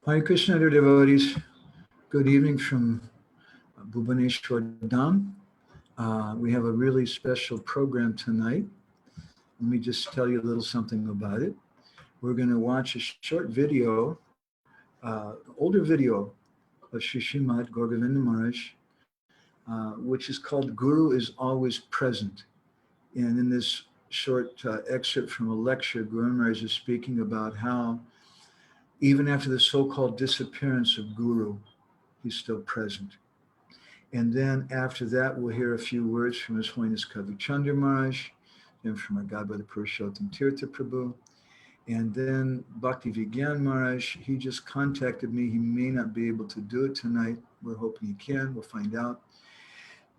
Hare Krishna, dear devotees. Good evening from Bhubaneswar Dham. We have a really special program tonight. Let me just tell you a little something about it. We're going to watch a short video, older video of Sri Srimad Govinda Maharaj, which is called Guru is Always Present. And in this short excerpt from a lecture, Guru Maharaj is speaking about how even after the so-called disappearance of Guru, he's still present. And then after that, we'll hear a few words from His Holiness Kavi Chandra Maharaj, then from our Godbrother Purushottam Tirtha Prabhu, and then Bhakti Vigyan Maharaj. He just contacted me. He may not be able to do it tonight. We're hoping he can. We'll find out.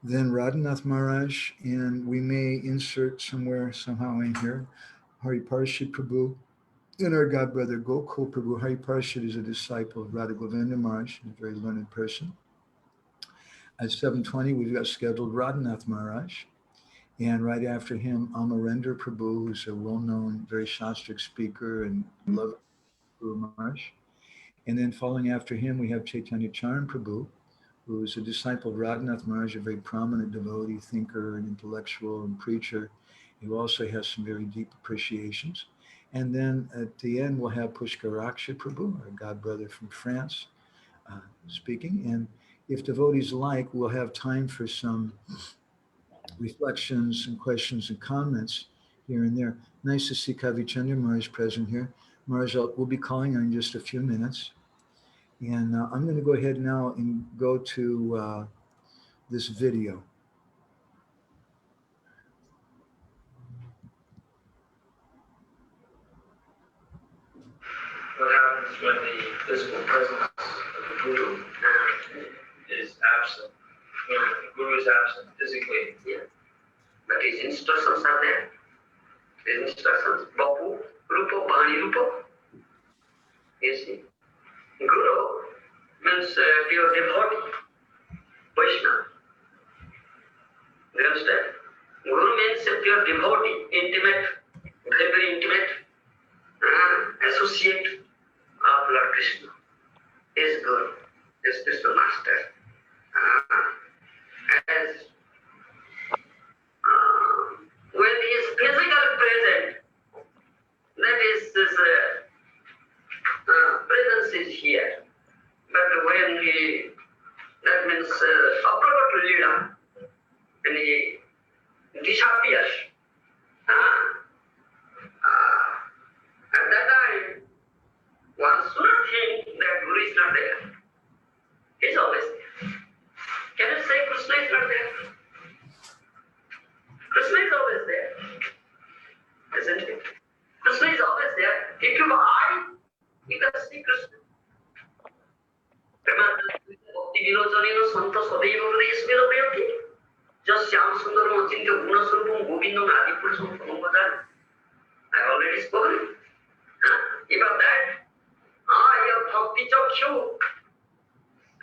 Then Radhanath Maharaj, and we may insert somewhere, somehow in here, Hari Parashit Prabhu, and our Godbrother Gokul Prabhu. Hari Parashit is a disciple of Radha Govinda Maharaj, a very learned person. At 7:20, we've got scheduled Radhanath Maharaj. And right after him, Amarendra Prabhu, who's a well-known, very Shastric speaker and lover of Guru Maharaj. And then following after him, we have Chaitanya Charan Prabhu, who is a disciple of Radhanath Maharaj, a very prominent devotee, thinker, and intellectual and preacher, who also has some very deep appreciations. And then at the end, we'll have Pushkaraksha Prabhu, our godbrother from France, speaking. And if devotees like, we'll have time for some reflections and questions and comments here and there. Nice to see Kavi Chandra Maharaj present here. Maharaj, we'll be calling on in just a few minutes. And I'm going to go ahead now and go to this video. What happens when the physical presence of the Guru is absent? When the Guru is absent physically. Yeah. But his instructions are there. His instructions, Bapu, Rupa, Bani Rupa. You see. Guru means pure devotee, Vaishnava. You understand? Guru means a pure devotee, intimate, very, very intimate, associate of Lord Krishna. Is Guru, is spiritual master. As when he is physically present, that is his presence is here. But when he, that means aprakat lila, when he disappears, at that time, one should not think that Guru is not there. He is always there. Can you say Krishna is not there? Krishna is always there. Isn't it? Krishna is always there. If you have eye, you can see Krishna. Bhakti Vilojanino Santa Sadeva Hridayasmila Prayati. Just Shyam Sundaram Achintya Guna Surupam Govindam Adipurusam Pramodhan. I have already spoken. About that, I have Bhakti Chakshu.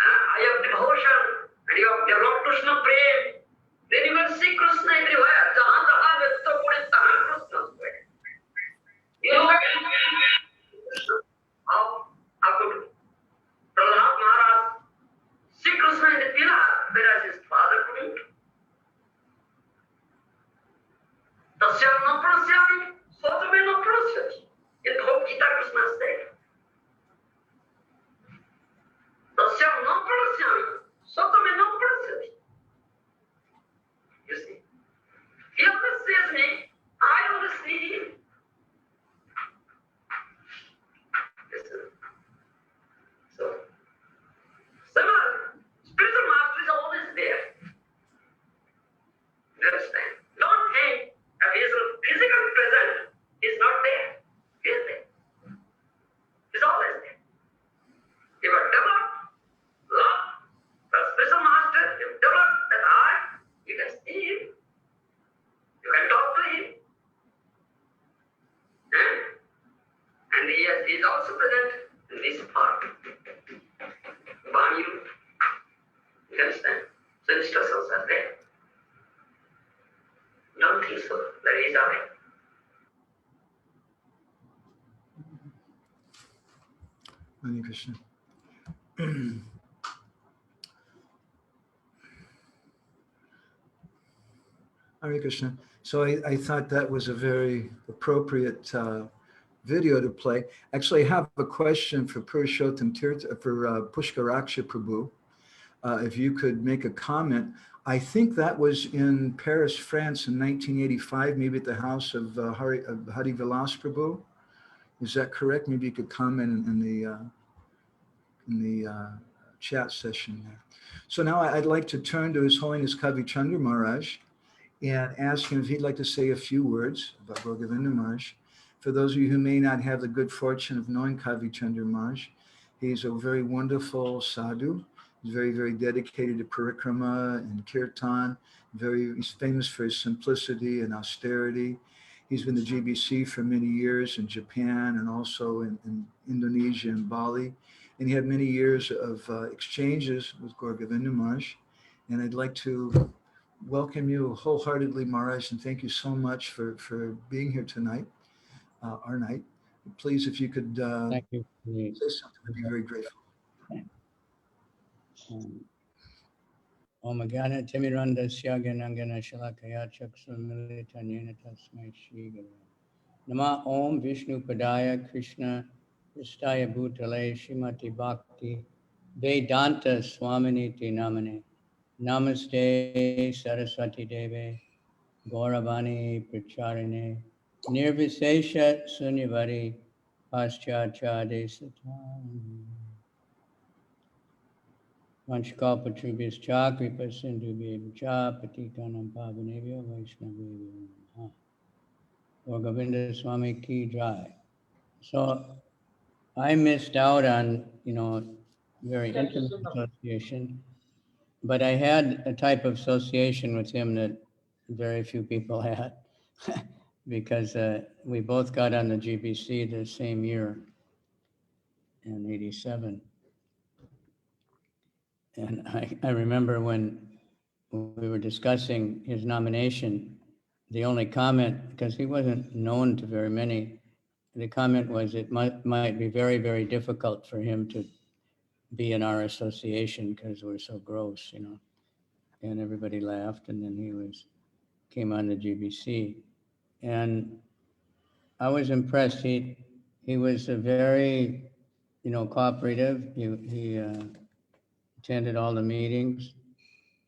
I have devotion. And you have developed Krishna Prem. Then you will see Krishna everywhere. Jahan jahan vyakta pure tahan Krishna is there. You know how could Prahlad Maharaj see Krishna in the pillar, whereas his father couldn't? Tasyam na prasyami, swatame na prasyati. In Bhagavad Gita, Krishna said, Tasyam na prasyami, swatame na prasyati. You see, he always sees me, I always see him. Listen. So, similar, spiritual master is always there. You understand? Don't think that he is physically present. He is not there. He is there. He is always there. If you develop love, the spiritual master, if you develop that eye, you can see him. You can talk to him. And he is also present in this part. Bani Rupa. You understand? So instructions are there. Don't think so. That is away. Hare Krishna. Hare Krishna. So I thought that was a very appropriate video to play. Actually, I have a question for Purushottam Tirtha, for Pushkaraksha Prabhu. If you could make a comment. I think that was in Paris, France in 1985, maybe at the house of Hari Vilas Prabhu. Is that correct? Maybe you could comment in the chat session there. So now I'd like to turn to His Holiness Kavi Chandra Maharaj and ask him if he'd like to say a few words about Govinda Maharaj. For those of you who may not have the good fortune of knowing Kavi Chandra Maharaj, he's a very wonderful sadhu. He's very, very dedicated to parikrama and kirtan. He's famous for his simplicity and austerity. He's been the GBC for many years in Japan and also in Indonesia and Bali. And he had many years of exchanges with Gaur Govinda Maharaj. And I'd like to welcome you wholeheartedly, Maharaj, and thank you so much for being here tonight, our night. Please, if you could Thank you. say something, I'd be very grateful. Om Gana Timiranda Syaganangana Shalakaya Chaksamilitanina Tasmai Shri Guru. Nama Om Vishnu Padaya Krishna Pristaya Bhutale Shrimati Bhakti Vedanta Swaminiti Namane. Namaste Saraswati Deve Gauravani Pracharine Nirvisesha Sunyavari Paschachade Satam. Vanchkalpatrubhyascha kripasindhubhyascha patitanam pavanebhyo vaishnavebhyo namaha. Or Govinda Swami ki jai. So I missed out on, very intimate association, but I had a type of association with him that very few people had because we both got on the GBC the same year in '87. And I remember when we were discussing his nomination, the only comment, because he wasn't known to very many, the comment was it might be very, very difficult for him to be in our association because we're so gross, And everybody laughed, and then he came on the GBC. And I was impressed. He was a very, cooperative. He attended all the meetings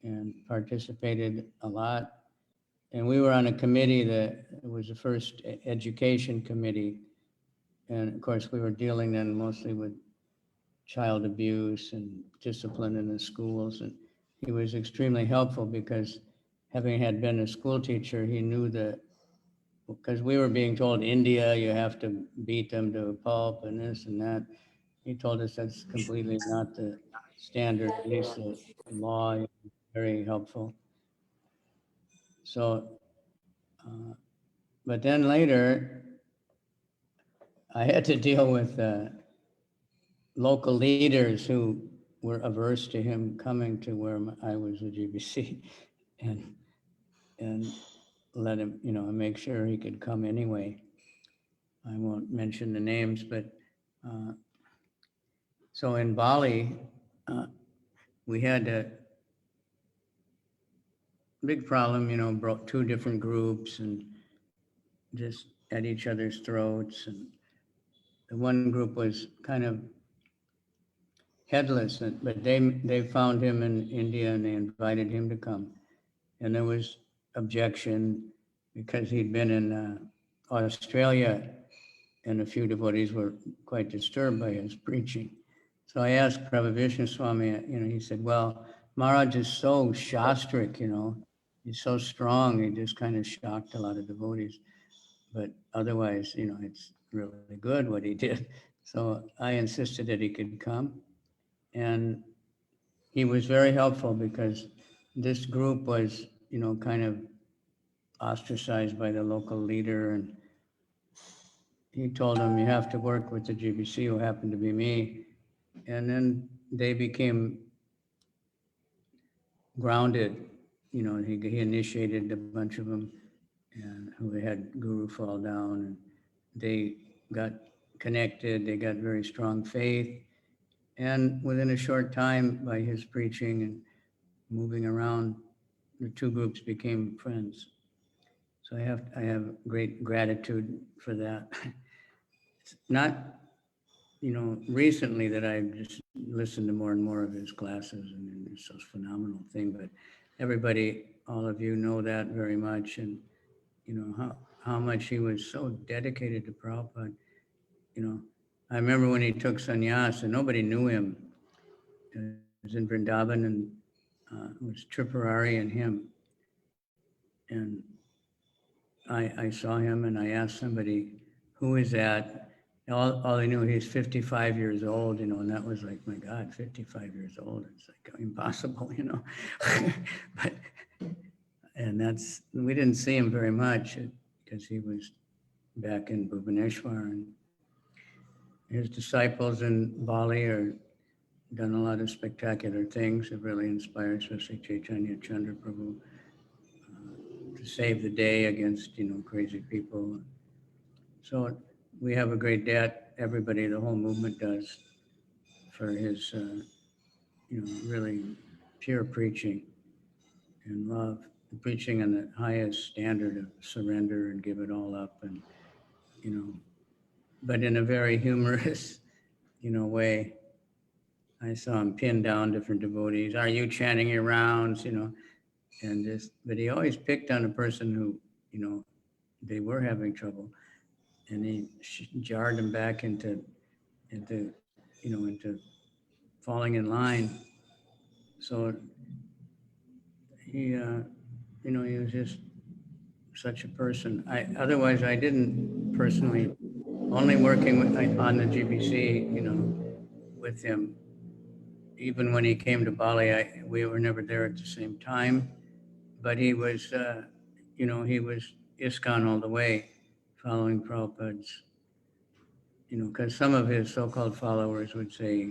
and participated a lot. And we were on a committee that was the first education committee. And of course, we were dealing then mostly with child abuse and discipline in the schools. And he was extremely helpful because having had been a school teacher, he knew that, because we were being told, India, you have to beat them to a pulp and this and that. He told us that's completely not the standard, at least the law. Very helpful. So, but then later, I had to deal with local leaders who were averse to him coming to where I was a GBC, and let him, make sure he could come anyway. I won't mention the names, but so in Bali, we had a big problem, brought two different groups and just at each other's throats. And the one group was kind of headless, but they found him in India and they invited him to come. And there was objection because he'd been in Australia, and a few devotees were quite disturbed by his preaching. So I asked Prabhu Vishnu Swami, he said, well, Maharaj is so shastric, he's so strong, he just kind of shocked a lot of devotees. But otherwise, it's really good what he did. So I insisted that he could come. And he was very helpful because this group was, kind of ostracized by the local leader. And he told them, you have to work with the GBC, who happened to be me. And then they became grounded. He initiated a bunch of them and who had Guru fall down. And they got connected. They got very strong faith. And within a short time, by his preaching and moving around, the two groups became friends. So I have great gratitude for that. It's not, recently that I've just listened to more and more of his classes, and it's a phenomenal thing. But everybody, all of you know that very much, and how much he was so dedicated to Prabhupada. I remember when he took sannyas and nobody knew him. It was in Vrindavan, and it was Tripurari and him. And I saw him and I asked somebody, who is that? All I knew, he's 55 years old, and that was like, my God, 55 years old. It's like impossible, but, and we didn't see him very much because he was back in Bhubaneswar, and his disciples in Bali are done a lot of spectacular things, have really inspired, especially Chaitanya Chandra Prabhu, to save the day against, crazy people. So we have a great debt, everybody, the whole movement does, for his, really pure preaching and love, preaching on the highest standard of surrender and give it all up, and, but in a very humorous, way. I saw him pin down different devotees. Are you chanting your rounds, and but he always picked on a person who, they were having trouble, and he jarred them back into falling in line. So he, he was just such a person. Otherwise I didn't personally, only working on the GBC, with him. Even when he came to Bali, we were never there at the same time, but he was, he was ISKCON all the way, following Prabhupada's, because some of his so-called followers would say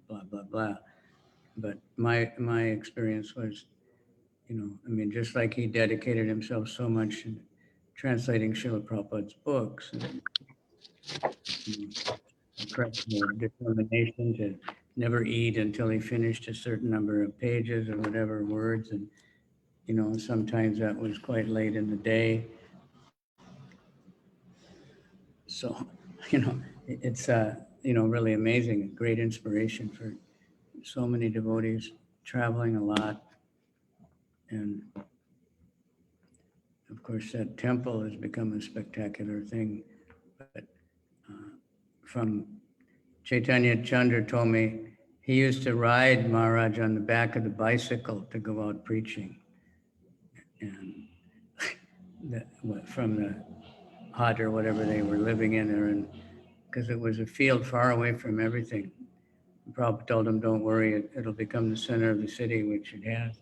blah, blah, blah. But my experience was, just like he dedicated himself so much in translating Srila Prabhupada's books, and incredible determination to never eat until he finished a certain number of pages or whatever words. And, sometimes that was quite late in the day. So, it's, really amazing, a great inspiration for so many devotees, traveling a lot. And of course, that temple has become a spectacular thing. But from Chaitanya Chandra told me he used to ride Maharaja on the back of the bicycle to go out preaching. And from the hut or whatever they were living in there, and because it was a field far away from everything. Prabhupada told him, don't worry, it'll become the center of the city, which it has.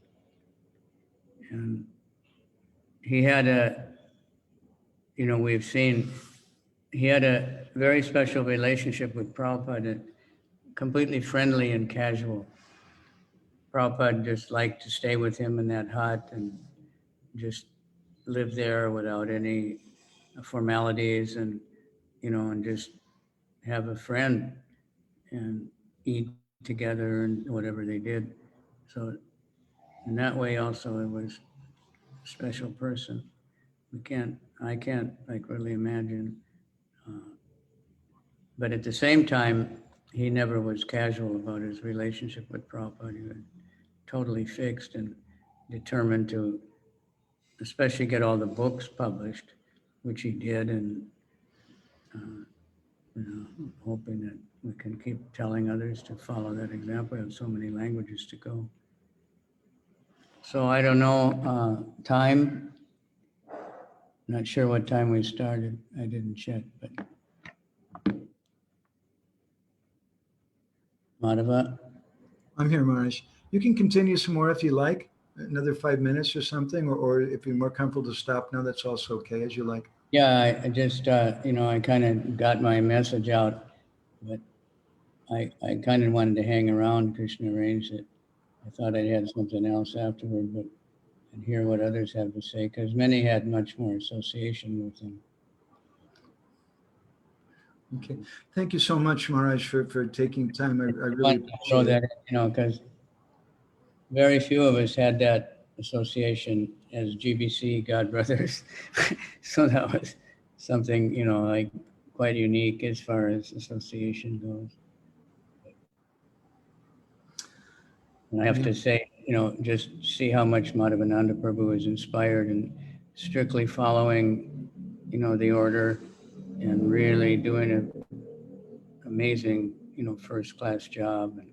And he had we've seen, he had a very special relationship with Prabhupada, completely friendly and casual. Prabhupada just liked to stay with him in that hut and just live there without any formalities, and, and just have a friend and eat together and whatever they did. So in that way also, it was a special person. I can't like really imagine. But at the same time, he never was casual about his relationship with Prabhupada. He was totally fixed and determined to especially get all the books published, which he did, and hoping that we can keep telling others to follow that example. We have so many languages to go. So I don't know, time. Not sure what time we started. I didn't check, but Madhava. I'm here, Maharaj. You can continue some more if you like, another 5 minutes or something, or if you're more comfortable to stop now, that's also okay, as you like. Yeah, I just, I kind of got my message out, but I kind of wanted to hang around. Krishna arranged it. I thought I had something else afterward, but and hear what others have to say, because many had much more association with him. Okay. Thank you so much, Maharaj, for taking time. I really Want to throw appreciate it. that, because very few of us had that association as GBC God Brothers. So that was something, like quite unique as far as association goes. And I have to say, just see how much Madhavananda Prabhu is inspired and strictly following, the order and really doing an amazing, first class job and,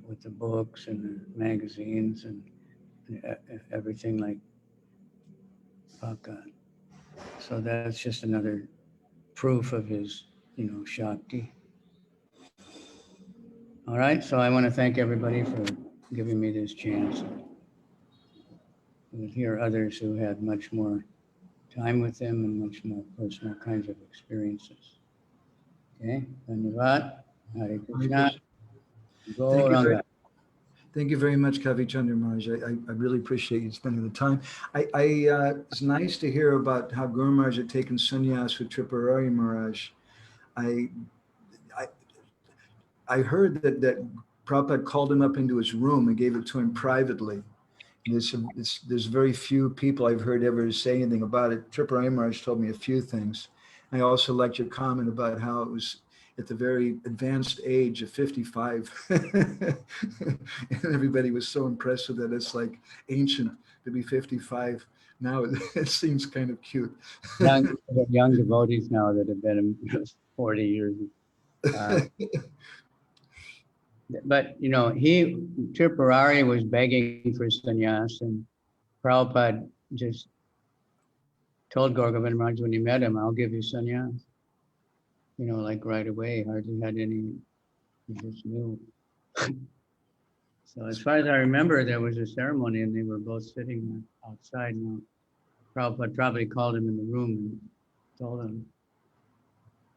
with the books and the magazines and everything like Paka. So that's just another proof of his, Shakti. All right, so I want to thank everybody for giving me this chance. We'll hear others who had much more time with him and much more personal kinds of experiences. Okay, Dhanyavad, Hare Krishna, Thank you very, Gauranga. thank you very much, Kavi Chandra Maharaj. I really appreciate you spending the time. It's nice to hear about how Guru Maharaj had taken sannyas with Tripurari Maharaj. I, I, I heard that Prabhupada called him up into his room and gave it to him privately. There's very few people I've heard ever say anything about it. Tripurari Maharaj told me a few things. I also liked your comment about how it was at the very advanced age of 55. And everybody was so impressed with that. It's like ancient to be 55. Now it seems kind of cute. Young devotees now that have been 40 years. But, Tripurari was begging for sannyas, and Prabhupada just told Gaur Govinda Maharaj when he met him, I'll give you sannyas. Like right away, hardly had any, he just knew. So as far as I remember, there was a ceremony and they were both sitting outside. Now, Prabhupada probably called him in the room and told him.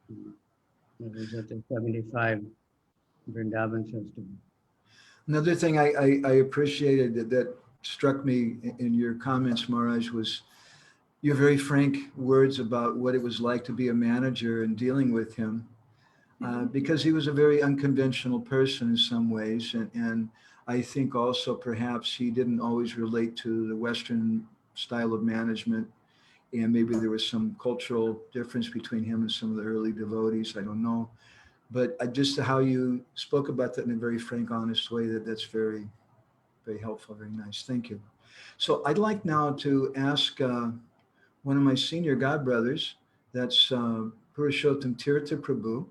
It was at the 75 Vrindavan Festival. Another thing I appreciated that struck me in your comments, Maharaj, was your very frank words about what it was like to be a manager and dealing with him, because he was a very unconventional person in some ways. And I think also perhaps he didn't always relate to the Western style of management. And maybe there was some cultural difference between him and some of the early devotees. I don't know. But just how you spoke about that in a very frank, honest way, that's very, very helpful, very nice. Thank you. So I'd like now to ask one of my senior godbrothers, that's Purushottam Tirtha Prabhu,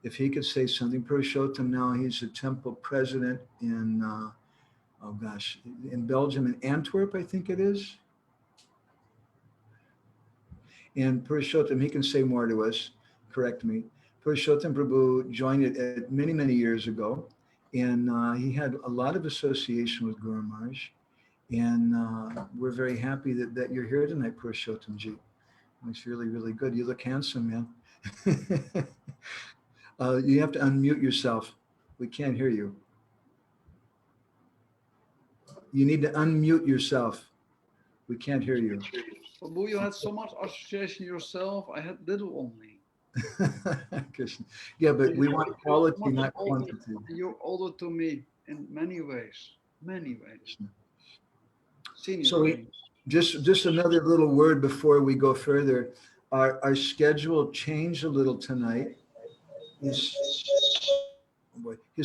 if he could say something. Purushottam now, he's a temple president in, in Belgium, in Antwerp, I think it is. And Purushottam, he can say more to us, correct me. Purushottam Prabhu joined it many, many years ago, and he had a lot of association with Guru Maharaj. And we're very happy that you're here tonight, Purushottam Ji. Looks really, really good. You look handsome, man. You have to unmute yourself. We can't hear you. You need to unmute yourself. We can't hear you. Prabhu, you had so much association yourself. I had little only. Krishna. Yeah, but we want quality, not quantity. You're older to me in many ways. Many ways. Senior So just another little word before we go further. Our schedule changed a little tonight. His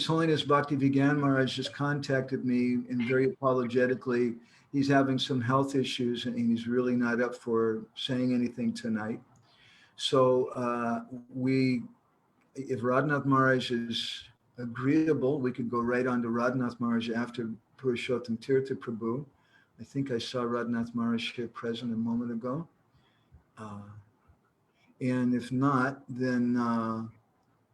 Holiness Bhakti Vigyan Maharaj just contacted me and very apologetically, he's having some health issues and he's really not up for saying anything tonight. So if Radhanath Maharaj is agreeable, we could go right on to Radhanath Maharaj after Purushottam Tirtha Prabhu. I think I saw Radhanath Maharaj here present a moment ago. And if not, then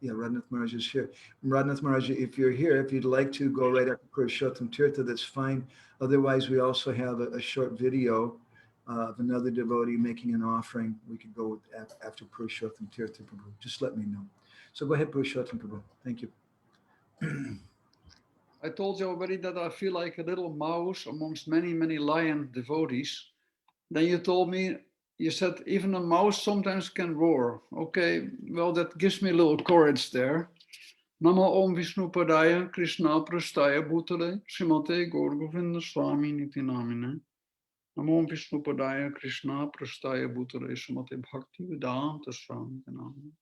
yeah, Radhanath Maharaj is here. Radhanath Maharaj, if you're here, if you'd like to go right after Purushottam Tirtha, that's fine. Otherwise, we also have a short video of another devotee making an offering. We could go after Purushottam Tirtha Prabhu. Just let me know. So go ahead, Purushottam Prabhu. Thank you. I told you already that I feel like a little mouse amongst many, many lion devotees. Then you told me you said even a mouse sometimes can roar. Okay, well, that gives me a little courage there. Namo Om Vishnu Padaya Krishna Prastaya Bhutale Srimate Gour Govinda Swami Niti Namine. Namo Om Vishnu Padaya Krishna Prastaya Bhutale Srimate Bhakti Vedanta Swami Niti Namine.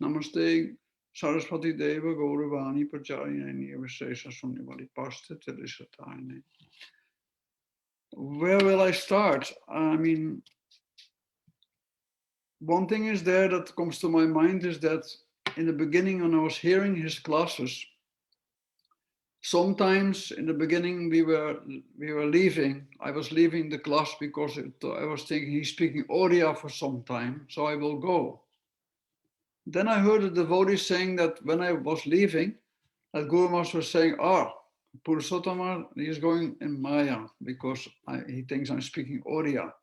Namaste Saraswati Deva Gauravani Pacharayani Visesha Sunyavali Pasta Telisatayane. Where will I start? I mean, one thing is there that comes to my mind is that in the beginning, when I was hearing his classes, sometimes in the beginning we were leaving. I was leaving the class because I was thinking he's speaking Oriya for some time, so I will go. Then I heard a devotee saying that when I was leaving, that Guru Maharaj was saying, Purushottama, he is going in Maya because he thinks I'm speaking Oriya.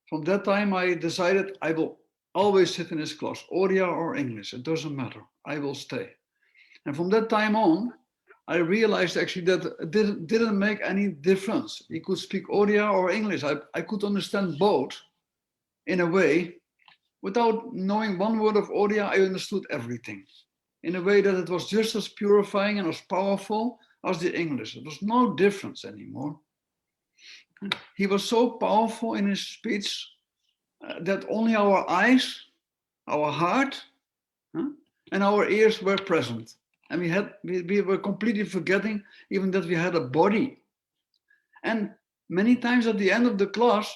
From that time, I decided I will always sit in his class, Oriya or English, it doesn't matter, I will stay. And from that time on, I realized actually that it didn't make any difference. He could speak Oriya or English. I could understand both in a way. Without knowing one word of Oriya, I understood everything in a way that it was just as purifying and as powerful as the English. There was no difference anymore. He was so powerful in his speech that only our eyes, our heart, and our ears were present. And we were completely forgetting even that we had a body. And many times at the end of the class,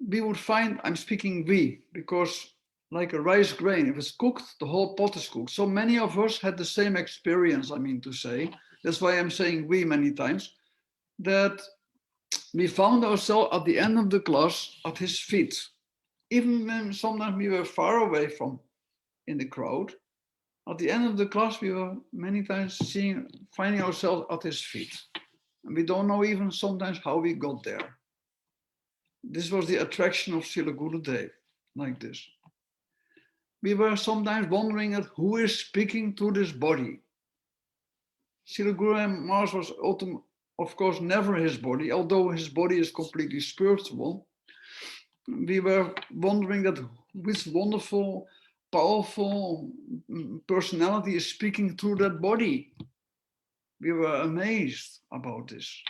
we would find, I'm speaking we, because like a rice grain, if it's cooked, the whole pot is cooked. So many of us had the same experience, I mean to say. That's why I'm saying we many times, that we found ourselves at the end of the class at his feet. Even when sometimes we were far away from in the crowd, at the end of the class, we were many times finding ourselves at his feet. And we don't know even sometimes how we got there. This was the attraction of Srila Gurudev, like this. We were sometimes wondering at who is speaking to this body. Srila Guru Maharaj was ultimately, of course, never his body, although his body is completely spiritual. We were wondering that which wonderful, powerful personality is speaking through that body. We were amazed about this.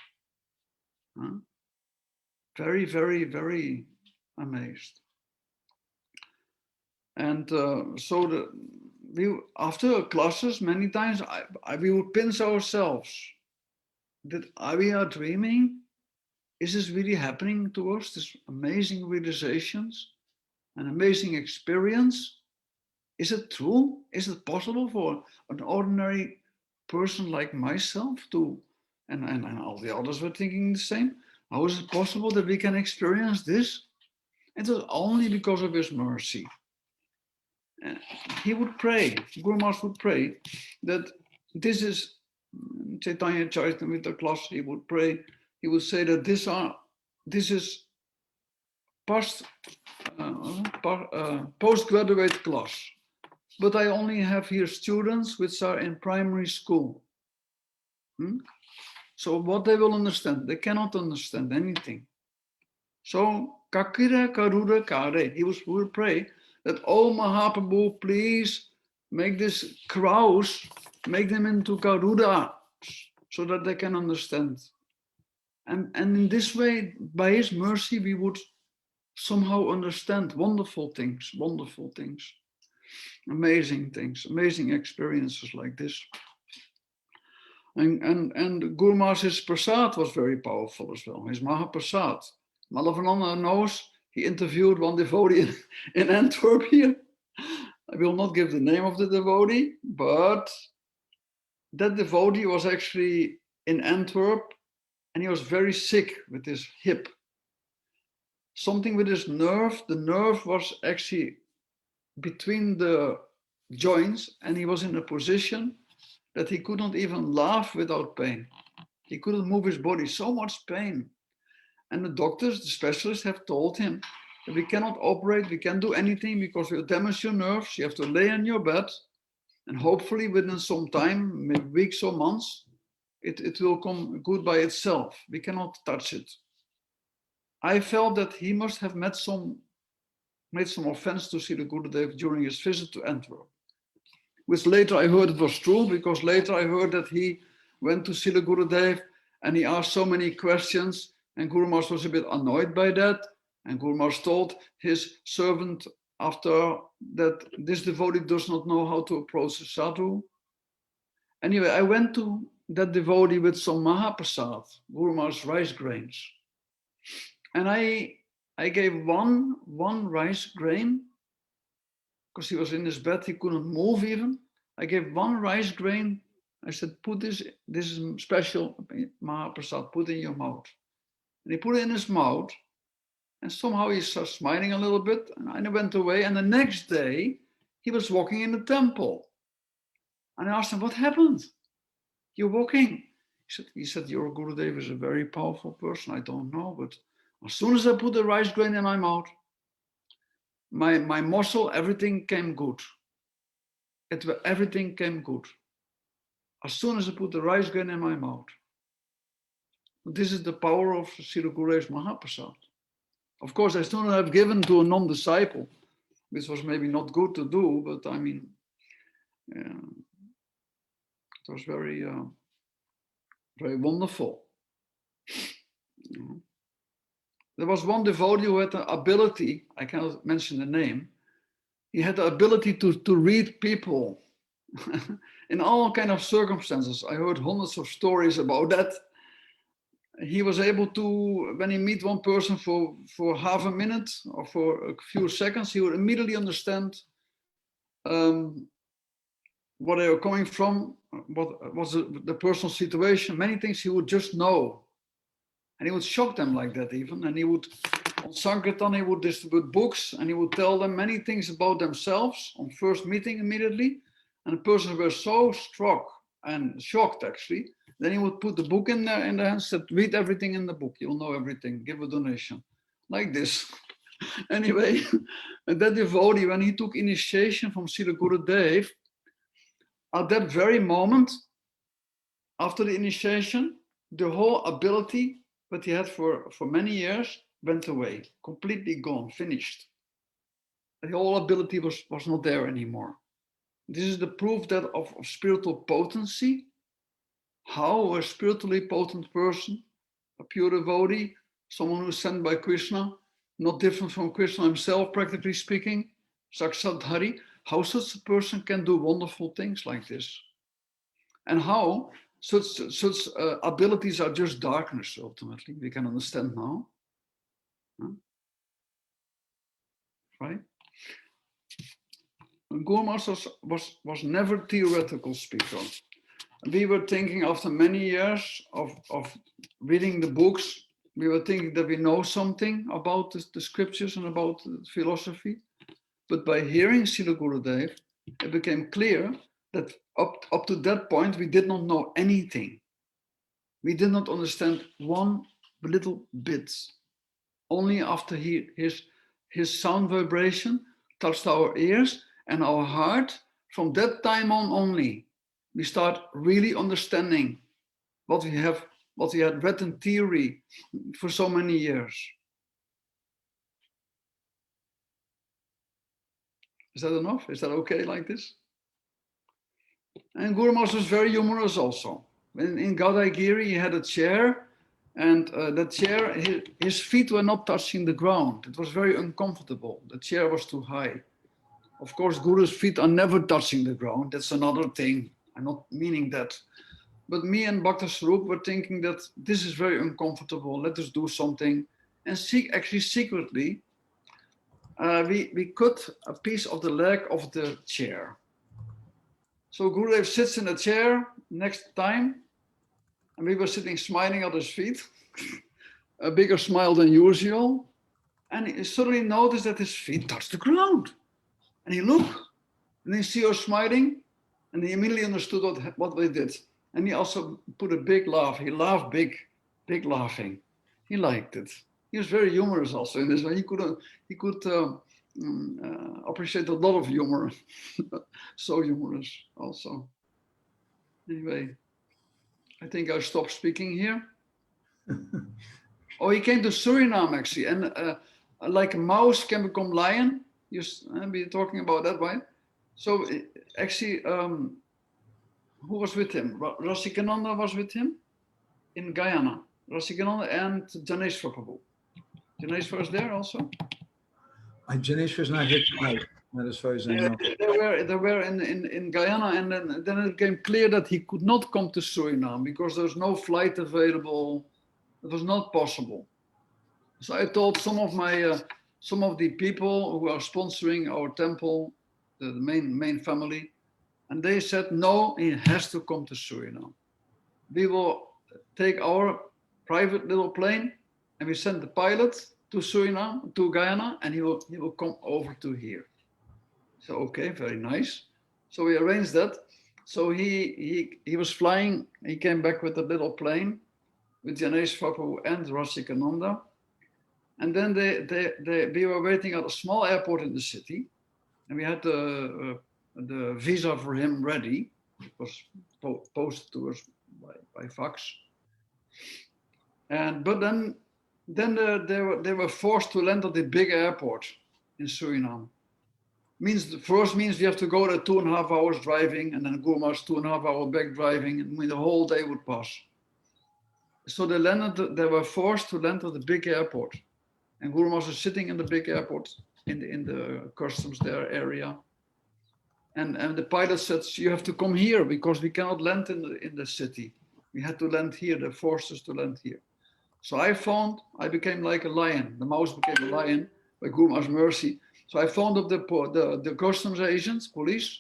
Very, very, very amazed. And so after classes, many times we would pinch ourselves. Are we dreaming? Is this really happening to us? This amazing realizations, an amazing experience? Is it true? Is it possible for an ordinary person like myself to, and all the others were thinking the same? How is it possible that we can experience this? It was only because of his mercy. He would pray, Guru Maharaj would pray that this is Chaitanya Charitamrita class. He would pray, he would say that this is postgraduate class, but I only have here students which are in primary school. So what they will understand? They cannot understand anything. So Kakira Karura Kare, he would pray that, oh Mahaprabhu, please make this crows, make them into Garuda so that they can understand. And in this way, by his mercy, we would somehow understand wonderful things, amazing things, amazing experiences like this. And Guru Maharaj's prasad was very powerful as well, his Mahaprasad. Malavananda knows, he interviewed one devotee in Antwerp here. I will not give the name of the devotee, but that devotee was actually in Antwerp and he was very sick with his hip. Something with his nerve, the nerve was actually between the joints and he was in a position that he could not even laugh without pain. He couldn't move his body, so much pain. And the doctors, the specialists have told him that we cannot operate, we can't do anything because we'll damage your nerves. You have to lay on your bed and hopefully within some time, maybe weeks or months, it will come good by itself. We cannot touch it. I felt that he must have met some made some offense to Srila Gurudev during his visit to Antwerp. Which later I heard it was true, because later I heard that he went to Srila Gurudev and he asked so many questions, and Guru Maharaj was a bit annoyed by that. And Guru Maharaj told his servant after that this devotee does not know how to approach a sadhu. Anyway, I went to that devotee with some Mahaprasad, Guru Maharaj's rice grains. And I gave one rice grain, because he was in his bed, he couldn't move even. I gave one rice grain. I said, put this is special Mahaprasad, put in your mouth. And he put it in his mouth, and somehow he started smiling a little bit, and I went away. And the next day, he was walking in the temple. And I asked him, what happened? You're walking. He said, your Gurudev is a very powerful person. I don't know, but as soon as I put the rice grain in my mouth, my muscle, everything came good. Everything came good. As soon as I put the rice grain in my mouth. This is the power of Srila Gurudev's Mahaprasad. Of course, I still have given to a non-disciple, which was maybe not good to do, but I mean, it was very, very wonderful. There was one devotee who had the ability, I cannot mention the name, he had the ability to read people in all kind of circumstances. I heard hundreds of stories about that. He was able to, when he meet one person for half a minute or for a few seconds, he would immediately understand where they were coming from, what was the personal situation. Many things he would just know. And he would shock them like that even. And he would, on Sankirtan, he would distribute books and he would tell them many things about themselves on first meeting immediately. And the person was so struck and shocked actually. Then he would put the book in the hands, said, read everything in the book. You'll know everything. Give a donation. Like this. Anyway, and that devotee, when he took initiation from Srila Gurudev, at that very moment, after the initiation, the whole ability that he had for many years went away, completely gone, finished. The whole ability was not there anymore. This is the proof that of spiritual potency, how a spiritually potent person, a pure devotee, someone who's sent by Krishna, not different from Krishna himself, practically speaking, Sakshat Hari, how such a person can do wonderful things like this. And how such abilities are just darkness, ultimately. We can understand now. Huh? Right? Gour was never a theoretical speaker. We were thinking after many years of reading the books, we were thinking that we know something about the scriptures and about philosophy. But by hearing Srila Gurudev, it became clear that up to that point, we did not know anything. We did not understand one little bit. Only after his sound vibration touched our ears and our heart, from that time on only, we start really understanding what we had read in theory for so many years. Is that enough? Is that okay like this? And Guru Maharaj was very humorous also. In Gadaigiri, he had a chair, and that chair, his feet were not touching the ground. It was very uncomfortable. The chair was too high. Of course, Guru's feet are never touching the ground. That's another thing. I'm not meaning that. But me and Bhakta Swarup were thinking that this is very uncomfortable. Let us do something. And actually, secretly, we cut a piece of the leg of the chair. So Gurudev sits in a chair next time, and we were sitting smiling at his feet, a bigger smile than usual. And he suddenly noticed that his feet touched the ground. And he looked, and he see us smiling, and he immediately understood what we did. And he also put a big laugh. He laughed big laughing. He liked it. He was very humorous also in this way. He could appreciate a lot of humor. So humorous also. Anyway, I think I'll stop speaking here. Oh, he came to Suriname actually, and like a mouse can become lion, be talking about that, right? So actually, who was with him? Rasikananda was with him in Guyana. Rasikananda and Janeshwar Prabhu. Janeshwar is there also? Janeshwar's not here tonight, not as far as I know. They were in Guyana, and then it became clear that he could not come to Suriname because there's no flight available. It was not possible. So I told some of the people who are sponsoring our temple, the main family, and they said, no, he has to come to Suriname. We will take our private little plane and we send the pilot to Suriname, to Guyana, and he will come over to here. So, okay, very nice. So we arranged that. So he was flying, he came back with a little plane with Janesh Prabhu and Rasikananda. And then we were waiting at a small airport in the city, and we had the visa for him ready. It was posted to us by fax. But then they were forced to land at the big airport in Suriname. First means we have to go there 2.5 hours driving, and then Gour 2.5 hours back driving, and the whole day would pass. So they were forced to land at the big airport. And Gour was sitting in the big airport in the customs there area. And the pilot said, you have to come here because we cannot land in the city. We had to land here, they forced us to land here. So I became like a lion. The mouse became a lion by Gour's mercy. So I phoned up the customs agents, police,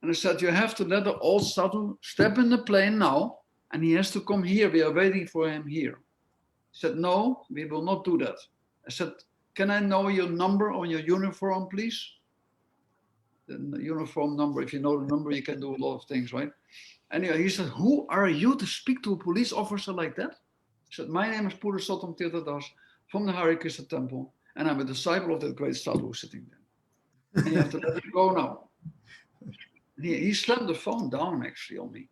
and I said, you have to let the old sadhu step in the plane now, and he has to come here. We are waiting for him here. He said, no, we will not do that. I said, can I know your number on your uniform, please? The uniform number, if you know the number, you can do a lot of things, right? Anyway, he said, who are you to speak to a police officer like that? I said, my name is Purusottam Tirthadas from the Hare Krishna temple, and I'm a disciple of the great sadhu sitting there. And you have to let him go now. And he slammed the phone down actually on me.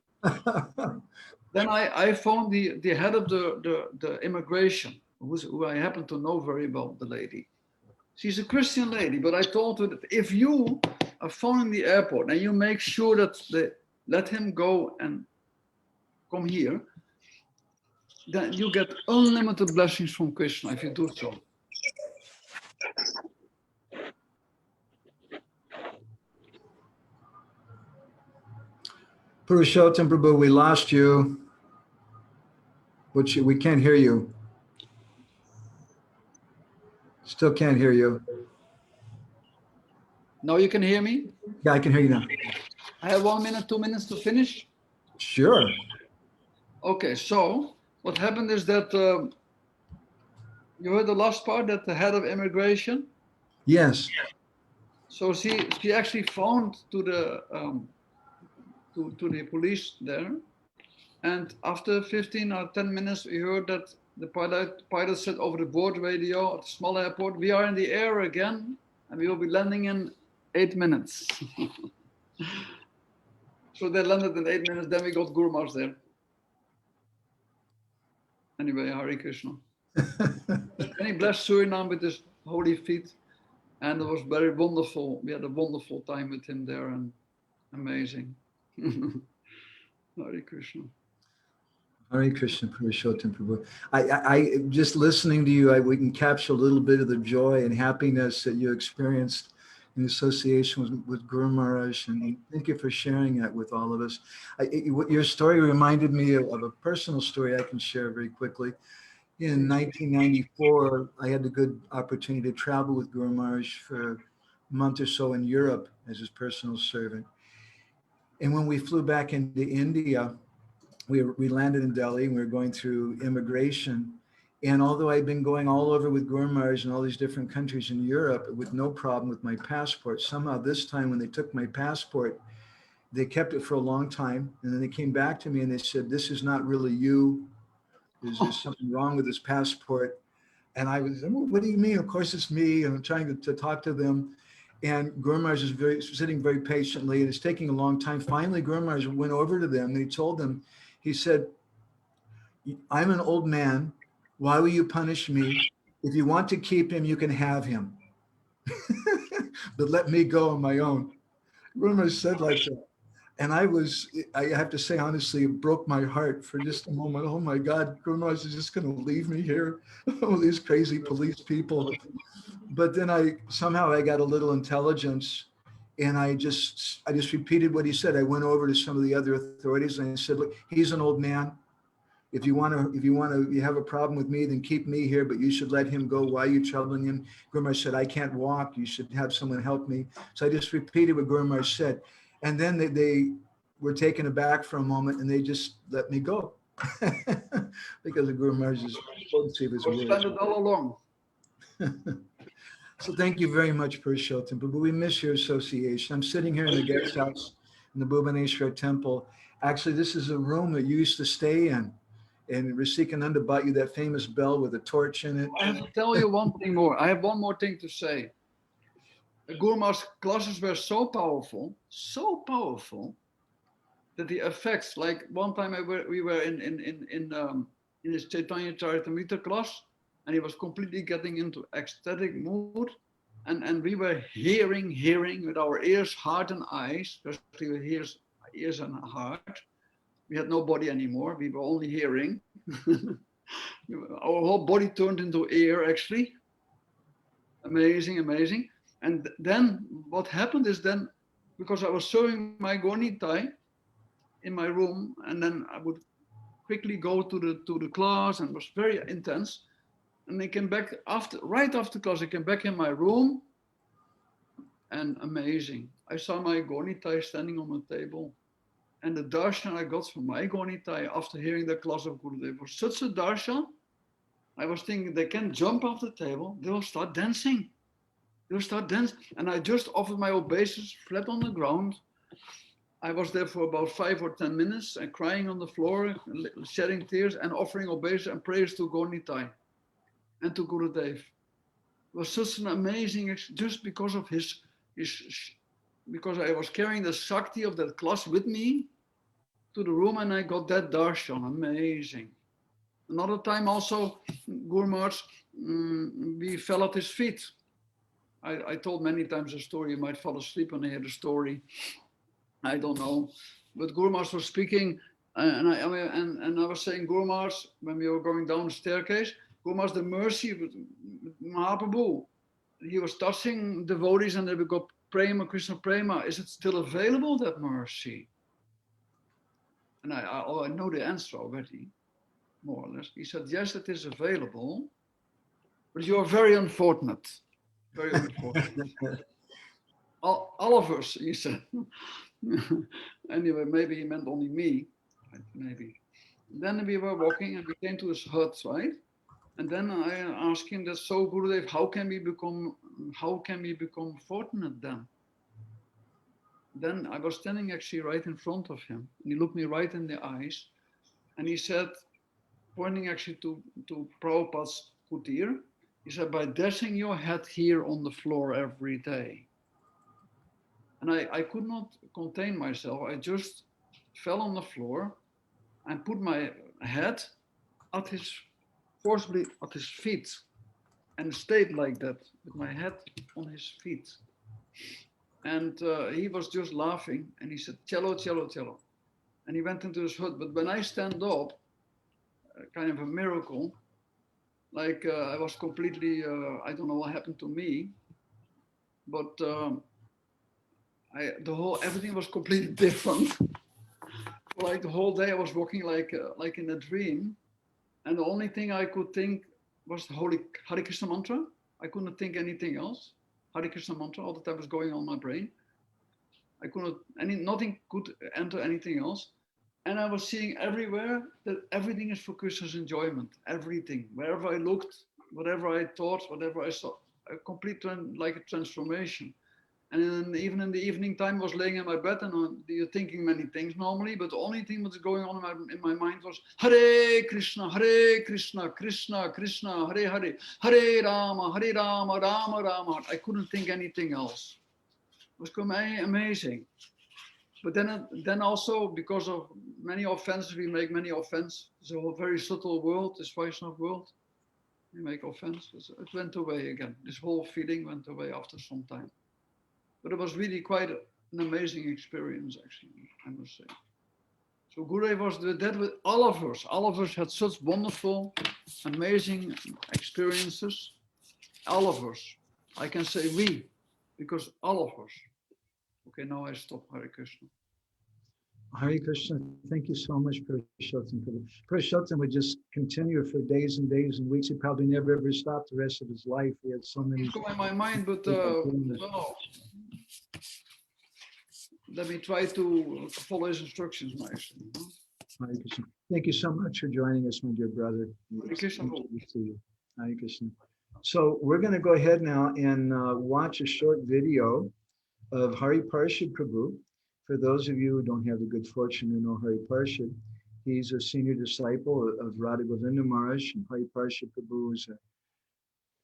Then I phoned the head of the immigration, who I happen to know very well, the lady. She's a Christian lady, but I told her that if you are phoning the airport and you make sure that they let him go and come here, then you get unlimited blessings from Krishna if you do so. Purushottam Prabhu, we lost you. We can't hear you. Still can't hear you. Now you can hear me? Yeah, I can hear you now. I have 1 minute, 2 minutes to finish. Sure. Okay, so what happened is that you heard the last part, that the head of immigration? Yes. So she actually phoned to the police there, and after 15 or 10 minutes, we heard that the pilot said over the board radio at the small airport, we are in the air again, and we will be landing in 8 minutes. So they landed in 8 minutes, then we got Gour Maharaj there. Anyway, Hare Krishna. And he blessed Suriname with his holy feet, and it was very wonderful. We had a wonderful time with him there, and amazing. Hare Krishna. Hare Krishna, Purushottam Prabhu. I just listening to you, we can capture a little bit of the joy and happiness that you experienced in association with Gour Maharaj, and thank you for sharing that with all of us. Your story reminded me of a personal story I can share very quickly. In 1994, I had the good opportunity to travel with Gour Maharaj for a month or so in Europe as his personal servant. And when we flew back into India, we landed in Delhi and we were going through immigration. And although I'd been going all over with Gour Maharaj in all these different countries in Europe with no problem with my passport, somehow this time when they took my passport, they kept it for a long time. And then they came back to me and they said, this is not really you. There's something wrong with this passport. And I was, what do you mean? Of course it's me. And I'm trying to talk to them. And Gour Maharaj is sitting very patiently, and it's taking a long time. Finally, Gour Maharaj went over to them and he told them, he said, I'm an old man. Why will you punish me? If you want to keep him, you can have him. but let me go on my own. Guru Maharaj said like that. And I have to say, honestly, it broke my heart for just a moment. Oh my God, Guru Maharaj is just going to leave me here. All these crazy police people. But then somehow I got a little intelligence, and I just repeated what he said. I went over to some of the other authorities and I said, look, he's an old man. If you have a problem with me, then keep me here, but you should let him go. Why are you troubling him? Guru Maharaj said, I can't walk. You should have someone help me. So I just repeated what Guru Maharaj said. And then they were taken aback for a moment and they just let me go because of Guru Maharaj's potency of his Was words. planned all along. So thank you very much, Purushottam. But we miss your association. I'm sitting here in the guest house in the Bhubaneswar temple. Actually, this is a room that you used to stay in. And Rasikananda bought you that famous bell with a torch in it. I have to tell you one thing more. I have one more thing to say. The Guru Maharaj's classes were so powerful, that the effects, like one time we were in his Chaitanya Charitamrita class, and he was completely getting into ecstatic mood, and we were hearing with our ears, heart, and eyes, especially with ears and heart. We had no body anymore. We were only hearing. Our whole body turned into ear, actually. Amazing, amazing. And then what happened is then, because I was serving my Gornitai in my room, and then I would quickly go to the class, and it was very intense. And I came back right after class. I came back in my room, and amazing. I saw my Gornitai standing on the table. And the darshan I got from my Gornitai after hearing the class of Gurudev was such a darshan. I was thinking they can jump off the table, they will start dancing. They'll start dancing. And I just offered my obeisance flat on the ground. I was there for about 5 or 10 minutes and crying on the floor, shedding tears and offering obeisance and prayers to Gornitai and to Gurudev. It was such an amazing, just because of because I was carrying the Shakti of that class with me to the room, and I got that darshan. Amazing. Another time also, Guru Maharaj, we fell at his feet. I told many times the story. You might fall asleep when I hear the story. I don't know. But Guru Maharaj was speaking, and I was saying, Guru Maharaj, when we were going down the staircase, Guru Maharaj, the mercy of Mahaprabhu, he was touching devotees and they would go, Prema, Krishna Prema, is it still available, that mercy? And I know the answer already, more or less. He said, yes, it is available, but you are very unfortunate. Very unfortunate. all of us, he said. Anyway, maybe he meant only me, maybe. Then we were walking and we came to his hut, right? And then I asked him that, so Gurudev, how can we become fortunate then? Then I was standing actually right in front of him, and he looked me right in the eyes, and he said, pointing actually to Prabhupada's kutir, he said, by dashing your head here on the floor every day. And I could not contain myself. I just fell on the floor and put my head forcibly at his feet, and stayed like that with my head on his feet. And he was just laughing, and he said, cello, cello, cello. And he went into his hut. But when I stand up, kind of a miracle, like I was completely, I don't know what happened to me, but everything was completely different. Like the whole day I was walking like in a dream, and the only thing I could think was the holy Hare Krishna mantra. I couldn't think anything else. Hare Krishna mantra all the time was going on my brain. Nothing could enter anything else. And I was seeing everywhere that everything is for Krishna's enjoyment. Everything, wherever I looked, whatever I thought, whatever I saw, a complete like a transformation. And then even in the evening time, I was laying in my bed and you're thinking many things normally, but the only thing that's going on in my mind was Hare Krishna, Krishna Krishna, Hare Hare, Hare Rama, Rama Rama. I couldn't think anything else. It was amazing. But then also, because of many offenses, we make many offenses. It's a very subtle world, this Vaishnava world. We make offenses. It went away again. This whole feeling went away after some time. But it was really quite an amazing experience, actually, I must say. So Gour was with that with all of us. All of us had such wonderful, amazing experiences. All of us. I can say we, because all of us. Okay, now I stop. Hare Krishna. Hare Krishna, thank you so much, Purushottam. Purushottam would just continue for days and days and weeks. He probably never ever stopped the rest of his life. He had so many. It's going in my mind, but no. Let me try to follow his instructions nicely. Hare Krishna. Thank you so much for joining us, my dear brother. Hare Krishna. Good to you. Hare Krishna. So we're going to go ahead now and watch a short video of Hari Parshad Prabhu. For those of you who don't have the good fortune to know Hari Parshad, he's a senior disciple of Radha Govinda Maharaj, and Hari Parshad Prabhu is a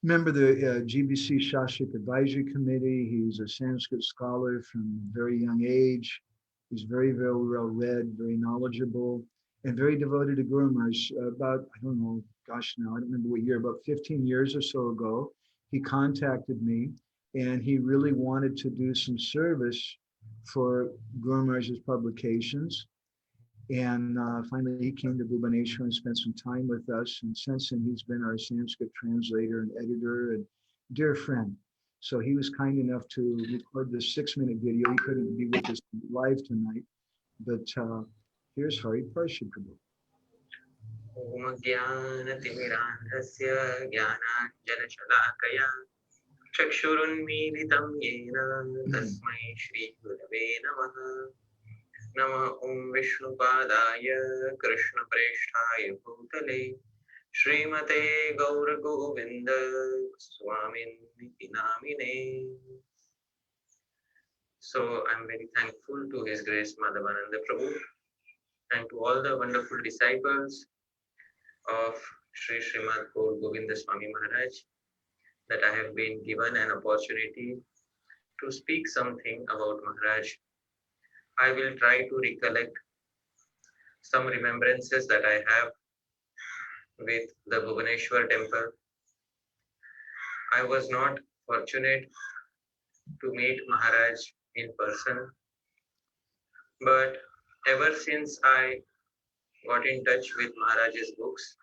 member of the GBC Shastrik Advisory Committee. He's a Sanskrit scholar from a very young age. He's very, very well read, very knowledgeable, and very devoted to Guru Maharaj. About, I don't know, gosh, now I don't remember what year, about 15 years or so ago, he contacted me, and he really wanted to do some service for Guru Maharaj's publications. And finally, he came to Bhubaneswar and spent some time with us. And since then, he's been our Sanskrit translator and editor and dear friend. So he was kind enough to record this 6-minute video. He couldn't be with us live tonight, but here's Hari Parshad Prabhu. Om Jnana-timirandhasya Jnana-anjana-shalakaya Chakshurunmilitam Yena Tasmai Shri Gurave Namaha. Nama Om Vishnupadaya Krishna Presthaya Bhutale Srimate Gour Govinda Swami Niti Namine. So I'm very thankful to His Grace Madhavananda Prabhu and to all the wonderful disciples of Sri Srimad Gour Govinda Swami Maharaj that I have been given an opportunity to speak something about Maharaj. I will try to recollect some remembrances that I have with the Bhubaneswar temple. I was not fortunate to meet Maharaj in person, but ever since I got in touch with Maharaj's books,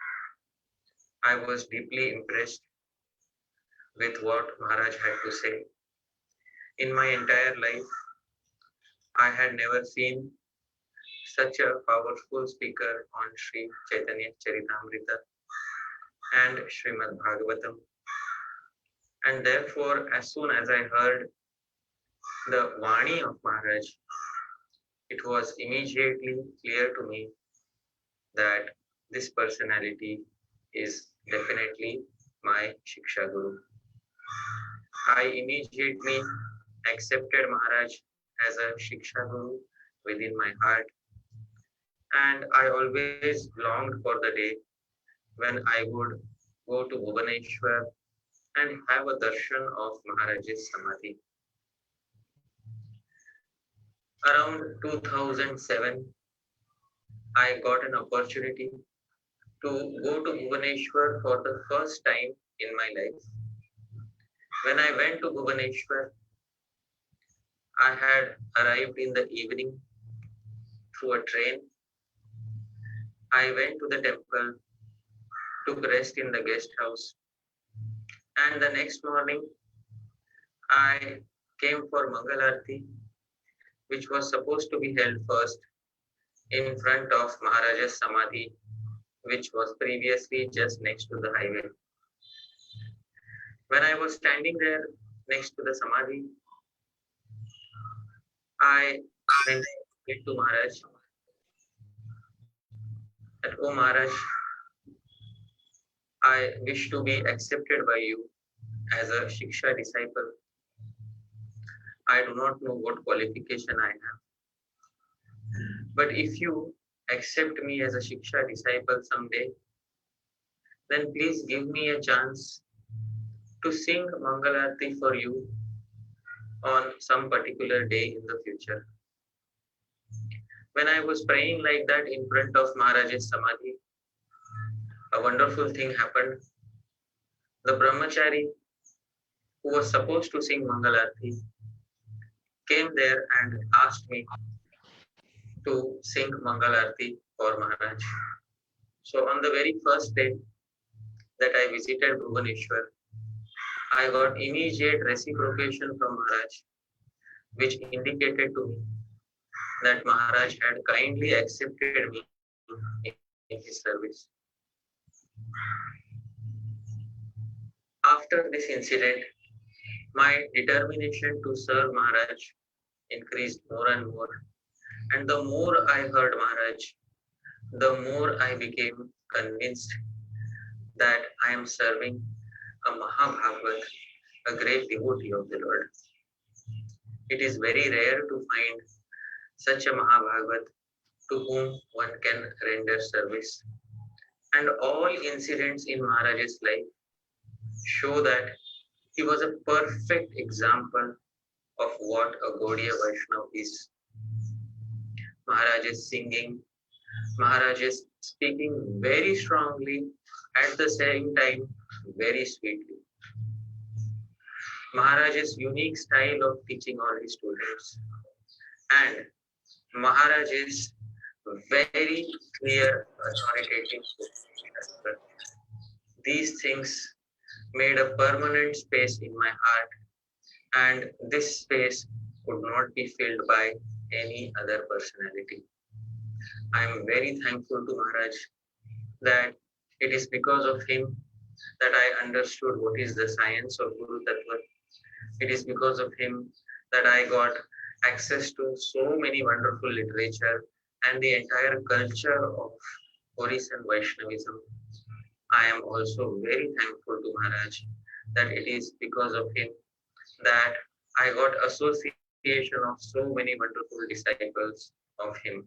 I was deeply impressed with what Maharaj had to say. In my entire life, I had never seen such a powerful speaker on Sri Chaitanya Charitamrita and Srimad Bhagavatam. And therefore, as soon as I heard the Vani of Maharaj, it was immediately clear to me that this personality is definitely my Shiksha Guru. I immediately accepted Maharaj as a Shiksha Guru within my heart, and I always longed for the day when I would go to Bhubaneswar and have a darshan of Maharaj's Samadhi. Around 2007, I got an opportunity to go to Bhubaneswar for the first time in my life. When I went to Bhubaneswar, I had arrived in the evening through a train. I went to the temple, took rest in the guest house, and the next morning I came for Mangalarti, which was supposed to be held first in front of Maharaja's Samadhi, which was previously just next to the highway. When I was standing there next to the Samadhi, I went to Maharaj that, "Oh Maharaj, I wish to be accepted by you as a Shiksha disciple. I do not know what qualification I have. But if you accept me as a Shiksha disciple someday, then please give me a chance to sing Mangalarti for you on some particular day in the future." When I was praying like that in front of Maharaj's Samadhi, a wonderful thing happened. The brahmachari who was supposed to sing Mangalarti came there and asked me to sing Mangal Arti for Maharaj. So on the very first day that I visited Bhubaneswar, I got immediate reciprocation from Maharaj, which indicated to me that Maharaj had kindly accepted me in his service. After this incident, my determination to serve Maharaj increased more and more. And the more I heard Maharaj, the more I became convinced that I am serving a Mahabhagavat, a great devotee of the Lord. It is very rare to find such a Mahabhagavat to whom one can render service. And all incidents in Maharaj's life show that he was a perfect example of what a Gaudiya Vaishnava is. Maharaj is singing, Maharaj is speaking very strongly, at the same time very sweetly. Maharaj's unique style of teaching all his students, and Maharaj's very clear authoritative. These things made a permanent space in my heart, and this space could not be filled by any other personality. I am very thankful to Maharaj that it is because of him that I understood what is the science of Guru Tattva. It is because of him that I got access to so many wonderful literature and the entire culture of Horis and Vaishnavism. I am also very thankful to Maharaj that it is because of him that I got association of so many wonderful disciples of him.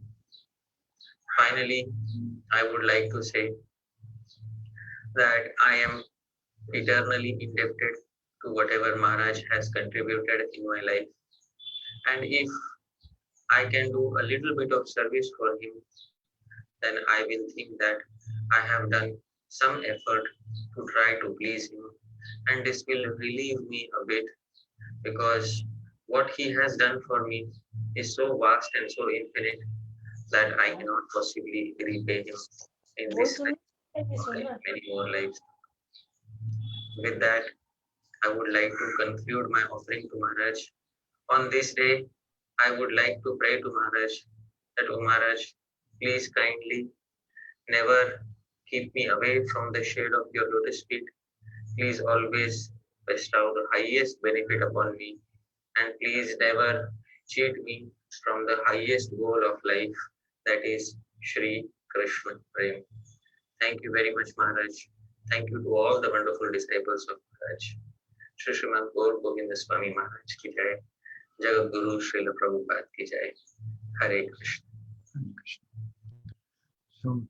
Finally, I would like to say that I am eternally indebted to whatever Maharaj has contributed in my life. And if I can do a little bit of service for him, then I will think that I have done some effort to try to please him. And this will relieve me a bit, because what he has done for me is so vast and so infinite that I cannot possibly repay him in this life or in many more lives. With that, I would like to conclude my offering to Maharaj. On this day, I would like to pray to Maharaj that, O Maharaj, please kindly never keep me away from the shade of your lotus feet. Please always bestow the highest benefit upon me, and please never cheat me from the highest goal of life, that is Shri Krishna Prem. Thank you very much, Maharaj. Thank you to all the wonderful disciples of Maharaj. Shri Srimad Gour Govinda Swami Maharaj ki jai. Jagat Guru Srila Prabhupada ki jai. Hare Krishna. Hare Krishna. So,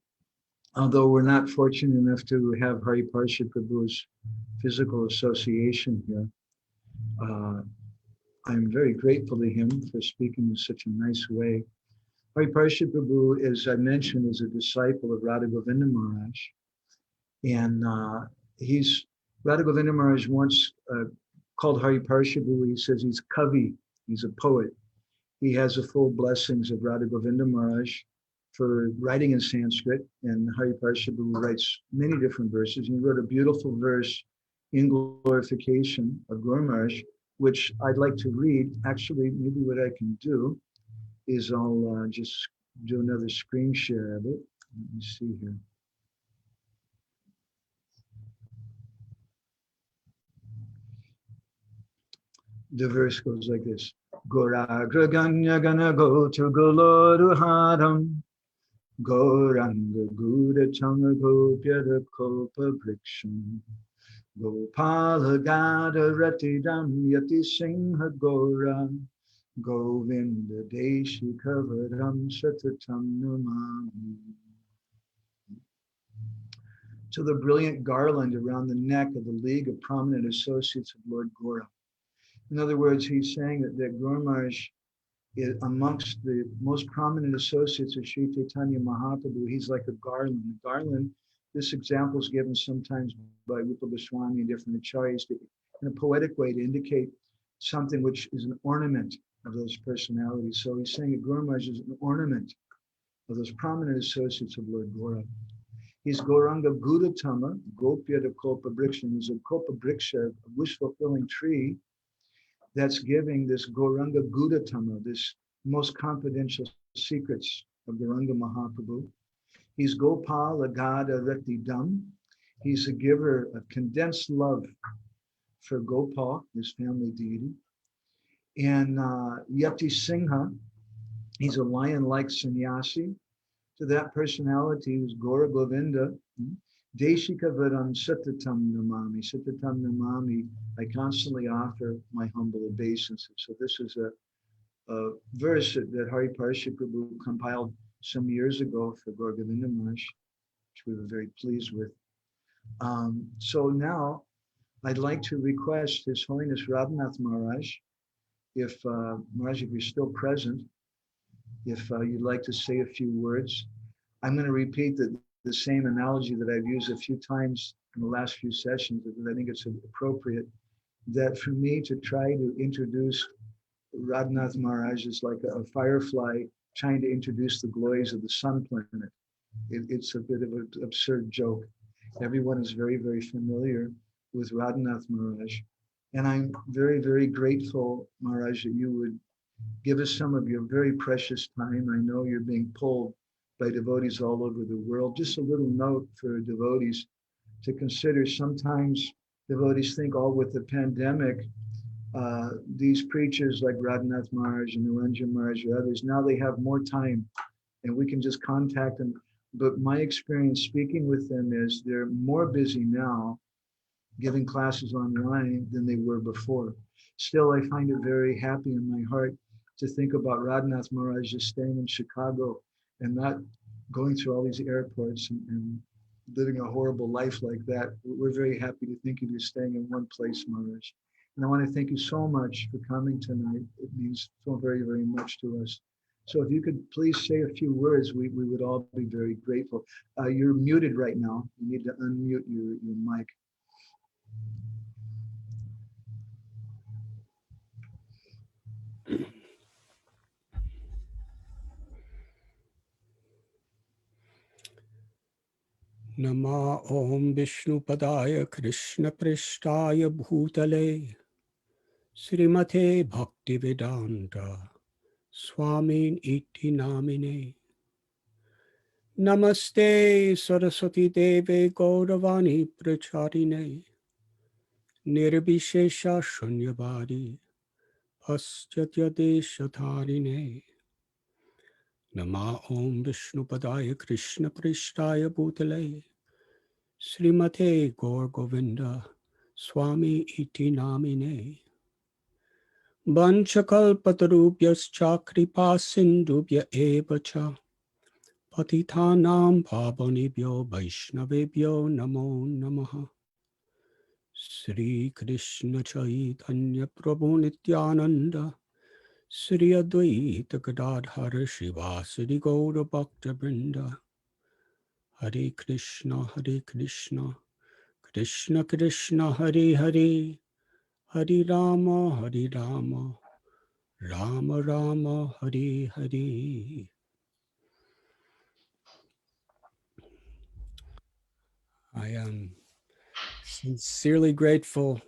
although we're not fortunate enough to have Hari Parsha Prabhu's physical association here, I'm very grateful to him for speaking in such a nice way. Hari Parsha Prabhu, as I mentioned, is a disciple of Radha Govinda Maharaj. And Radha Govinda Maharaj once called Hari Parsha Prabhu, he says he's Kavi, he's a poet. He has the full blessings of Radha Govinda Maharaj for writing in Sanskrit, and Hari Parsha Prabhu writes many different verses. And he wrote a beautiful verse in glorification of Gour Maharaj, which I'd like to read. Actually, maybe what I can do is I'll just do another screen share of it. Let me see here. The verse goes like this. Goragra Ganya Gana Go to Goloruharam Goranga Guda Changa Gopyada Kopa Briksham Gopala Gada Ratidam Yati Singha Gora Govinda Deshi Kavaram Satatam Namami. To the brilliant garland around the neck of the League of Prominent Associates of Lord Goura. In other words, he's saying that Gour Maharaj is amongst the most prominent associates of Sri Chaitanya Mahaprabhu. He's like a garland. A garland, this example is given sometimes by Rupa Goswami and different acharyas in a poetic way to indicate something which is an ornament of those personalities. So he's saying that Gour Maharaj is an ornament of those prominent associates of Lord Gaura. He's Gauranga Gudatama, Gopya the Kalpa Briksha. He's a Kalpa Briksha, a wish-fulfilling tree that's giving this Gauranga Gudatama, this most confidential secrets of Gauranga Mahaprabhu. He's Gopal Agada Rektidam. He's a giver of condensed love for Gopal, his family deity. And Yati Singha, he's a lion-like sannyasi. To that personality who's Gaura Govinda, Deshika Varam Satatam Namami. Satatam Namami, I constantly offer my humble obeisances. So this is a verse that Hari Parshi Prabhu compiled some years ago for Gaura Govinda Maharaj, which we were very pleased with. So now I'd like to request His Holiness Radhanath Maharaj, if Maharaj, if you're still present, if you'd like to say a few words. I'm going to repeat the same analogy that I've used a few times in the last few sessions, because I think it's appropriate, that for me to try to introduce Radhanath Maharaj is like a firefly trying to introduce the glories of the sun planet. It's a bit of an absurd joke. Everyone is very, very familiar with Radhanath Maharaj. And I'm very, very grateful, Maharaj, that you would give us some of your very precious time. I know you're being pulled by devotees all over the world. Just a little note for devotees to consider. Sometimes devotees think, oh, with the pandemic, these preachers like Radhanath Maharaj and Niranjan Maharaj or others, now they have more time and we can just contact them. But my experience speaking with them is they're more busy now giving classes online than they were before. Still, I find it very happy in my heart to think about Radhanath Maharaj just staying in Chicago and not going through all these airports and living a horrible life like that. We're very happy to think of you staying in one place, Maharaj. And I want to thank you so much for coming tonight. It means so very, very much to us. So if you could please say a few words, we would all be very grateful. You're muted right now. You need to unmute your mic. Nama Om Vishnu Padaya Krishna Prishtaya Bhutale Srimate Bhaktivedanta Swami Iti Namine Namaste Saraswati Deve Gauravani Pracharine Nirbhishesha Shunyavadi Paschatya Deshatharine Nama Om Vishnu Padaya Krishna Prishtaya Bhutale Srimate Gour Govinda Swami Iti Namine Vanchakalpatarubhyascha kripa sindubhya eva cha Patitanam pavanebhyo vaishnavebhyo namo namaha Sri Krishna Chaitanya Prabhu Nityananda Sri Advaita Gadadhara Shivasadi Gaura Bhakta Vrinda Hare Krishna Krishna Krishna Hare Hare Hare Rama Rama Rama Hare Hare. I am sincerely grateful,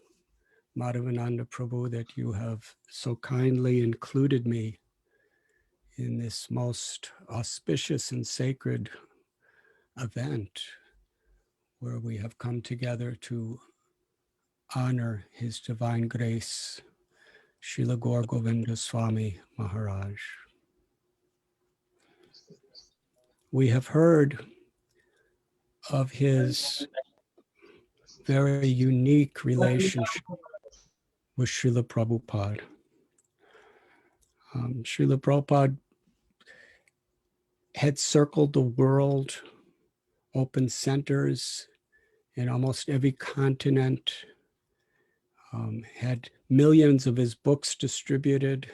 Madhavananda Prabhu, that you have so kindly included me in this most auspicious and sacred event where we have come together to honor His Divine Grace, Srila Gour Govinda Swami Maharaj. We have heard of his very unique relationship with Srila Prabhupada. Srila Prabhupada had circled the world, opened centers in almost every continent, had millions of his books distributed.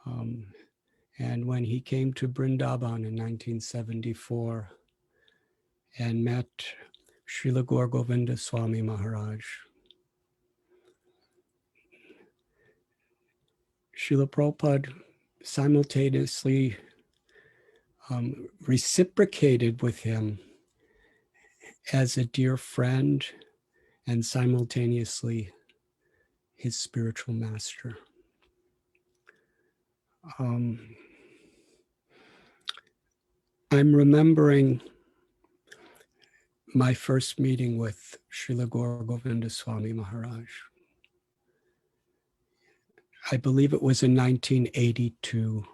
And when he came to Vrindavan in 1974 and met Srila Gour Govinda Swami Maharaj, Srila Prabhupada simultaneously reciprocated with him as a dear friend and simultaneously his spiritual master. I'm remembering my first meeting with Srila Gour Govinda Swami Maharaj. I believe it was in 1982.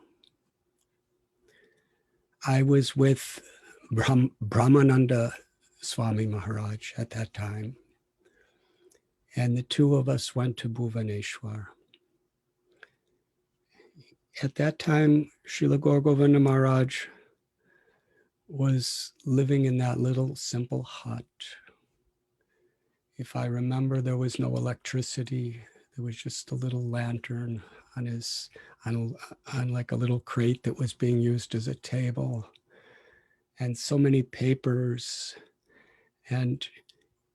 I was with Brahmananda Swami Maharaj at that time, and the two of us went to Bhuvaneshwar. At that time, Srila Gour Govinda Maharaj was living in that little simple hut. If I remember, there was no electricity. There was just a little lantern on like a little crate that was being used as a table, and so many papers. And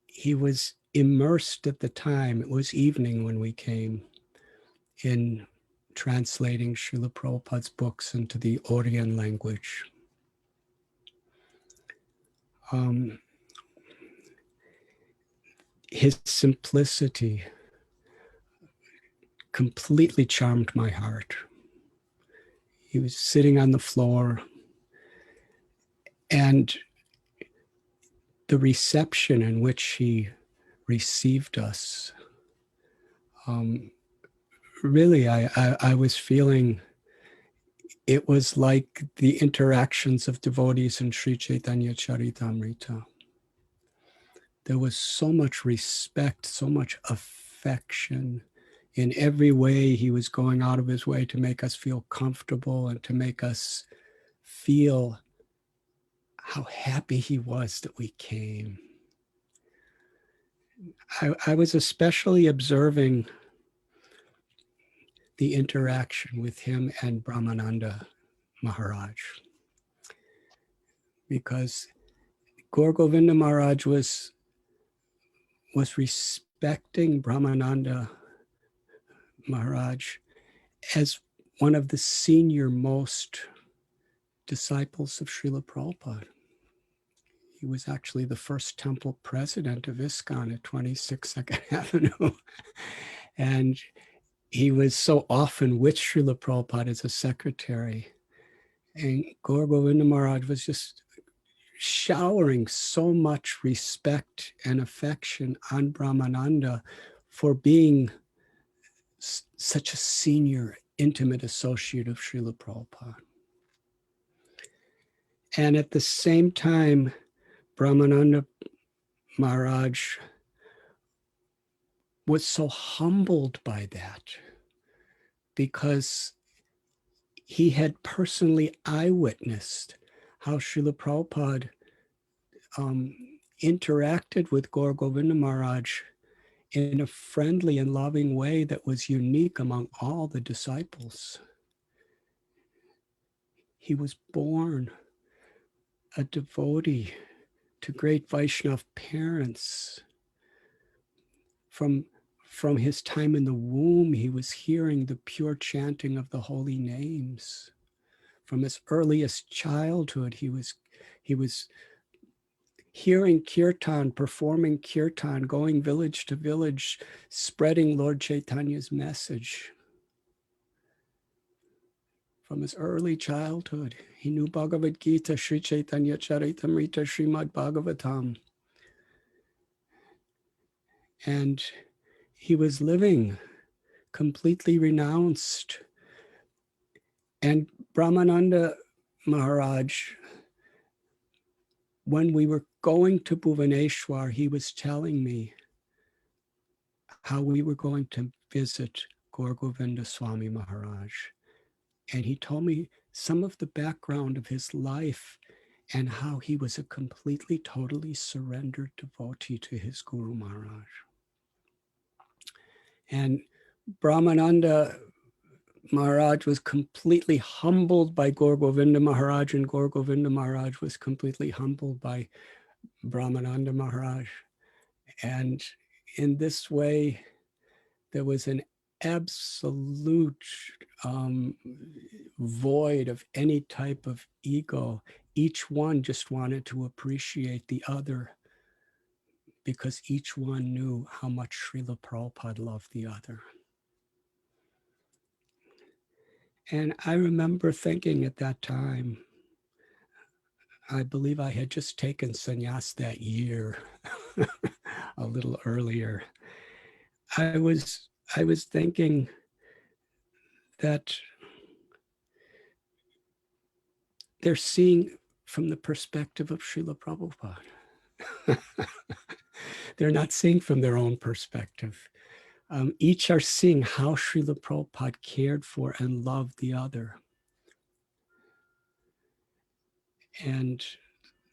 he was immersed at the time, it was evening when we came, in translating Srila Prabhupada's books into the Oriyan language. His simplicity completely charmed my heart. He was sitting on the floor, and the reception in which he received us, really, I was feeling it was like the interactions of devotees in Sri Chaitanya Charitamrita. There was so much respect, so much affection. In every way, he was going out of his way to make us feel comfortable and to make us feel how happy he was that we came. I was especially observing the interaction with him and Brahmananda Maharaj, because Gour Govinda Maharaj was respecting Brahmananda Maharaj as one of the senior most disciples of Srila Prabhupada. He was actually the first temple president of ISKCON at 26 Second Avenue. And he was so often with Srila Prabhupada as a secretary. And Gour Govinda Maharaj was just showering so much respect and affection on Brahmananda for being such a senior, intimate associate of Srila Prabhupada. And at the same time, Brahmananda Maharaj was so humbled by that because he had personally eyewitnessed how Srila Prabhupada interacted with Gour Govinda Maharaj in a friendly and loving way that was unique among all the disciples. He was born a devotee to great Vaishnava parents. From his time in the womb, he was hearing the pure chanting of the holy names. From his earliest childhood, he was hearing kirtan, performing kirtan, going village to village, spreading Lord Chaitanya's message. From his early childhood, he knew Bhagavad Gita, Sri Chaitanya Charitamrita, Srimad Bhagavatam. And he was living completely renounced. And Brahmananda Maharaj, when we were going to Bhuvaneshwar, he was telling me how we were going to visit Gour Govinda Swami Maharaj. And he told me some of the background of his life and how he was a completely, totally surrendered devotee to his Guru Maharaj. And Brahmananda Maharaj was completely humbled by Gour Govinda Maharaj, and Gour Govinda Maharaj was completely humbled by Brahmananda Maharaj. And in this way, there was an absolute void of any type of ego. Each one just wanted to appreciate the other because each one knew how much Srila Prabhupada loved the other. And I remember thinking at that time, I believe I had just taken sannyas that year, a little earlier. I was thinking that they're seeing from the perspective of Srila Prabhupada. They're not seeing from their own perspective. Each are seeing how Srila Prabhupada cared for and loved the other. And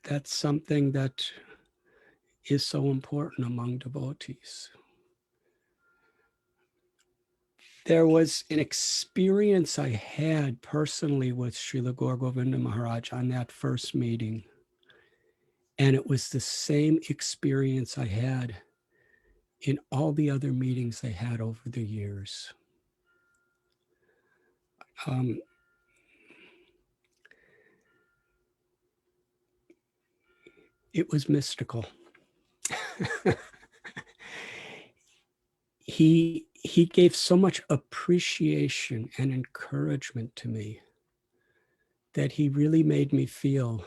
that's something that is so important among devotees. There was an experience I had personally with Srila Gour Govinda Maharaj on that first meeting. And it was the same experience I had in all the other meetings I had over the years. It was mystical. He gave so much appreciation and encouragement to me that he really made me feel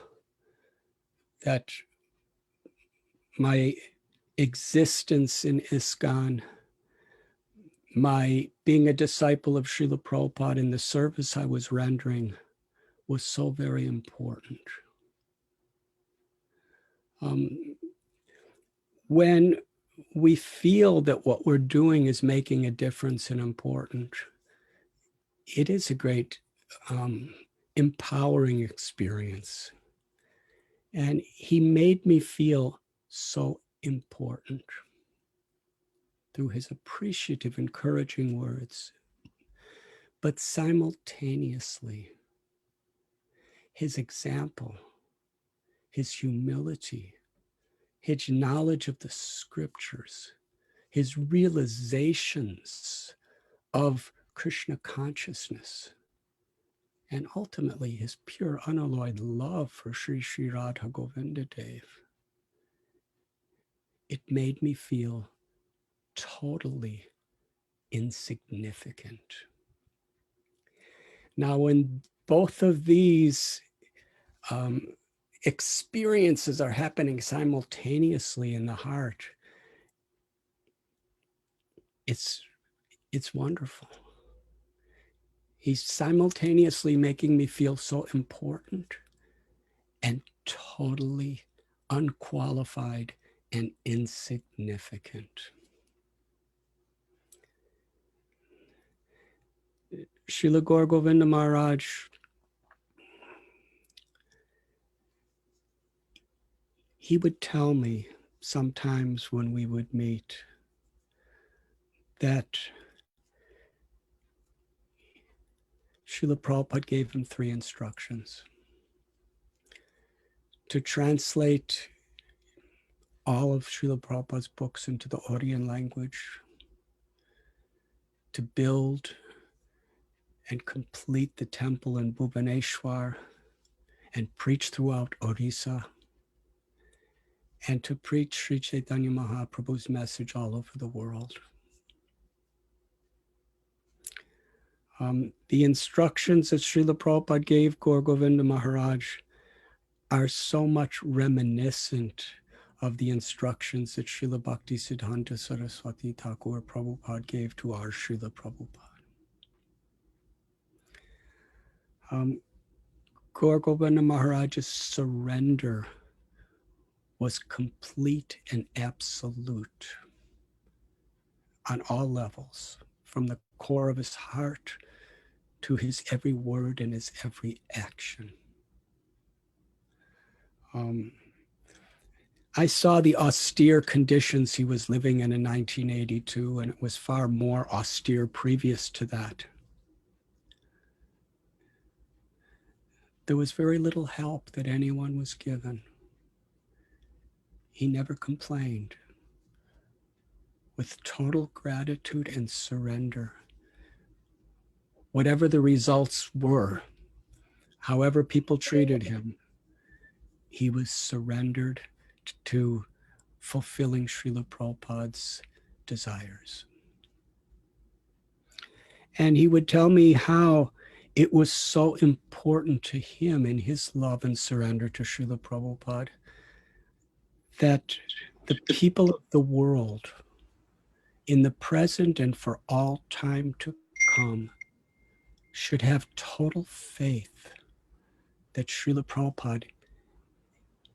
that my existence in ISKCON, my being a disciple of Srila Prabhupada and the service I was rendering was so very important. When we feel that what we're doing is making a difference and important, it is a great empowering experience. And he made me feel so important through his appreciative, encouraging words. But simultaneously, his example, his humility, his knowledge of the scriptures, his realizations of Krishna consciousness, and ultimately his pure unalloyed love for Sri Sri Radha Govinda Dev. It made me feel totally insignificant. Now, when both of these experiences are happening simultaneously in the heart, it's wonderful. He's simultaneously making me feel so important and totally unqualified and insignificant. Srila Gour Govinda Maharaj, he would tell me sometimes when we would meet that Srila Prabhupada gave him 3 instructions: to translate all of Srila Prabhupada's books into the Oriyan language, to build and complete the temple in Bhubaneswar and preach throughout Orissa, and to preach Sri Chaitanya Mahaprabhu's message all over the world. The instructions that Srila Prabhupada gave Gour Govinda Maharaj are so much reminiscent of the instructions that Srila Bhakti Siddhanta Saraswati Thakur Prabhupada gave to our Srila Prabhupada. Gour Govinda Maharaj's surrender was complete and absolute on all levels, from the core of his heart to his every word and his every action. I saw the austere conditions he was living in 1982, and it was far more austere previous to that. There was very little help that anyone was given. He never complained. With total gratitude and surrender, whatever the results were, however people treated him, he was surrendered to fulfilling Srila Prabhupada's desires. And he would tell me how it was so important to him in his love and surrender to Srila Prabhupada that the people of the world, in the present and for all time to come, should have total faith that Srila Prabhupada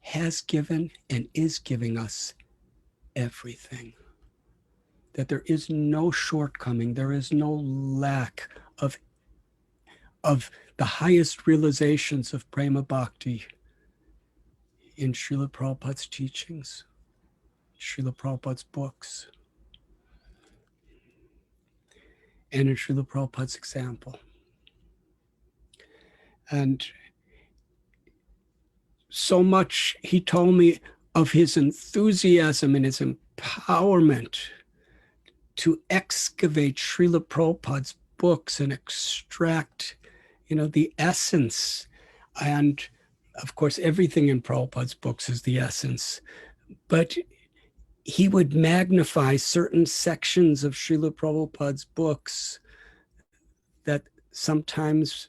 has given and is giving us everything. That there is no shortcoming, there is no lack of the highest realizations of prema bhakti in Srila Prabhupada's teachings, Srila Prabhupada's books, and in Srila Prabhupada's example. And so much he told me of his enthusiasm and his empowerment to excavate Srila Prabhupada's books and extract, the essence. And of course, everything in Prabhupada's books is the essence. But he would magnify certain sections of Srila Prabhupada's books that sometimes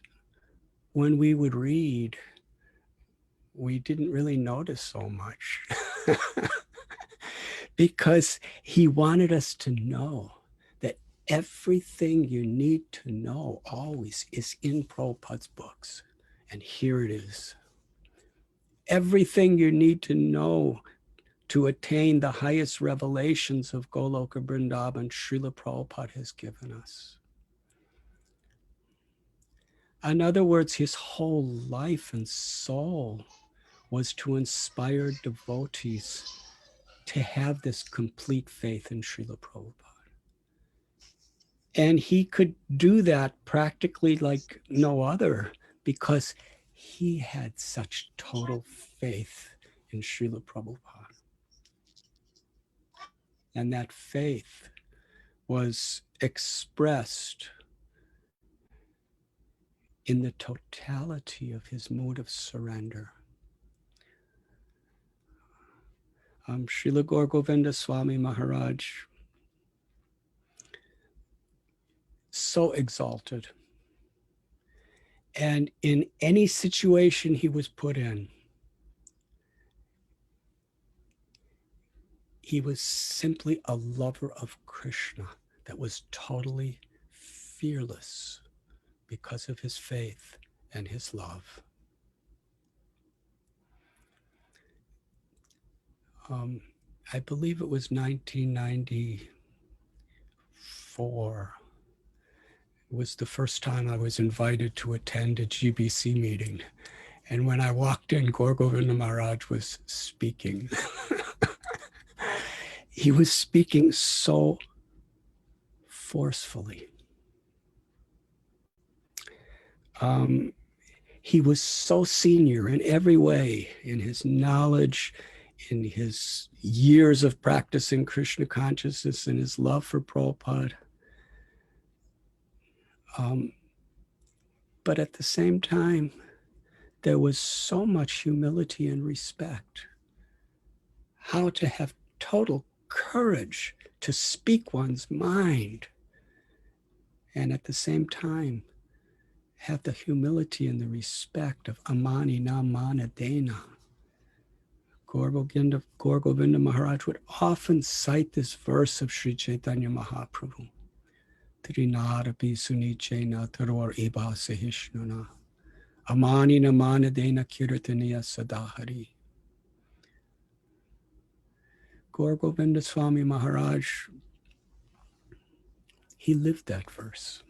when we would read, we didn't really notice so much. Because he wanted us to know that everything you need to know always is in Prabhupada's books. And here it is. Everything you need to know to attain the highest revelations of Goloka Vrindavan, Srila Prabhupada has given us. In other words, his whole life and soul was to inspire devotees to have this complete faith in Srila Prabhupada. And he could do that practically like no other because he had such total faith in Srila Prabhupada. And that faith was expressed in the totality of his mood of surrender. Srila Gour Govinda Swami Maharaj, so exalted. And in any situation he was put in, he was simply a lover of Krishna that was totally fearless because of his faith and his love. I believe it was 1994. It was the first time I was invited to attend a GBC meeting. And when I walked in, Gour Govinda Maharaj was speaking. He was speaking so forcefully. He was so senior in every way, in his knowledge, in his years of practicing Krishna consciousness, and his love for Prabhupada. But at the same time, there was so much humility and respect. How to have total courage to speak one's mind, and at the same time, have the humility and the respect of Amani na mana dena. Gour Govinda Maharaj would often cite this verse of Sri Chaitanya Mahaprabhu. Trinarapi sunichena taror eba sahishnuna. Amani na mana dena kirtaniya sadahari. Gour Govinda Swami Maharaj, he lived that verse.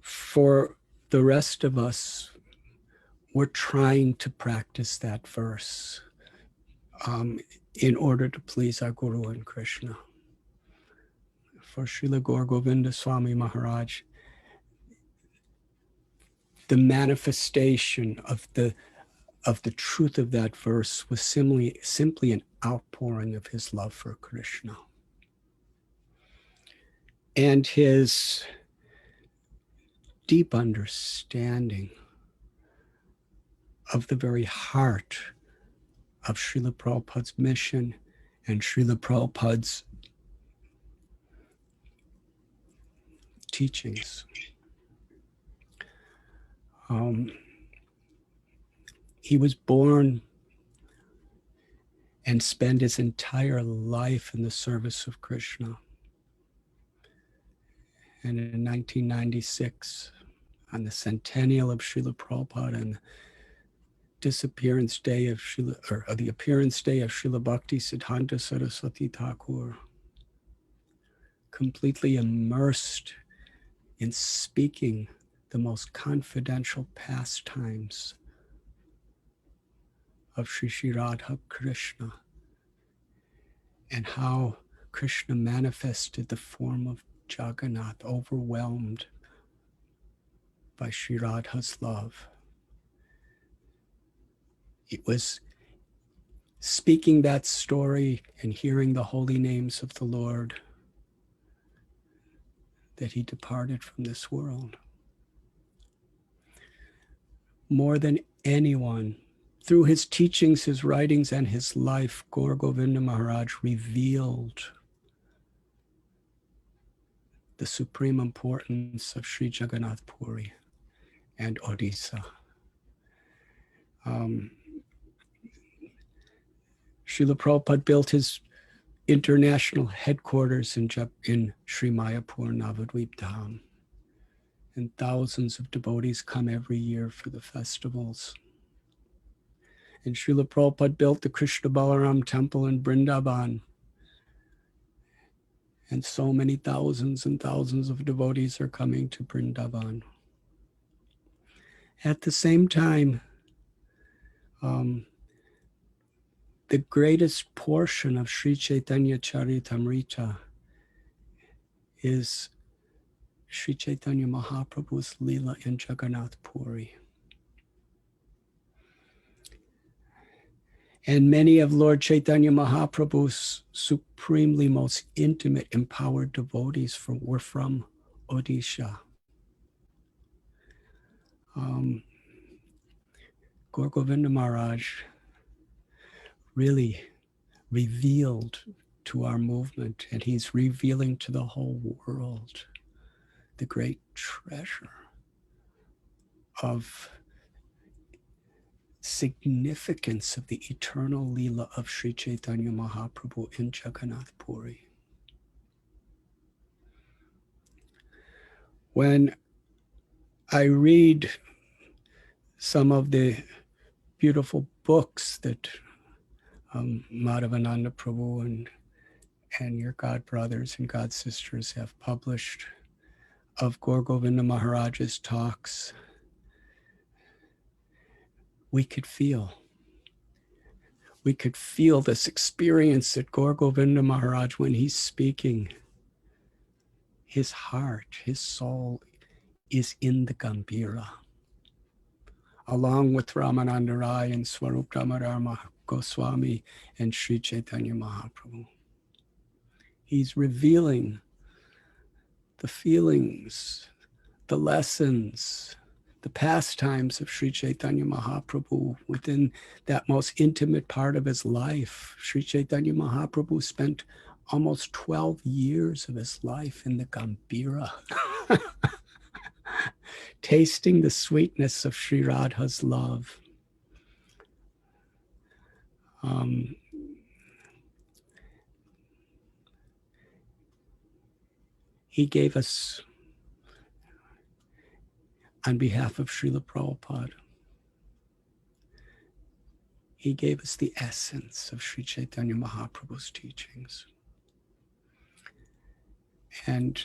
For the rest of us, we're trying to practice that verse in order to please our Guru and Krishna. For Srila Gour Govinda Swami Maharaj, the manifestation of the truth of that verse was simply an outpouring of his love for Krishna. and his deep understanding of the very heart of Srila Prabhupada's mission and Srila Prabhupada's teachings. He was born and spent his entire life in the service of Krishna. And in 1996, on the centennial of Srila Prabhupada and disappearance day of the appearance day of Srila Bhakti Siddhanta Saraswati Thakur, completely immersed in speaking the most confidential pastimes of Sri Sri Radha Krishna and how Krishna manifested the form of Jagannath, overwhelmed by Sri Radha's love. It was speaking that story and hearing the holy names of the Lord that he departed from this world. More than anyone, through his teachings, his writings, and his life, Gour Govinda Maharaj revealed the supreme importance of Sri Jagannath Puri and Odisha. Srila Prabhupada built his international headquarters in Sri Mayapur, Navadvip Dham. And thousands of devotees come every year for the festivals. And Srila Prabhupada built the Krishna Balaram temple in Vrindavan. And so many thousands and thousands of devotees are coming to Vrindavan. At the same time, the greatest portion of Sri Chaitanya Charitamrita is Sri Chaitanya Mahaprabhu's Leela in Jagannath Puri. And many of Lord Chaitanya Mahaprabhu's supremely most intimate, empowered devotees were from Odisha. Gour Govinda Maharaj really revealed to our movement, and he's revealing to the whole world the great treasure of significance of the eternal Leela of Sri Chaitanya Mahaprabhu in Jagannath Puri. When I read some of the beautiful books that Madhavananda Prabhu and your God brothers and God sisters have published of Gour Govinda Maharaj's talks, we could feel this experience that Gour Govinda Maharaj, when he's speaking, his heart, his soul is in the Gambhira, along with Ramananda Rai and Swarup Damodar Goswami and Sri Chaitanya Mahaprabhu. He's revealing the feelings, the lessons, the pastimes of Sri Chaitanya Mahaprabhu within that most intimate part of his life. Sri Chaitanya Mahaprabhu spent almost 12 years of his life in the Gambhira, tasting the sweetness of Sri Radha's love. He gave us, on behalf of Srila Prabhupada, he gave us the essence of Sri Chaitanya Mahaprabhu's teachings. And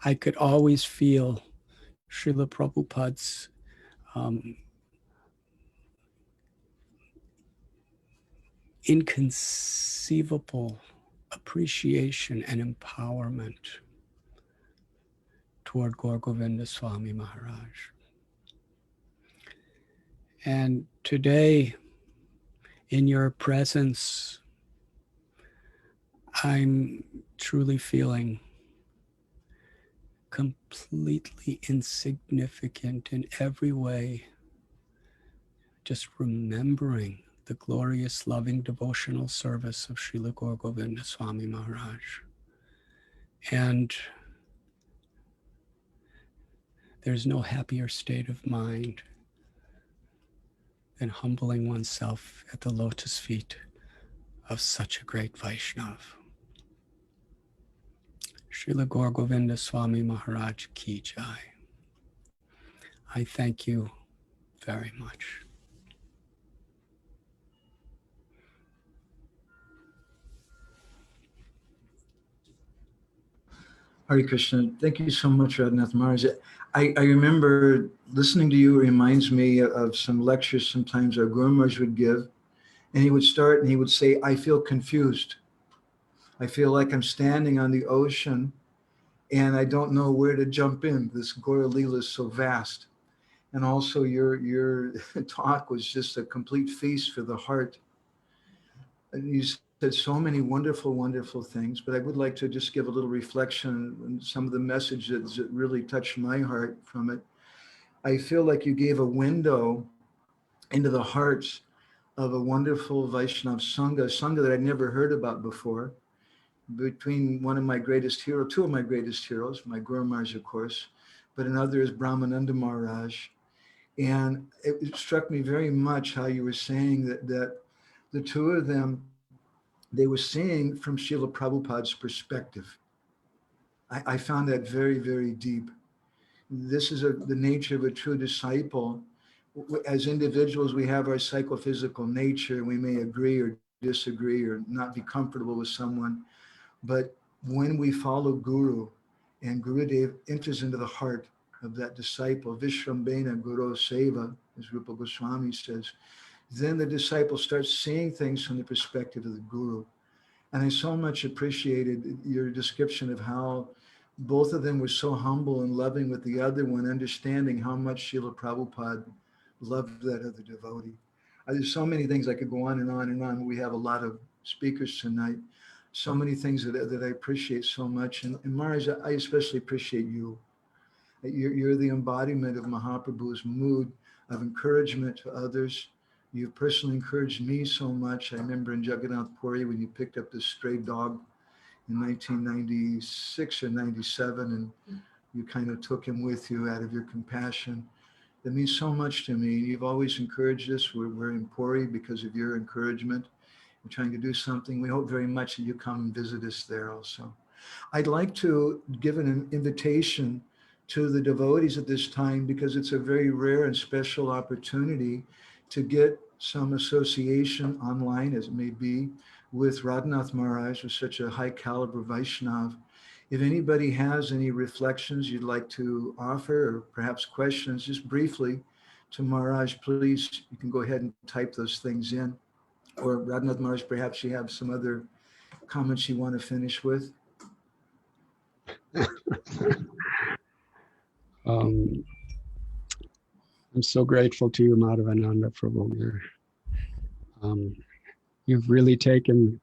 I could always feel Srila Prabhupada's inconceivable appreciation and empowerment toward Gour Govinda Swami Maharaj. And today, in your presence, I'm truly feeling completely insignificant in every way, just remembering the glorious, loving, devotional service of Srila Gour Govinda Swami Maharaj. And there's no happier state of mind than humbling oneself at the lotus feet of such a great Vaishnav. Srila Gour Govinda Swami Maharaj Ki Jai. I thank you very much. Hare Krishna. Thank you so much, Radhanath Maharaj. I remember listening to you reminds me of some lectures sometimes our Guru Maharaj would give. And he would start and he would say, I feel confused. I feel like I'm standing on the ocean and I don't know where to jump in. This Gaura Leela is so vast. And also your talk was just a complete feast for the heart. And you said so many wonderful, wonderful things, but I would like to just give a little reflection on some of the messages that really touched my heart from it. I feel like you gave a window into the hearts of a wonderful Vaishnav Sangha that I'd never heard about before, between one of my greatest heroes, two of my greatest heroes, my Guru Maharaj, of course, but another is Brahmananda Maharaj. And it struck me very much how you were saying that the two of them, they were seeing from Srila Prabhupada's perspective. I found that very, very deep. This is the nature of a true disciple. As individuals, we have our psychophysical nature. We may agree or disagree or not be comfortable with someone. But when we follow Guru and Gurudev enters into the heart of that disciple, Vishrambena Guru Seva, as Rupa Goswami says, then the disciple starts seeing things from the perspective of the Guru. And I so much appreciated your description of how both of them were so humble and loving with the other one, understanding how much Srila Prabhupada loved that other devotee. There's so many things I could go on and on and on. We have a lot of speakers tonight. So many things that I appreciate so much. And Maharaj, I especially appreciate you. You're the embodiment of Mahaprabhu's mood of encouragement to others. You've personally encouraged me so much. I remember in Jagannath Puri when you picked up this stray dog in 1996 or 97, and you kind of took him with you out of your compassion. That means so much to me. You've always encouraged us. We're in Puri because of your encouragement. We're trying to do something. We hope very much that you come and visit us there also. I'd like to give an invitation to the devotees at this time because it's a very rare and special opportunity to get some association online, as it may be, with Radhanath Maharaj, who's such a high caliber Vaishnav. If anybody has any reflections you'd like to offer or perhaps questions, just briefly to Maharaj, please, you can go ahead and type those things in. Or Radhanath Maharaj, perhaps you have some other comments you want to finish with. I'm so grateful to you, Madhavananda Prabhu. You've really taken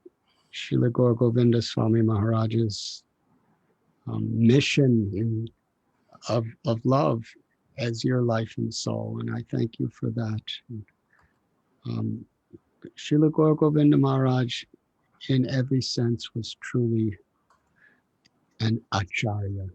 Srila Gour Govinda Swami Maharaj's mission of love as your life and soul, and I thank you for that. Srila Gour Govinda Maharaj, in every sense, was truly an acharya.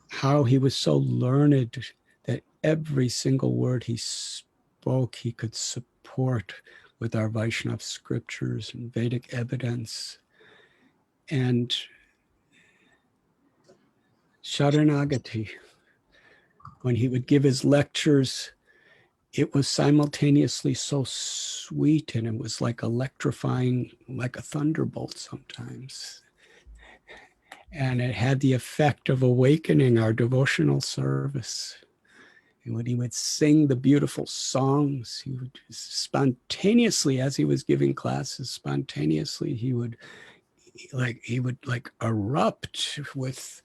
How he was so learned that every single word he spoke, he could support with our Vaishnava scriptures and Vedic evidence. And Sharanagati, when he would give his lectures, it was simultaneously so sweet and it was like electrifying, like a thunderbolt sometimes. And it had the effect of awakening our devotional service. And when he would sing the beautiful songs, he would spontaneously, as he was giving classes, spontaneously, he would erupt with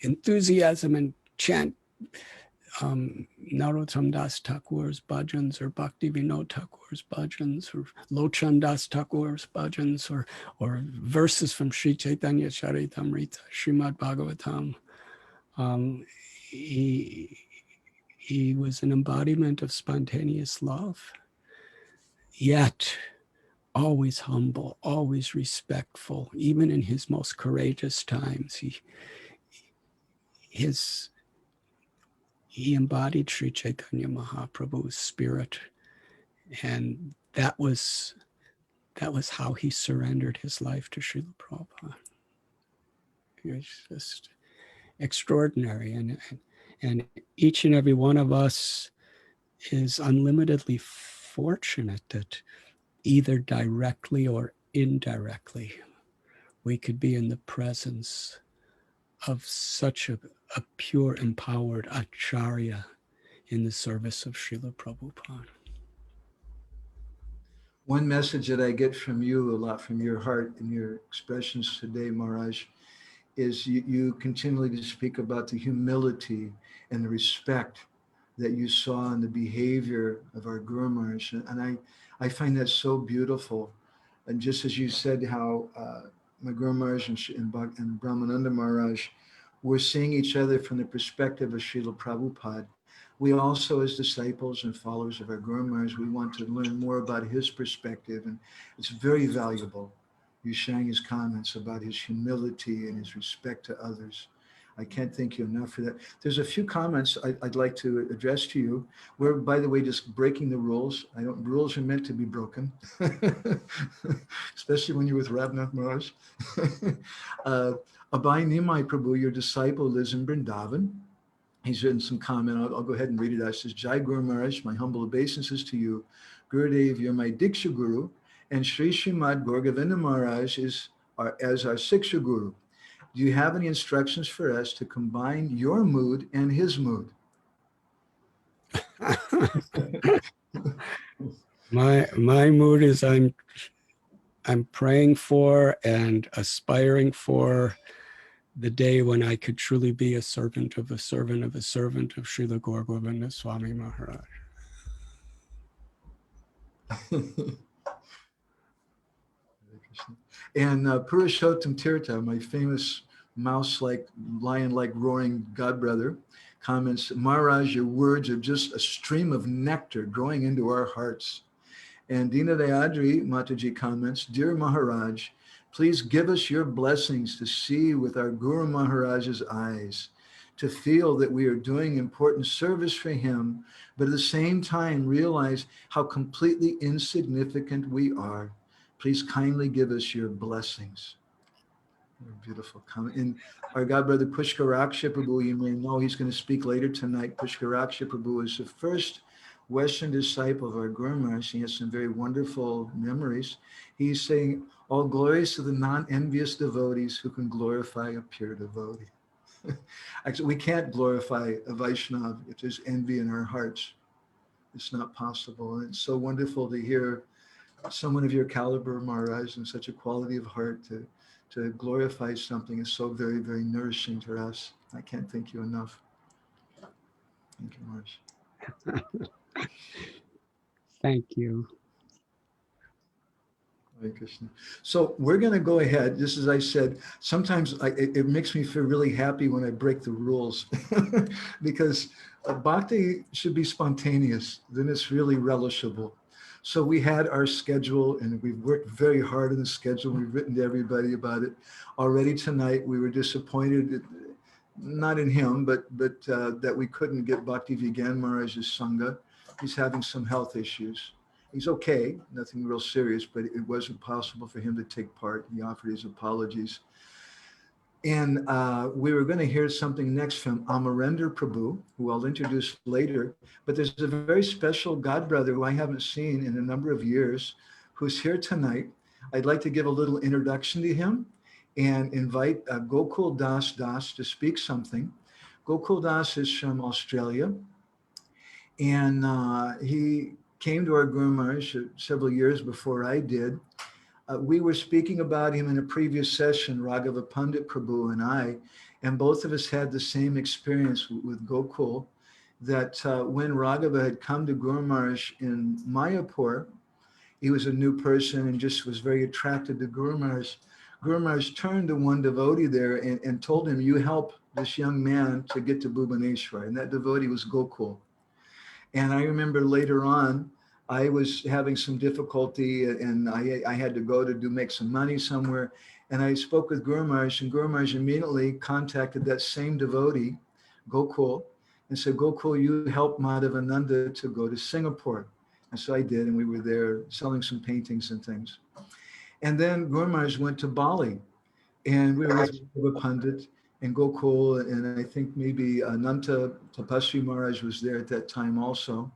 enthusiasm and chant Narottam Das Thakur's bhajans, or Bhakti Vinod Thakur's bhajans, or Lochan Das Thakur's bhajans, or verses from Sri Chaitanya Charitamrita, Srimad Bhagavatam. He was an embodiment of spontaneous love, yet always humble, always respectful. Even in his most courageous times, he embodied Sri Chaitanya Mahaprabhu's spirit, and that was how he surrendered his life to Srila Prabhupada. It was just extraordinary, and each and every one of us is unlimitedly fortunate that either directly or indirectly we could be in the presence of such a pure, empowered acharya in the service of Srila Prabhupada. One message that I get from you a lot, from your heart and your expressions today, Maharaj, is you continually to speak about the humility and the respect that you saw in the behavior of our Guru Maharaj. And I find that so beautiful. And just as you said how my Guru Maharaj and Brahmananda Maharaj were seeing each other from the perspective of Srila Prabhupada, we also, as disciples and followers of our Guru Maharaj, we want to learn more about his perspective. And it's very valuable, you sharing his comments about his humility and his respect to others. I can't thank you enough for that. There's a few comments I'd like to address to you. We're, by the way, just breaking the rules. Rules are meant to be broken, especially when you're with Ravnath Maharaj. Abhay Nimai Prabhu, your disciple, lives in Vrindavan. He's written some comment. I'll go ahead and read it. It says, Jai Guru Maharaj, my humble obeisances to you. Gurudev, you're my Diksha Guru, and Sri Srimad Govinda Maharaj is as our Siksha Guru. Do you have any instructions for us to combine your mood and his mood? my mood is I'm praying for and aspiring for the day when I could truly be a servant of a servant of a servant of Srila Gour Govinda Swami Maharaja. And Purushottam Tirtha, my famous mouse-like, lion-like roaring godbrother, comments, Maharaj, your words are just a stream of nectar growing into our hearts. And Dina Dayadri Mataji comments, Dear Maharaj, please give us your blessings to see with our Guru Maharaj's eyes, to feel that we are doing important service for him, but at the same time realize how completely insignificant we are. Please kindly give us your blessings. Beautiful comment. And our godbrother Pushkaraksha Prabhu, you may know he's going to speak later tonight. Pushkaraksha Prabhu is the first Western disciple of our Guru Maharaj. He has some very wonderful memories. He's saying, all glories to the non-envious devotees who can glorify a pure devotee. Actually, we can't glorify a Vaishnava if there's envy in our hearts. It's not possible. And it's so wonderful to hear someone of your caliber, Maharaj, and such a quality of heart to glorify something is so very, very nourishing to us. I can't thank you enough. Thank you, Maharaj. Thank you. Hare Krishna. So we're going to go ahead. Just as I said, sometimes it makes me feel really happy when I break the rules because bhakti should be spontaneous. Then it's really relishable. So we had our schedule and we've worked very hard on the schedule. We've written to everybody about it. Already tonight, we were disappointed, not in him, but that we couldn't get Bhakti Vigyan Maharaj's Sangha. He's having some health issues. He's okay, nothing real serious, but it wasn't possible for him to take part. He offered his apologies. And we were going to hear something next from Amarendra Prabhu, who I'll introduce later. But there's a very special godbrother who I haven't seen in a number of years, who's here tonight. I'd like to give a little introduction to him and invite Gokul Das to speak something. Gokul Das is from Australia. And he came to our Guru Maharaj several years before I did. We were speaking about him in a previous session, Raghava Pandit Prabhu and I, and both of us had the same experience with Gokul. that when Raghava had come to Guru Maharaj in Mayapur, he was a new person and just was very attracted to Guru Maharaj. Guru Maharaj turned to one devotee there and told him, you help this young man to get to Bhubaneswar. And that devotee was Gokul. And I remember later on, I was having some difficulty and I had to go to make some money somewhere. And I spoke with Guru Maharaj, and Guru Maharaj immediately contacted that same devotee, Gokul, and said, Gokul, you helped Madhavananda to go to Singapore. And so I did, and we were there selling some paintings and things. And then Guru Maharaj went to Bali, and we were with a Pandit and Gokul, and I think maybe Ananta Tapasri Maharaj was there at that time also.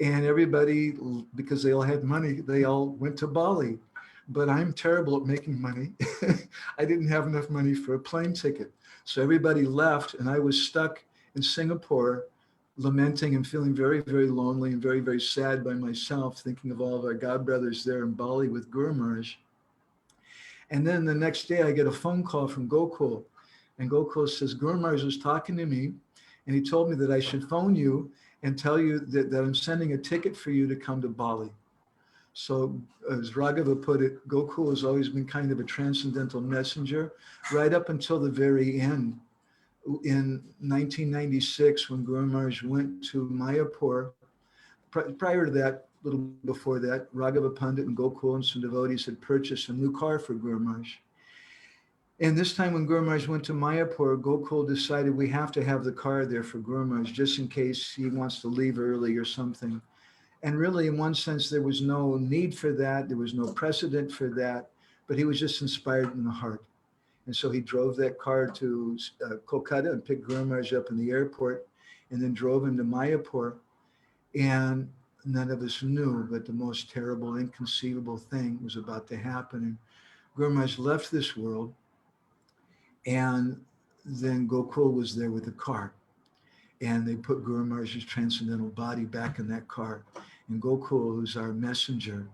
And everybody, because they all had money, they all went to Bali. But I'm terrible at making money. I didn't have enough money for a plane ticket. So everybody left, and I was stuck in Singapore, lamenting and feeling very, very lonely and very, very sad by myself, thinking of all of our God brothers there in Bali with Guru Maharaj. And then the next day I get a phone call from Gokul, and Gokul says, Guru Maharaj was talking to me, and he told me that I should phone you and tell you that I'm sending a ticket for you to come to Bali. So as Raghava put it, Gokul has always been kind of a transcendental messenger right up until the very end. In 1996, when Guru Maharaj went to Mayapur, prior to that, a little before that, Raghava Pandit and Gokul and some devotees had purchased a new car for Guru Maharaj. And this time when Guru Maharaj went to Mayapur, Gokul decided we have to have the car there for Guru Maharaj just in case he wants to leave early or something. And really, in one sense, there was no need for that. There was no precedent for that, but he was just inspired in the heart. And so he drove that car to Kolkata and picked Guru Maharaj up in the airport and then drove him to Mayapur. And none of us knew, but the most terrible, inconceivable thing was about to happen. And Guru Maharaj left this world, and then Gokul was there with the car. And they put Guru Maharaj's transcendental body back in that car. And Gokul, who's our messenger,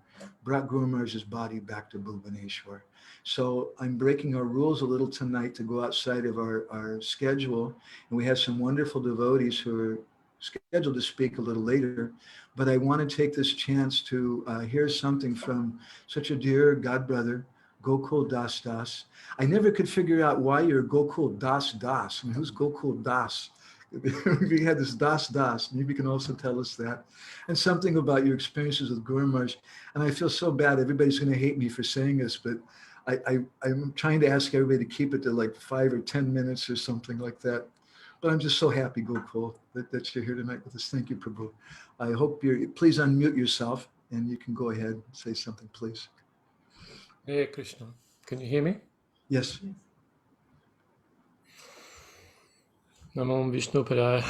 brought Guru Maharaj's body back to Bhubaneswar. So I'm breaking our rules a little tonight to go outside of our schedule. And we have some wonderful devotees who are scheduled to speak a little later. But I want to take this chance to hear something from such a dear God brother, Gokul Das Das. I never could figure out why you're Gokul Das Das. I mean, who's Gokul Das? We had this Das Das. Maybe you can also tell us that. And something about your experiences with Guru Maharaj. And I feel so bad. Everybody's going to hate me for saying this, but I'm trying to ask everybody to keep it to like 5 or 10 minutes or something like that. But I'm just so happy, Gokul, that you're here tonight with us. Thank you, Prabhu. I hope please unmute yourself and you can go ahead and say something, please. Hey, Krishna. Can you hear me? Yes. Namo Vishnu Padaya.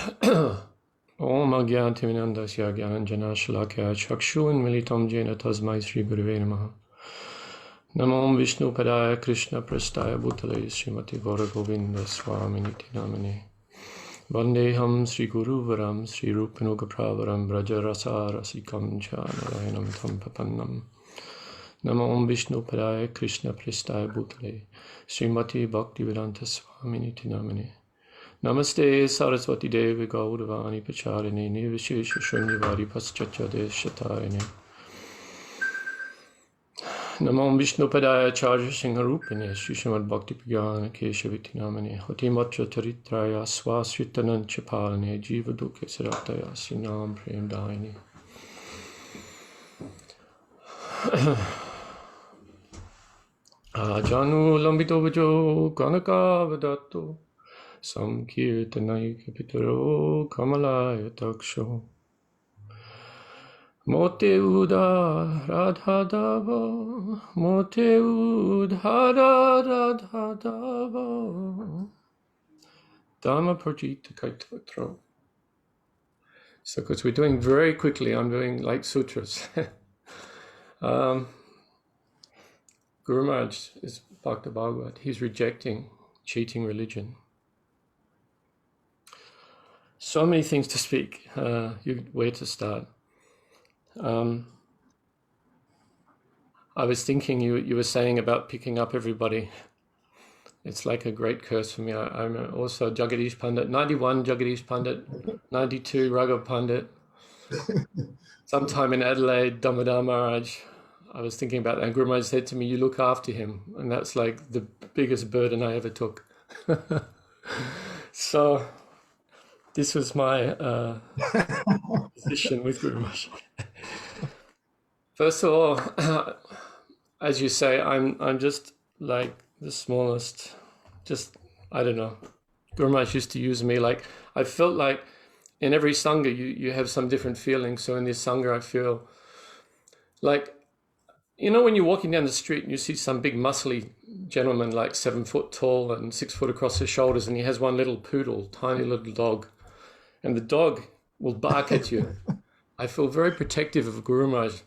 Om Agyantiminandasya Gyananjana Shalakya Chakshun Militam Jena Tasmai Sri Guruve Namaha. Namo Vishnu Padaya Krishna Prastaya Bhutale Srimati Gaur Govinda Swami Niti Namane. Vandeham Sri Guru Varam Sri Rupanuga Pravaram Braja Rasa Rasikam Chanarayanam Tam Papannam. Namo Vishnu Padaya Krishna Prastaya Bhutale Srimati Bhaktivedanta Swami Niti Namane. Namaste Saraswati Devi Gauravani Pacharini Nirvishesha Shunyavadi Paschatya Deshatarine. Namo Vishnu Padaya Charja Singharupine Srimad Bhakti Pagana Keshaviti Namane Hotimatra Taritraya Swasritanan Chapalane Jiva Dukhe Sarataya Sinam Prem Daini. Ajanu Lambito Vajo Ganaka Vadato Samkirtanai Kapitaro Kamalaya Taksho Mote Uda Radhadava Mote Udhara Radhadava Dhamma Prajita Kaitvatro. So because we're doing very quickly, I'm doing like sutras. Guru Maharaj is Bhakta Bhagavat. He's rejecting cheating religion. So many things to speak. Where to start? I was thinking you were saying about picking up everybody It's like a great curse for me. I'm also Jagadish Pandit, 91 Jagadish Pandit, 92 Raghav Pandit. Sometime in Adelaide, Damodar Maharaj, I was thinking about that, and Guru Maharaj said to me, you look after him. And that's like the biggest burden I ever took. So this was my position with Guru Maharaj. First of all, as you say, I'm just like the smallest, just, I don't know. Guru Maharaj used to use me like, I felt like in every Sangha, you have some different feelings. So in this Sangha, I feel like, you know, when you're walking down the street and you see some big muscly gentleman, like 7 foot tall and 6 foot across his shoulders, and he has one little poodle, tiny little dog, and the dog will bark at you. I feel very protective of Guru Maharaj,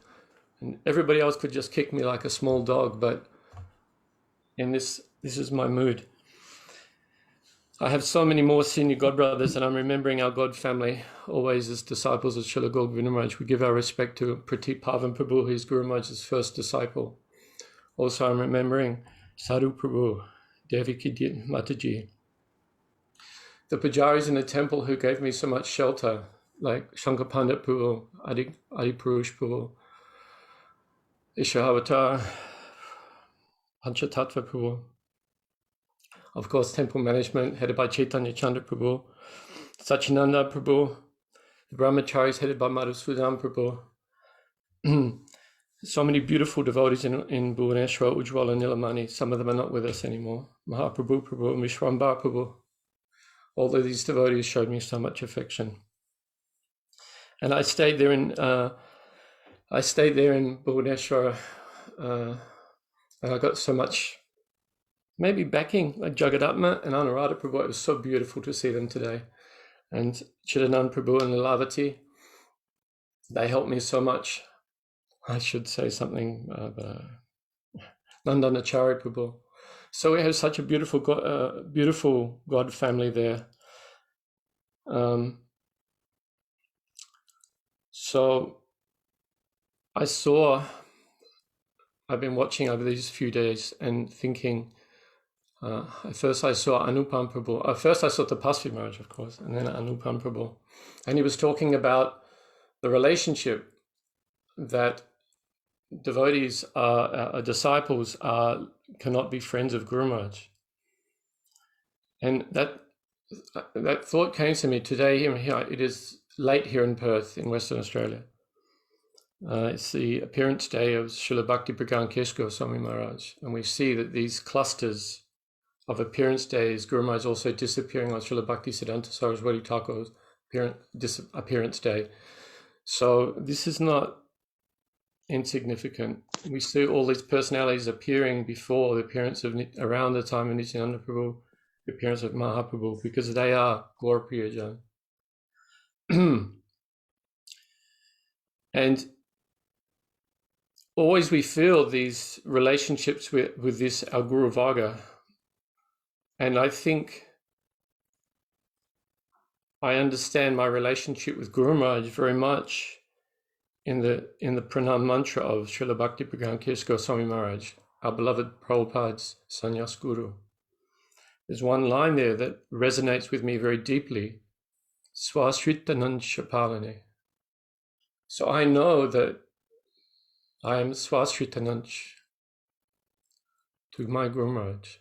and everybody else could just kick me like a small dog, but in this is my mood. I have so many more senior godbrothers, and I'm remembering our God family, always as disciples of Srila Govinda Maharaj. We give our respect to Pratik Pavan Prabhu, who's Guru Maharaj's first disciple. Also, I'm remembering Sadhu Prabhu, Devaki Mataji, the pujaris in the temple who gave me so much shelter, like Shankar Pandit Prabhu, Adi Purush Prabhu, Ishahavatar, Panchatattva Prabhu. Of course, temple management headed by Chaitanya Chandra Prabhu, Sachinanda Prabhu, the brahmacharis headed by Madhusudan Prabhu. So many beautiful devotees in Bhuvaneshwar, Ujjwal and Nilamani. Some of them are not with us anymore. Mahaprabhu Prabhu, Vishwambar Prabhu. All of these devotees showed me so much affection. And I stayed there in Bhuvaneshwar, and I got so much maybe backing, like Jagadatma and Anuradha Prabhu. It was so beautiful to see them today. And Chidanand Prabhu and Lilavati, they helped me so much. I should say something, Nandanachari Prabhu. So we have such a beautiful God family there. So I've been watching over these few days and thinking, at first I saw Anupam Prabhu. First I saw Tapasvi Maharaj, of course, and then Anupam Prabhu. And he was talking about the relationship that devotees disciples cannot be friends of Guru Maharaj. And that thought came to me today. It is late here in Perth, in Western Australia. It's the appearance day of Srila Bhakti Pragan Kesh Swami Maharaj. And we see that these clusters of appearance days, Guru Maharaj also disappearing on Srila Bhakti Siddhanta Saraswati Thakur's appearance day. So this is not insignificant. We see all these personalities appearing before the appearance of, around the time of Nityananda Prabhu, the appearance of Mahaprabhu, because they are Gour Priyajan. And always we feel these relationships with this, our Guru Varga. And I think I understand my relationship with Guru Maharaj very much in the pranam mantra of Srila Bhakti Pragan Kesh Swami Maharaj, our beloved Prabhupada's Sannyas Guru. There's one line there that resonates with me very deeply. Swasritanand Shapalane. So I know that I am Swasritanand to my Guru Maharaj.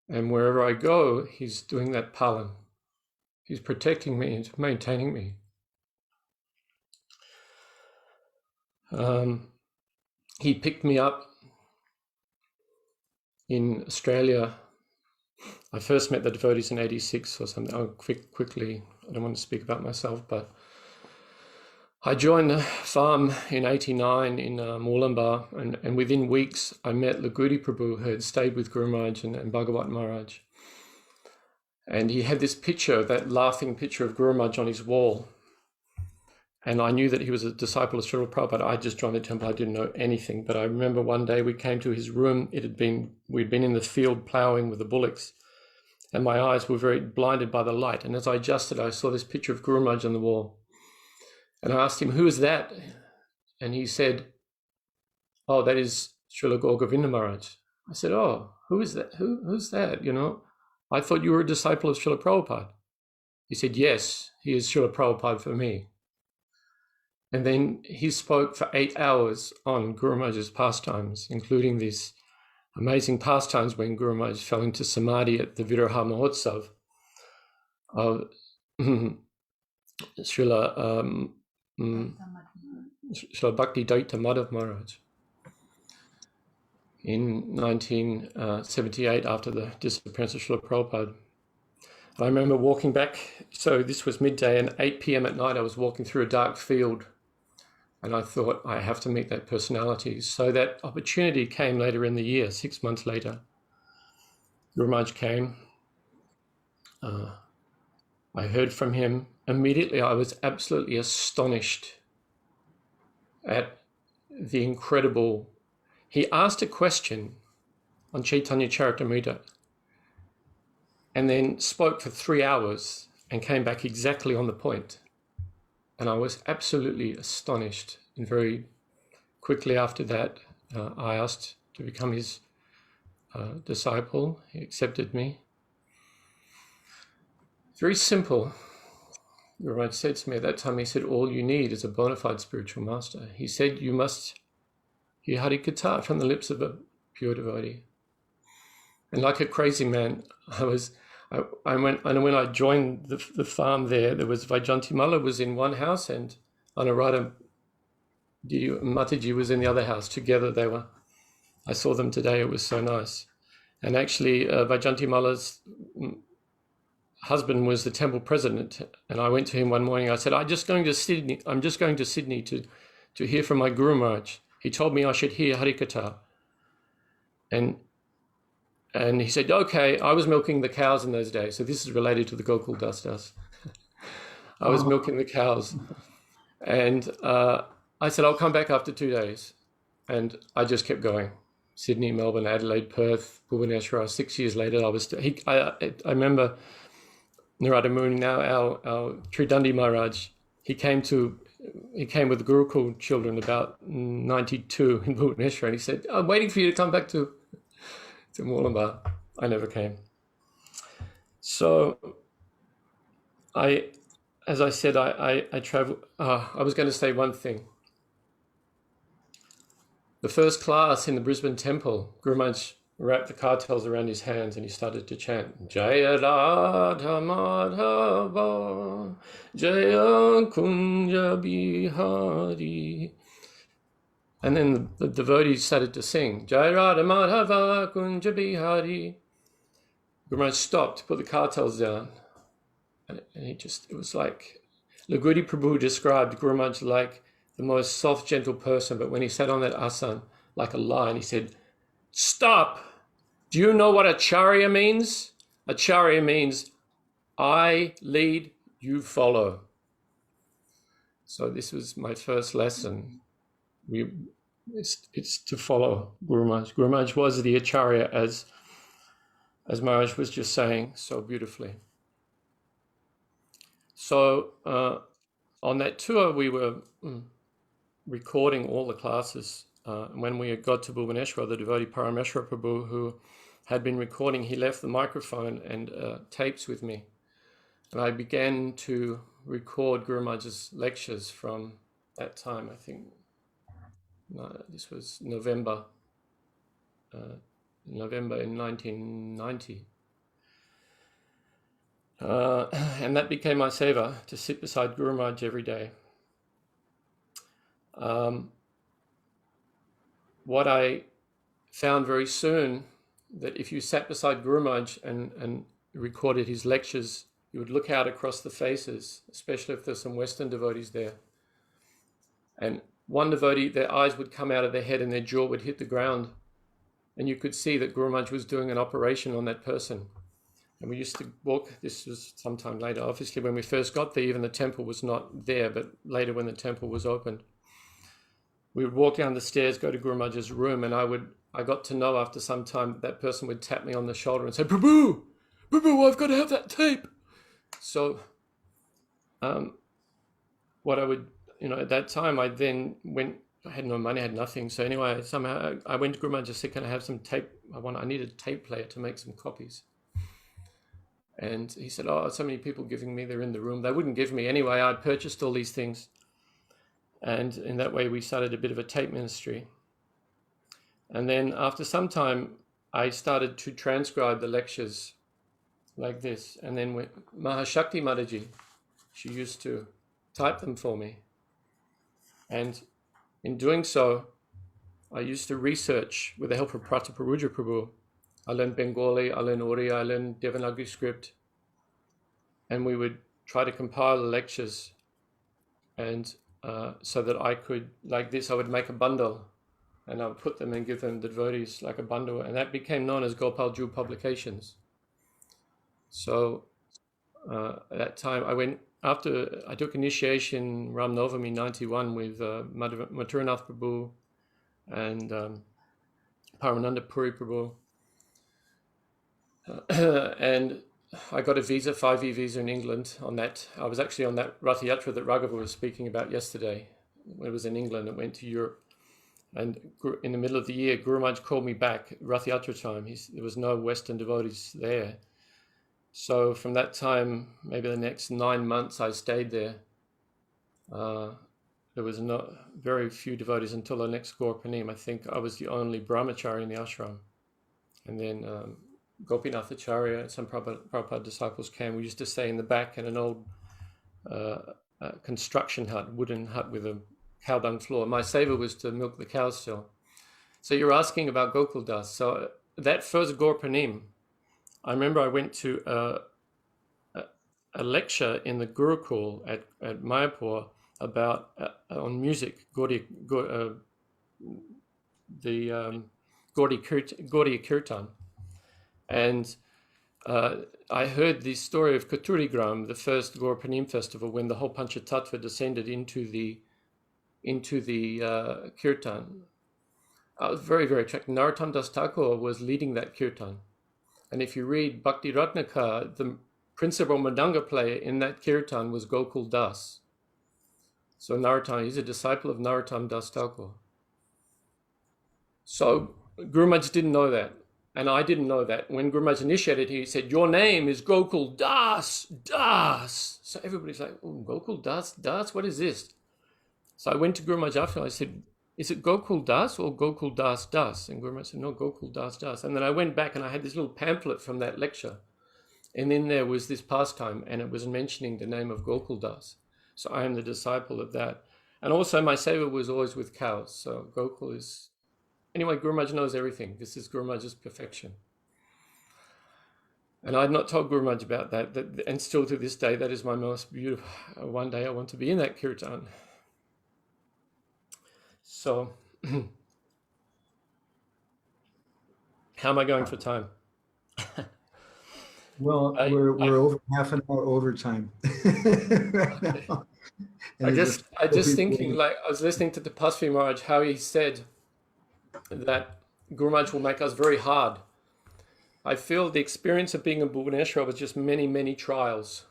And wherever I go, he's doing that palan. He's protecting me and maintaining me. He picked me up in Australia. I first met the devotees in '86 or something. I'll quickly, I don't want to speak about myself, but I joined the farm in '89 in Moolumbar, and within weeks I met Lagudi Prabhu, who had stayed with Guru Maharaj and Bhagavat Maharaj. And he had this picture, that laughing picture of Guru Maharaj on his wall. And I knew that he was a disciple of Srila Prabhupada. I just joined the temple, I didn't know anything. But I remember one day we came to his room. We'd been in the field ploughing with the bullocks, and my eyes were very blinded by the light. And as I adjusted, I saw this picture of Guru Maharaj on the wall. And I asked him, who is that? And he said, oh, that is Srila Govinda Maharaj. I said, oh, who is that? Who's that? You know, I thought you were a disciple of Srila Prabhupada. He said, yes, he is Srila Prabhupada for me. And then he spoke for 8 hours on Guru Maharaj's pastimes, including these amazing pastimes when Guru Maharaj fell into samadhi at the Viraha Mahotsav of Srila Bhakti Daita Madhav Maharaj in 1978 after the disappearance of Srila Prabhupada. I remember walking back, so this was midday, and 8 p.m. at night I was walking through a dark field, and I thought, I have to meet that personality. So that opportunity came later in the year, 6 months later. Guru Maharaj came. I heard from him. Immediately I was absolutely astonished at the incredible... He asked a question on Chaitanya Charitamrita and then spoke for 3 hours and came back exactly on the point. And I was absolutely astonished. And very quickly after that, I asked to become his disciple. He accepted me. Very simple. Guru Maharaj said to me at that time, he said, all you need is a bona fide spiritual master. He said, you must hear Hari Katha from the lips of a pure devotee. And like a crazy man, I went, and when I joined the farm there was Vaijanti Mala was in one house and Anurada Mataji was in the other house. Together I saw them today, it was so nice. And actually Vaijanti Mala's husband was the temple president, and I went to him one morning. I said, I'm just going to Sydney to hear from my Guru Maharaj. He told me I should hear Harikatha. And he said, okay. I was milking the cows in those days. So this is related to the Gokul Das. I was milking the cows. And I said, I'll come back after 2 days. And I just kept going. Sydney, Melbourne, Adelaide, Perth, Bhubaneswar. 6 years later, I remember Narada Muni, now our Tridandi Maharaj, he came with the Gurukul children about 92 in Bhubaneswar, and he said, I'm waiting for you to come back to Moolamba. I never came. So as I said, I travel. I was going to say one thing. The first class in the Brisbane temple, Guru Maharaj wrapped the cartels around his hands and he started to chant, Jaya Radha Madhava, Jaya Kunja Bihari. And then the devotees started to sing, Jaya Radha Madhava, Kunja Bihari. Guru Maharaj stopped, put the cartels down. And it was like, Lagudi Prabhu described Guru Maharaj like the most soft, gentle person, but when he sat on that asan, like a lion, he said, stop! Do you know what acharya means? Acharya means I lead, you follow. So this was my first lesson. It's to follow Guru Maharaj. Guru Maharaj was the acharya, as Maharaj was just saying so beautifully. So on that tour, we were recording all the classes. When we got to Bhubaneswar, the devotee Parameshwar Prabhu, who had been recording, he left the microphone and tapes with me. And I began to record Guru Maharaj's lectures from that time. I think this was November in 1990. And that became my seva, to sit beside Guru Maharaj every day. What I found very soon, that if you sat beside Guru Maharaj and recorded his lectures, you would look out across the faces, especially if there's some Western devotees there. And one devotee, their eyes would come out of their head and their jaw would hit the ground. And you could see that Guru Maharaj was doing an operation on that person. And we used to walk, this was sometime later, obviously when we first got there, even the temple was not there, but later when the temple was opened, we would walk down the stairs, go to Guru Maharaj's room, and I got to know after some time that person would tap me on the shoulder and say, Prabhu, I've got to have that tape. So what I would, at that time, I then went, I had no money, I had nothing. So anyway, somehow I went to Guru Maharaj and said, can I have some tape I needed a tape player to make some copies. And he said, oh, so many people giving me, they're in the room. They wouldn't give me. Anyway, I purchased all these things. And in that way, we started a bit of a tape ministry. And then after some time, I started to transcribe the lectures like this. And then with Mahashakti Mataji, she used to type them for me. And in doing so, I used to research with the help of Prataparudra Prabhu. I learned Bengali, I learned Oriya, I learned Devanagari script. And we would try to compile the lectures. And so that I could, like this, I would make a bundle and I would put them and give them the devotees like a bundle. And that became known as Gopal Jew Publications. So at that time, after I took initiation Ram Navami 91 with Mathuranath Prabhu and Paramananda Puri Prabhu. And I got a visa, 5-year visa in England on that. I was actually on that Rath Yatra that Raghava was speaking about yesterday. It was in England, it went to Europe. And in the middle of the year, Guru Maharaj called me back, Rath Yatra time. There was no Western devotees there. So from that time, maybe the next 9 months, I stayed there. There was very few devotees until the next Gour Panim. I think I was the only brahmachari in the ashram. And then Gopinath Acharya, some Prabhupada disciples came. We used to stay in the back in an old construction hut, wooden hut with a cow dung floor. My seva was to milk the cows still. So you're asking about Gokul Das. So that first Gour Panim, I remember I went to a lecture in the Gurukul at Mayapur about on music, Gaudiya Kirtan. And I heard the story of Katurigram, the first Gour Panim festival, when the whole Panchatattva descended into the kirtan. I was very, very attracted. Narottam Das Thakur was leading that kirtan. And if you read Bhakti Ratnakar, the principal Madanga player in that kirtan was Gokul Das. So Narottam, he's a disciple of Narottam Das Thakur. So Guru Maharaj didn't know that. And I didn't know that. When Guru Maharaj initiated, he said, your name is Gokul Das, Das. So everybody's like, oh, Gokul Das, Das, what is this? So I went to Guru Maharaj after, I said, is it Gokul Das or Gokul Das Das? And Guru Maharaj said, no, Gokul Das Das. And then I went back and I had this little pamphlet from that lecture. And then there was this pastime and it was mentioning the name of Gokul Das. So I am the disciple of that. And also my seva was always with cows. So Gokul is... Anyway, Guru Maharaj knows everything. This is Guru Maharaj's perfection. And I had not told Guru Maharaj about that. And still to this day, that is my most beautiful... One day I want to be in that kirtan. So, how am I going for time? Well, we're over half an hour overtime right now. I just thinking, like, I was listening to the Tapasvi Maharaj, how he said that Guru Maharaj will make us very hard. I feel the experience of being in Bhubaneswar was just many, many trials.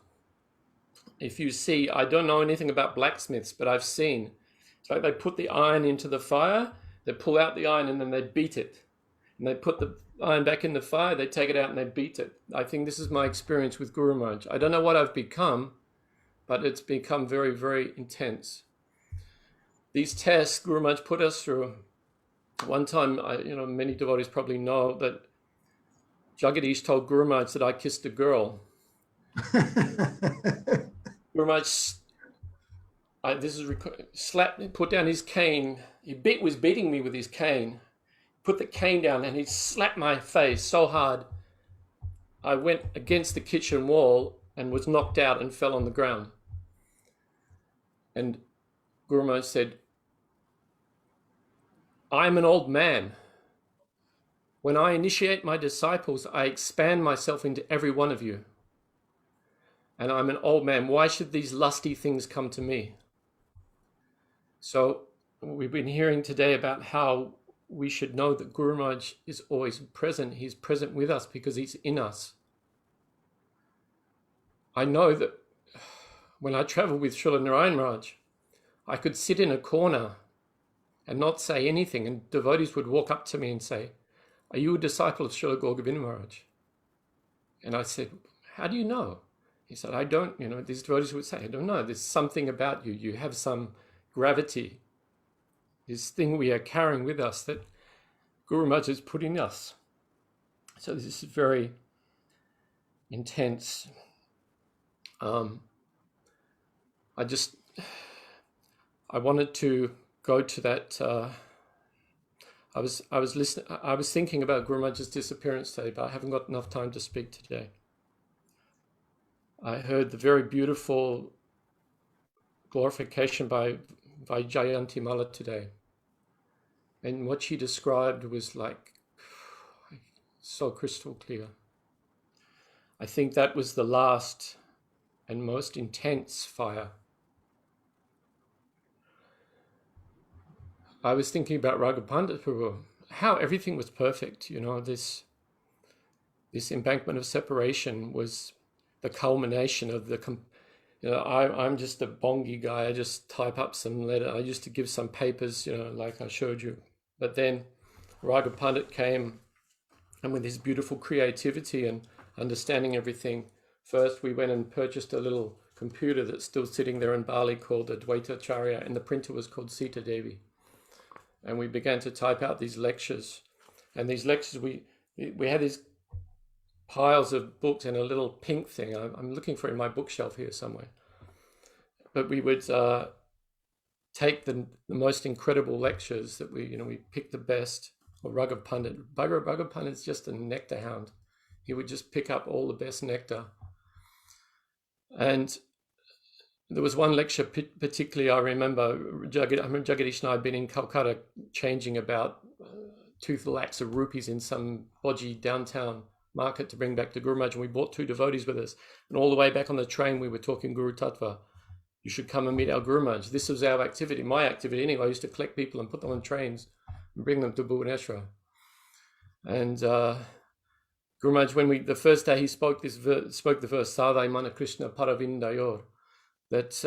If you see, I don't know anything about blacksmiths, but I've seen. It's like they put the iron into the fire, they pull out the iron and then they beat it. And they put the iron back in the fire, they take it out and they beat it. I think this is my experience with Guru Maharaj. I don't know what I've become, but it's become very, very intense. These tests Guru Maharaj put us through. One time, many devotees probably know that Jagadish told Guru Maharaj that I kissed a girl. Guru Maharaj, put down his cane. He was beating me with his cane. Put the cane down and he slapped my face so hard. I went against the kitchen wall and was knocked out and fell on the ground. And Guru Maharaj said, I'm an old man. When I initiate my disciples, I expand myself into every one of you. And I'm an old man. Why should these lusty things come to me? So we've been hearing today about how we should know that Guru Maharaj is always present. He's present with us because he's in us. I know that when I travel with Srila Narayan Maharaj, I could sit in a corner and not say anything, and devotees would walk up to me and say, are you a disciple of Srila Govinda Maharaj? And I said, how do you know? He said, I don't, these devotees would say, I don't know, there's something about you. You have some gravity, this thing we are carrying with us that Guru Maharaj has put in us. So this is very intense. I wanted to go to that. I was thinking about Guru Maharaj's disappearance today, but I haven't got enough time to speak today. I heard the very beautiful glorification by Jayanti Mala today. And what she described was like so crystal clear. I think that was the last and most intense fire. I was thinking about Raghuv Pandit Prabhu, how everything was perfect. This embankment of separation was the culmination of the, I'm just a bongy guy. I just type up some letter. I used to give some papers, like I showed you. But then Raghuv Pandit came, and with his beautiful creativity and understanding everything, first we went and purchased a little computer that's still sitting there in Bali called Advaita Acharya, and the printer was called Sita Devi. And we began to type out these lectures. And these lectures, we had these piles of books in a little pink thing. I'm looking for it in my bookshelf here somewhere. But we would take the most incredible lectures that we picked the best. Or Raghuv Pandit. Raghuv Pandit is just a nectar hound. He would just pick up all the best nectar. And there was one lecture particularly I remember. Jagadish and I had been in Calcutta changing about 2 lakhs of rupees in some bodgy downtown market to bring back to Guru Maharaj, and we brought 2 devotees with us. And all the way back on the train, we were talking Guru Tattva. You should come and meet our Guru Maharaj. This was our activity, my activity anyway. I used to collect people and put them on trains and bring them to Bhubaneswar. And Guru Maharaj, the first day he spoke the verse, Sadai Mana Krishna Paravindayor, that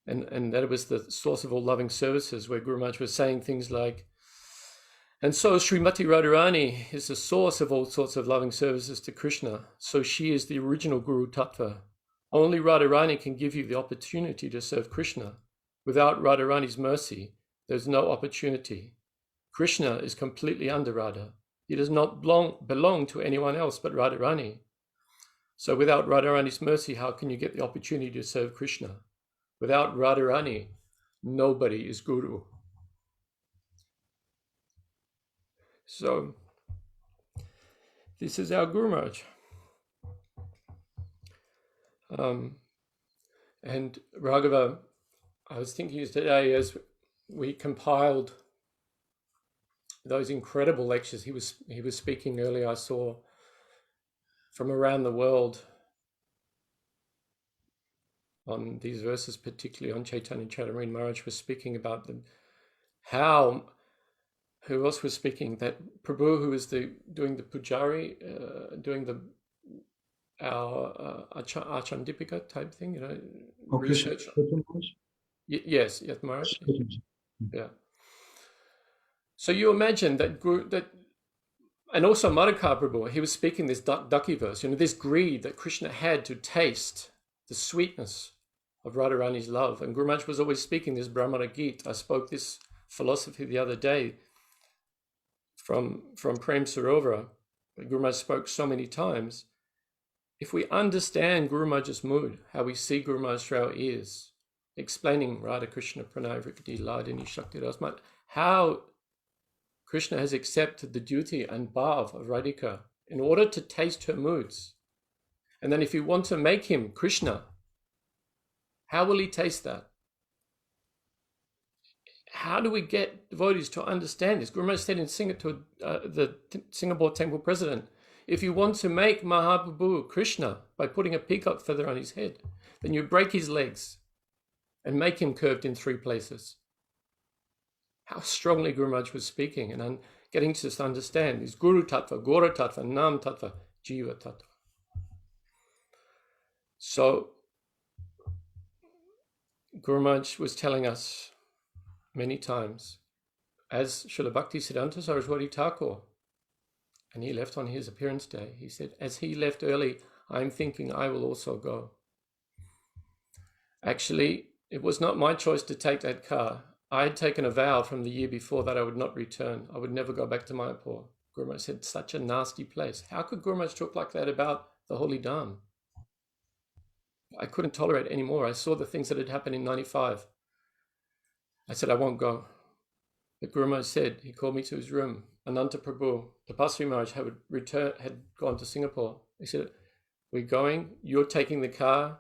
and that was the source of all loving services, where Guru Maharaj was saying things like, and so Srimati Radharani is the source of all sorts of loving services to Krishna. So she is the original Guru Tattva. Only Radharani can give you the opportunity to serve Krishna. Without Radharani's mercy, there's no opportunity. Krishna is completely under Radha. He does not belong to anyone else but Radharani. So without Radharani's mercy, how can you get the opportunity to serve Krishna? Without Radharani, nobody is Guru. So this is our Guru Maharaj. And Raghava, I was thinking today as we compiled those incredible lectures he was speaking earlier, I saw from around the world on these verses, particularly on Chaitanya Charitamrita. Maharaj was speaking about who else was speaking? That Prabhu, who was doing the pujari, doing our Achandipika type thing, research. Yes, Maharaj. Yeah. So you imagine that and also Madhukar Prabhu, he was speaking this Ducky verse, this greed that Krishna had to taste the sweetness of Radharani's love. And Guru Maharaj was always speaking this Brahmana Gita. I spoke this philosophy the other day from Prem Sarovara, that Guru Maharaj spoke so many times. If we understand Guru Maharaj's mood, how we see Guru Maharaj through our ears, explaining Radha Krishna Pranay Vrikati Ladini Shakti Rasmat, how Krishna has accepted the duty and bhav of Radhika in order to taste her moods. And then if you want to make him Krishna, how will he taste that? How do we get devotees to understand this? Guru Maharaj said in Singapore, the Singapore temple president, if you want to make Mahaprabhu Krishna by putting a peacock feather on his head, then you break his legs and make him curved in 3 places. How strongly Guru Maharaj was speaking and getting to just understand is Guru Tattva, Gora Tattva, Nam Tattva, Jiva Tattva. So Guru Maharaj was telling us many times, as Srila Bhakti Siddhanta Saraswati Thakur and he left on his appearance day. He said, as he left early, I'm thinking I will also go. Actually, it was not my choice to take that car. I had taken a vow from the year before that I would not return. I would never go back to Mayapur. Guru Maharaj said, such a nasty place. How could Guru Maharaj talk like that about the Holy Dham? I couldn't tolerate it anymore. I saw the things that had happened in 95. I said, I won't go. But Guru Maharaj said, he called me to his room. Ananta Prabhu, the Pasri Maharaj had gone to Singapore. He said, we're going, you're taking the car.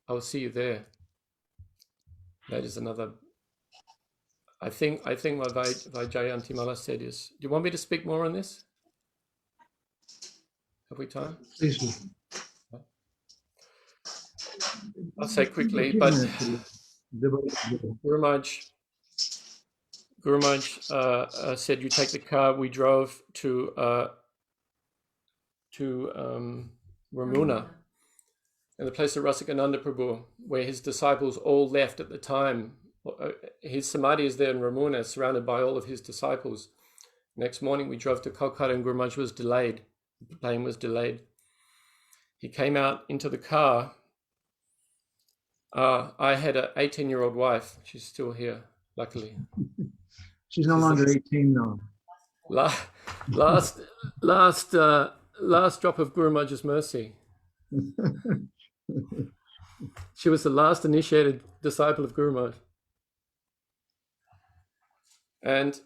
I will see you there. That is another. I think what Jayanti Mala said is, do you want me to speak more on this? Have we time? Please do. I'll say quickly, but Guru Maharaj said, you take the car. We drove to Ramuna, in the place of Rasikananda Prabhu, where his disciples all left at the time. His samadhi is there in Ramuna, surrounded by all of his disciples. Next morning, we drove to Kolkata, and Guru Maharaj was delayed. The plane was delayed. He came out into the car. I had an 18-year-old wife. She's still here, luckily. She's no longer 18, though. Last drop of Guru Maharaj's mercy. She was the last initiated disciple of Guru Maharaj. And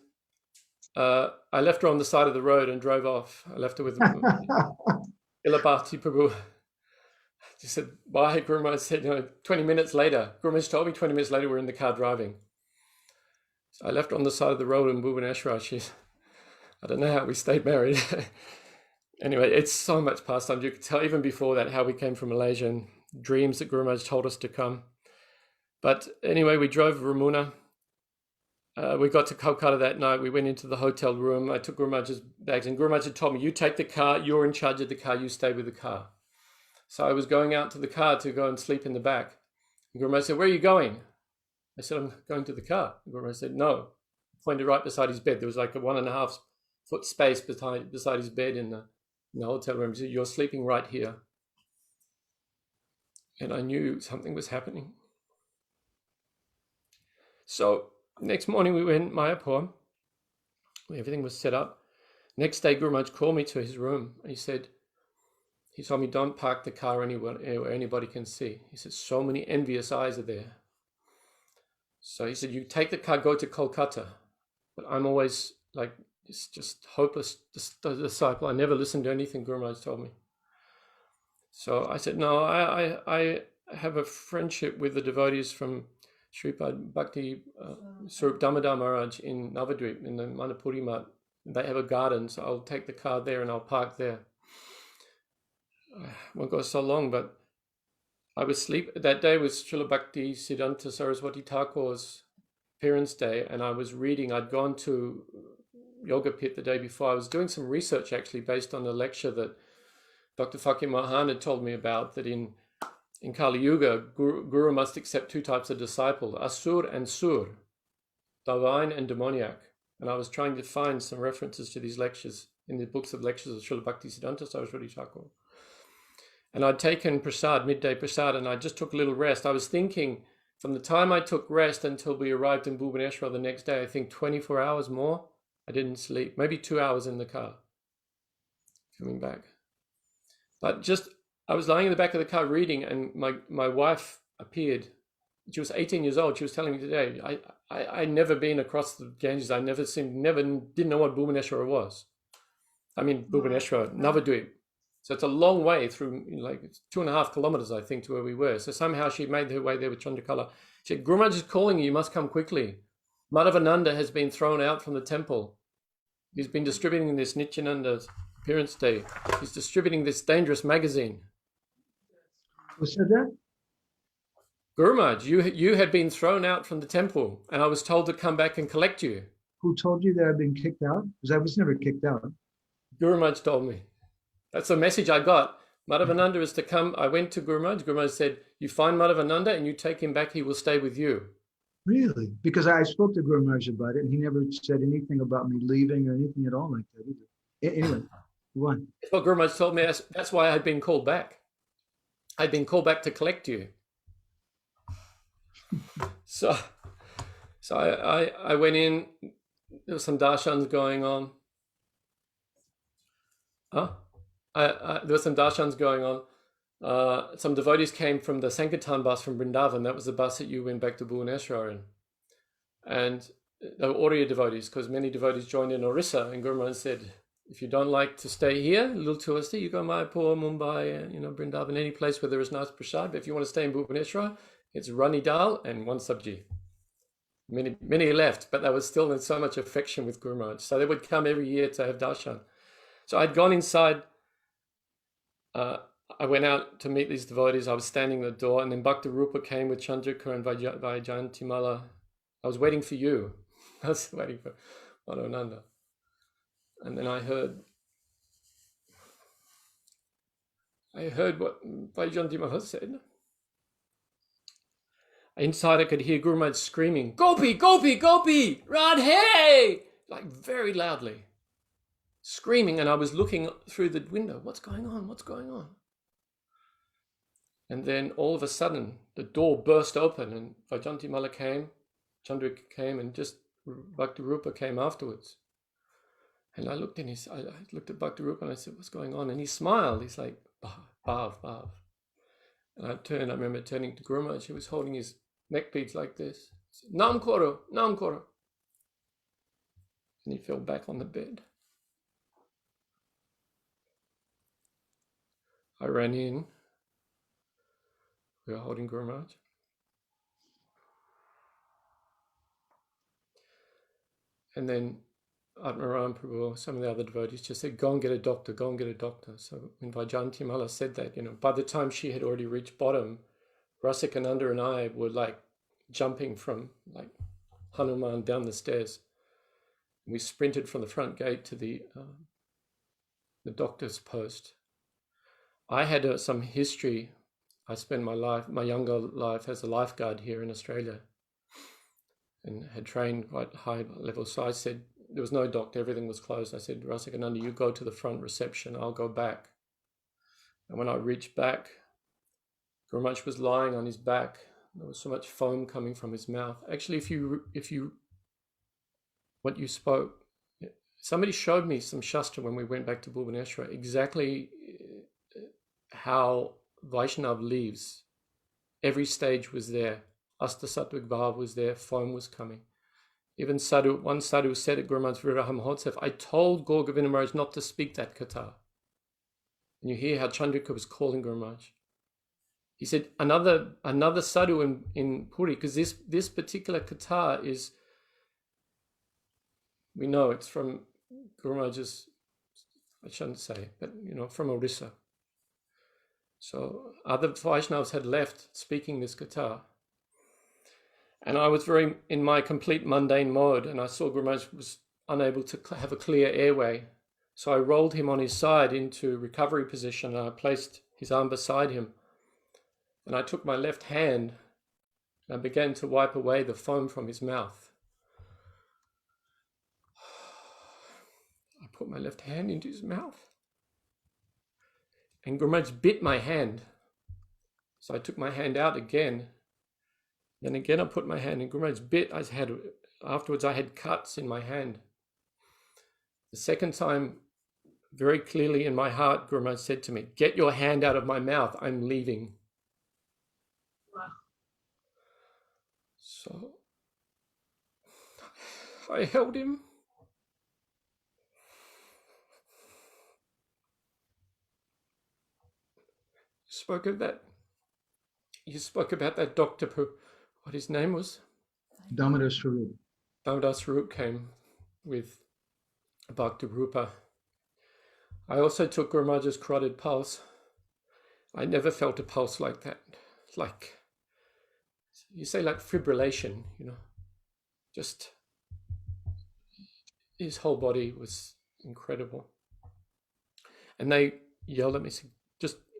I left her on the side of the road and drove off. I left her with Ilabhati Prabhu. She said, bye. Guru Maharaj said, 20 minutes later. Guru Maharaj told me 20 minutes later we're in the car driving. So I left her on the side of the road in Bhubaneswar. I don't know how we stayed married. Anyway, it's so much pastime. You could tell even before that how we came from Malaysia and dreams that Guru Maharaj told us to come. But anyway, we drove Ramuna. We got to Kolkata that night. We went into the hotel room. I took Guru Maharaj's bags, and Guru Maharaj had told me, you take the car, you're in charge of the car, you stay with the car. So I was going out to the car to go and sleep in the back. And Guru Maharaj said, where are you going? I said, I'm going to the car. And Guru Maharaj said, no. Pointed right beside his bed. There was like a 1.5 foot space beside his bed in the hotel room. He said, you're sleeping right here. And I knew something was happening. So next morning we went to Mayapur. Everything was set up. Next day, Guru Maharaj called me to his room. He told me, don't park the car anywhere anybody can see. He said, so many envious eyes are there. So he said, you take the car, go to Kolkata. But I'm always like, it's just hopeless disciple. I never listened to anything Guru Maharaj told me. So I said, no, I have a friendship with the devotees from Sripad Bhakti Swarup Damodar Maharaj in Navadvip, in the Manipuri Mat. They have a garden, so I'll take the car there and I'll park there. Won't go so long, but I was asleep. That day was Srila Bhakti Siddhanta Saraswati Thakur's appearance day, and I was reading. I'd gone to Yoga Pit the day before. I was doing some research actually based on a lecture that Dr. Fakir Mahan had told me about, that in Kali Yuga, Guru must accept 2 types of disciple, Asur and Sur, divine and demoniac. And I was trying to find some references to these lectures in the books of lectures of Srila Bhakti Siddhanta Saraswati Thakur. And I'd taken prasad, midday prasad, and I just took a little rest. I was thinking, from the time I took rest until we arrived in Bhubaneswar the next day, I think 24 hours more, I didn't sleep. Maybe 2 hours in the car, coming back. But I was lying in the back of the car reading, and my wife appeared. She was 18 years old. She was telling me today, I'd never been across the Ganges. I didn't know what Bhubaneswar was. I mean, Bhubaneswar, Navadvip. So it's a long way through, like 2.5 kilometers, I think, to where we were. So somehow she made her way there with Chandrakala. She said, Guru Maharaj is calling you. You must come quickly. Madhavananda has been thrown out from the temple. He's been distributing this Nityananda's appearance day. He's distributing this dangerous magazine. Who said that? Guru Maharaj, you had been thrown out from the temple, and I was told to come back and collect you. Who told you that I've been kicked out? Because I was never kicked out. Guru Maharaj told me. That's the message I got. Madhavananda is to come. I went to Guru Maharaj. Guru Maharaj said, you find Madhavananda and you take him back, he will stay with you. Really? Because I spoke to Guru Maharaj about it, and he never said anything about me leaving or anything at all like that either. Anyway, one. That's what Guru Maharaj told me. That's why I'd been called back. I'd been called back to collect you. So I went in. There was some darshans going on. There were some darshans going on. Some devotees came from the Sankirtan bus from Vrindavan. That was the bus that you went back to Bhubaneswar in. And they were Oriya devotees, because many devotees joined in Orissa. And Guru Maharaj said, if you don't like to stay here, a little touristy, you go Mayapur, Mumbai, Vrindavan, any place where there is nice prasad. But if you want to stay in Bhubaneswar, it's Rani dal and one sabji. Many left, but they were still in so much affection with Guru Maharaj. So they would come every year to have darshan. So I'd gone inside. I went out to meet these devotees. I was standing at the door, and then Bhakti Rupa came with Chandrika and Vajayantimala. I was waiting for you. I was waiting for Madhavananda. And then I heard what Vajayantimala said. Inside I could hear Guru Maharaj screaming, Gopi, Gopi, Gopi, Radhe! Like very loudly. Screaming, and I was looking through the window. What's going on? What's going on? And then all of a sudden, the door burst open, and Vajayantimala came, Chandrika came, and just Bhakti Rupa came afterwards. And I looked at Bhakti Rupa and I said, what's going on? And he smiled. He's like, Bhav. And I remember turning to Guru Maharaj. He was holding his neck beads like this. Said, Nam Koro. And he fell back on the bed. I ran in. We were holding Guru Maharaj. And then Atmaram Prabhu, some of the other devotees just said, go and get a doctor. So when Vajayantimala said that, by the time she had already reached bottom, Rasikananda and I were like jumping from like Hanuman down the stairs. We sprinted from the front gate to the doctor's post. I had some history. I spent my younger life as a lifeguard here in Australia and had trained quite high level. So I said, there was no doctor, everything was closed. I said, Rasikananda, you go to the front reception, I'll go back. And when I reached back, Guru Maharaj was lying on his back. There was so much foam coming from his mouth. Actually, what you spoke, somebody showed me some Shastra when we went back to Bhubaneswar, exactly how Vaishnav leaves. Every stage was there. Asta Sattvic Bhav was there, foam was coming. Even one sadhu said at Guru Maharaj's Viraha Mahotsav, I told Gaur Govinda Maharaj not to speak that katha. And you hear how Chandrika was calling Guru Maharaj. He said, another sadhu in Puri, because this particular katha is, we know it's from Guru Maharaj's, I shouldn't say, but from Orissa. So other Vaishnavas had left speaking this katha. And I was in my complete mundane mode, and I saw Guru Maharaj was unable to have a clear airway. So I rolled him on his side into recovery position, and I placed his arm beside him. And I took my left hand, and I began to wipe away the foam from his mouth. I put my left hand into his mouth, and Guru Maharaj bit my hand. So I took my hand out again. Then again, I put my hand in Guru Maharaj's bit. Afterwards, I had cuts in my hand. The second time, very clearly in my heart, Guru Maharaj said to me, get your hand out of my mouth, I'm leaving. Wow. So I held him. You spoke about that doctor who, what his name was? Damodar Swarup. Damodar Swarup came with Bhakti Rupa. I also took Guru Maharaj's carotid pulse. I never felt a pulse like that. Like, you say like fibrillation, just his whole body was incredible. And they yelled at me,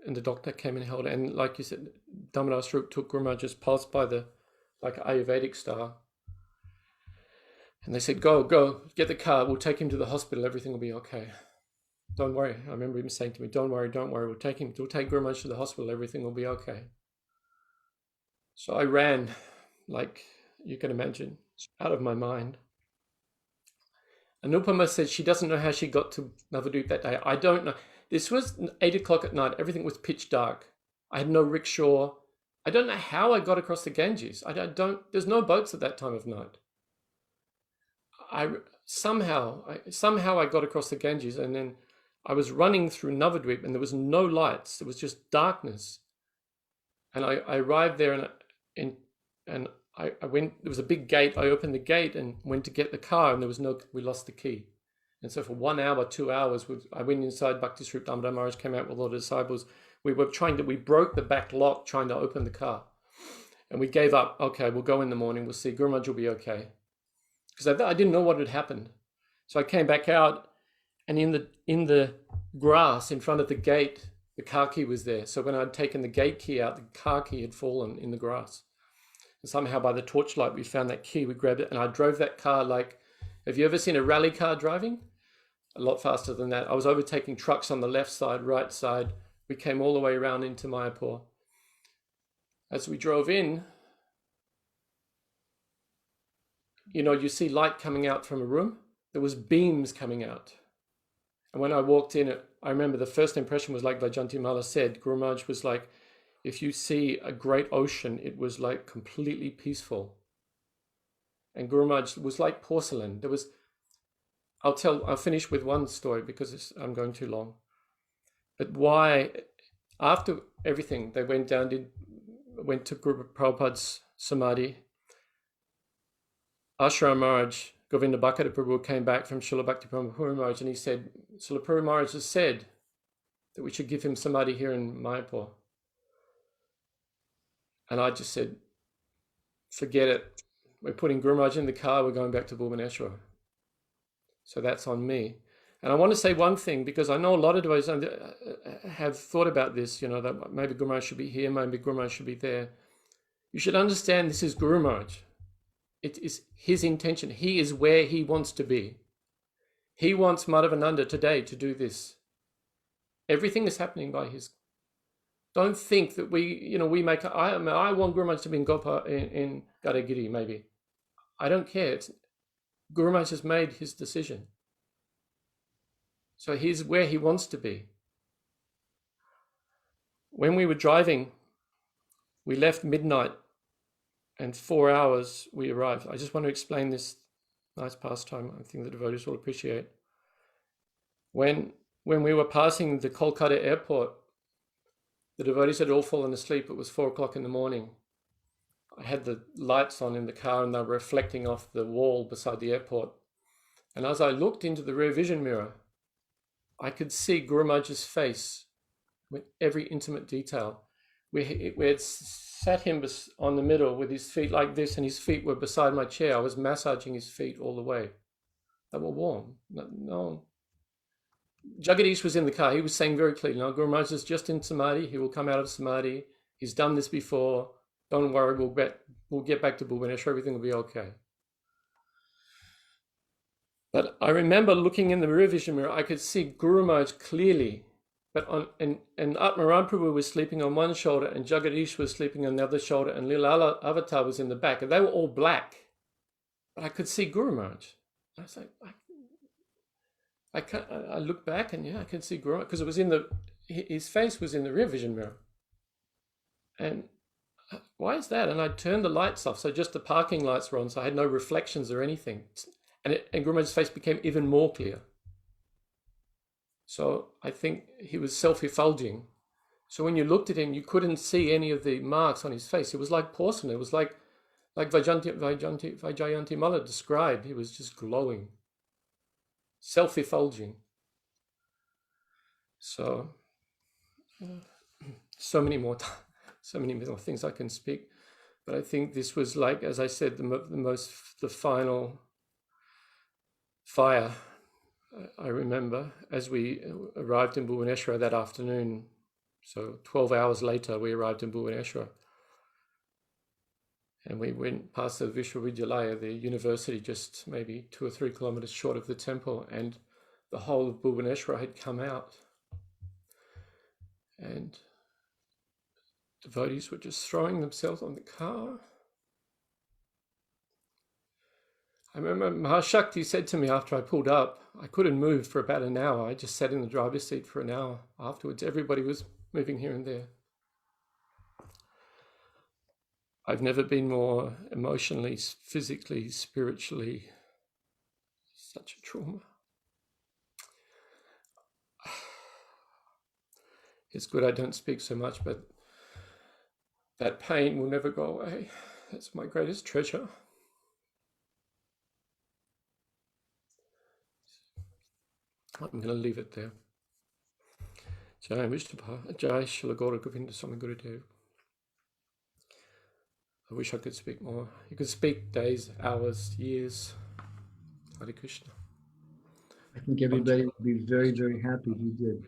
and the doctor came and held it. And like you said, Damodar Swarup took Guru Maharaj's pulse by the Ayurvedic star. And they said, go, get the car. We'll take him to the hospital. Everything will be okay. Don't worry. I remember him saying to me, don't worry. We'll take Guru Maharaj to the hospital. Everything will be okay. So I ran, like you can imagine, out of my mind. Anupama said she doesn't know how she got to Navadvip that day. I don't know. This was 8 o'clock at night. Everything was pitch dark. I had no rickshaw. I don't know how I got across the Ganges. There's no boats at that time of night. Somehow I got across the Ganges, and then I was running through Navadvip and there was no lights. There was just darkness. And I arrived there and I went, there was a big gate. I opened the gate and went to get the car, and we lost the key. And so for 1 hour, 2 hours, I went inside. Bhakti Swarup Damodar Maharaj came out with all the disciples. We broke the back lock trying to open the car. And we gave up. Okay, we'll go in the morning. We'll see. Guru Maharaj will be okay. Because I didn't know what had happened. So I came back out, and in the grass in front of the gate, the car key was there. So when I'd taken the gate key out, the car key had fallen in the grass. And somehow by the torchlight, we found that key, we grabbed it, and I drove that car like, have you ever seen a rally car driving? A lot faster than that. I was overtaking trucks on the left side, right side. We came all the way around into Mayapur. As we drove in, you see light coming out from a room. There was beams coming out. And when I walked in, I remember the first impression was like Vajanti Mala said, Guru Maharaj was like, if you see a great ocean, it was like completely peaceful. And Guru Maharaj was like porcelain. I'll finish with one story because I'm going too long. But why, after everything, they went to Guru Prabhupada's Samadhi. Ashram Maharaj, Govinda Bhakkata Prabhu came back from Srila Bhakti Puri Maharaj, and he said, Srila Puri Maharaj has said that we should give him Samadhi here in Mayapur. And I just said, forget it. We're putting Guru Maharaj in the car, we're going back to Bhubaneswar. So that's on me. And I want to say one thing, because I know a lot of devotees have thought about this, that maybe Guru Maharaj should be here, maybe Guru Maharaj should be there. You should understand this is Guru Maharaj. It is his intention. He is where he wants to be. He wants Madhavananda today to do this. Everything is happening by his. Don't think that we make. I want Guru Maharaj to be in in Gadagiri, maybe. I don't care. Guru Maharaj has made his decision. So he's where he wants to be. When we were driving, we left midnight, and 4 hours we arrived. I just want to explain this nice pastime. I think the devotees will appreciate. When we were passing the Kolkata airport, the devotees had all fallen asleep. It was 4 o'clock in the morning. I had the lights on in the car, and they were reflecting off the wall beside the airport. And as I looked into the rear vision mirror, I could see Guru Maharaj's face with every intimate detail. We had sat him on the middle with his feet like this, and his feet were beside my chair. I was massaging his feet all the way. They were warm. No. Jagadish was in the car. He was saying very clearly, no, Guru Maharaj is just in Samadhi. He will come out of Samadhi. He's done this before. Don't worry, we'll get back to Bhubaneswar. Everything will be okay. But I remember looking in the rear vision mirror, I could see Guru Maharaj clearly. But and Atmaram Prabhu was sleeping on one shoulder, and Jagadish was sleeping on the other shoulder, and Lila Avatar was in the back, and they were all black. But I could see Guru Maharaj. I was like, I looked back, and I could see Guru Maharaj, because it was his face was in the rear vision mirror. And why is that? And I turned the lights off, so just the parking lights were on, so I had no reflections or anything. And Guru Maharaj's face became even more clear. So I think he was self-effulging. So when you looked at him, you couldn't see any of the marks on his face. It was like porcelain. It was like Vajayanti Mala described. He was just glowing, self-effulging. So many more things I can speak. But I think this was like, as I said, the final fire. I remember as we arrived in Bhubaneswar that afternoon, so 12 hours later we arrived in Bhubaneswar, and we went past the Vishwavidyalaya, the university, just maybe 2 or 3 kilometers short of the temple, and the whole of Bhubaneswar had come out, and devotees were just throwing themselves on the car. I remember Mahashakti said to me after I pulled up, I couldn't move for about an hour. I just sat in the driver's seat for an hour. Afterwards, everybody was moving here and there. I've never been more emotionally, physically, spiritually, such a trauma. It's good I don't speak so much, but that pain will never go away. That's my greatest treasure. I'm going to leave it there. Jai Vishnupada, Jai Srila Gour Govinda Swami Gurudev. I wish I could speak more. You could speak days, hours, years. Hare Krishna. I think everybody would be very, very happy if you did.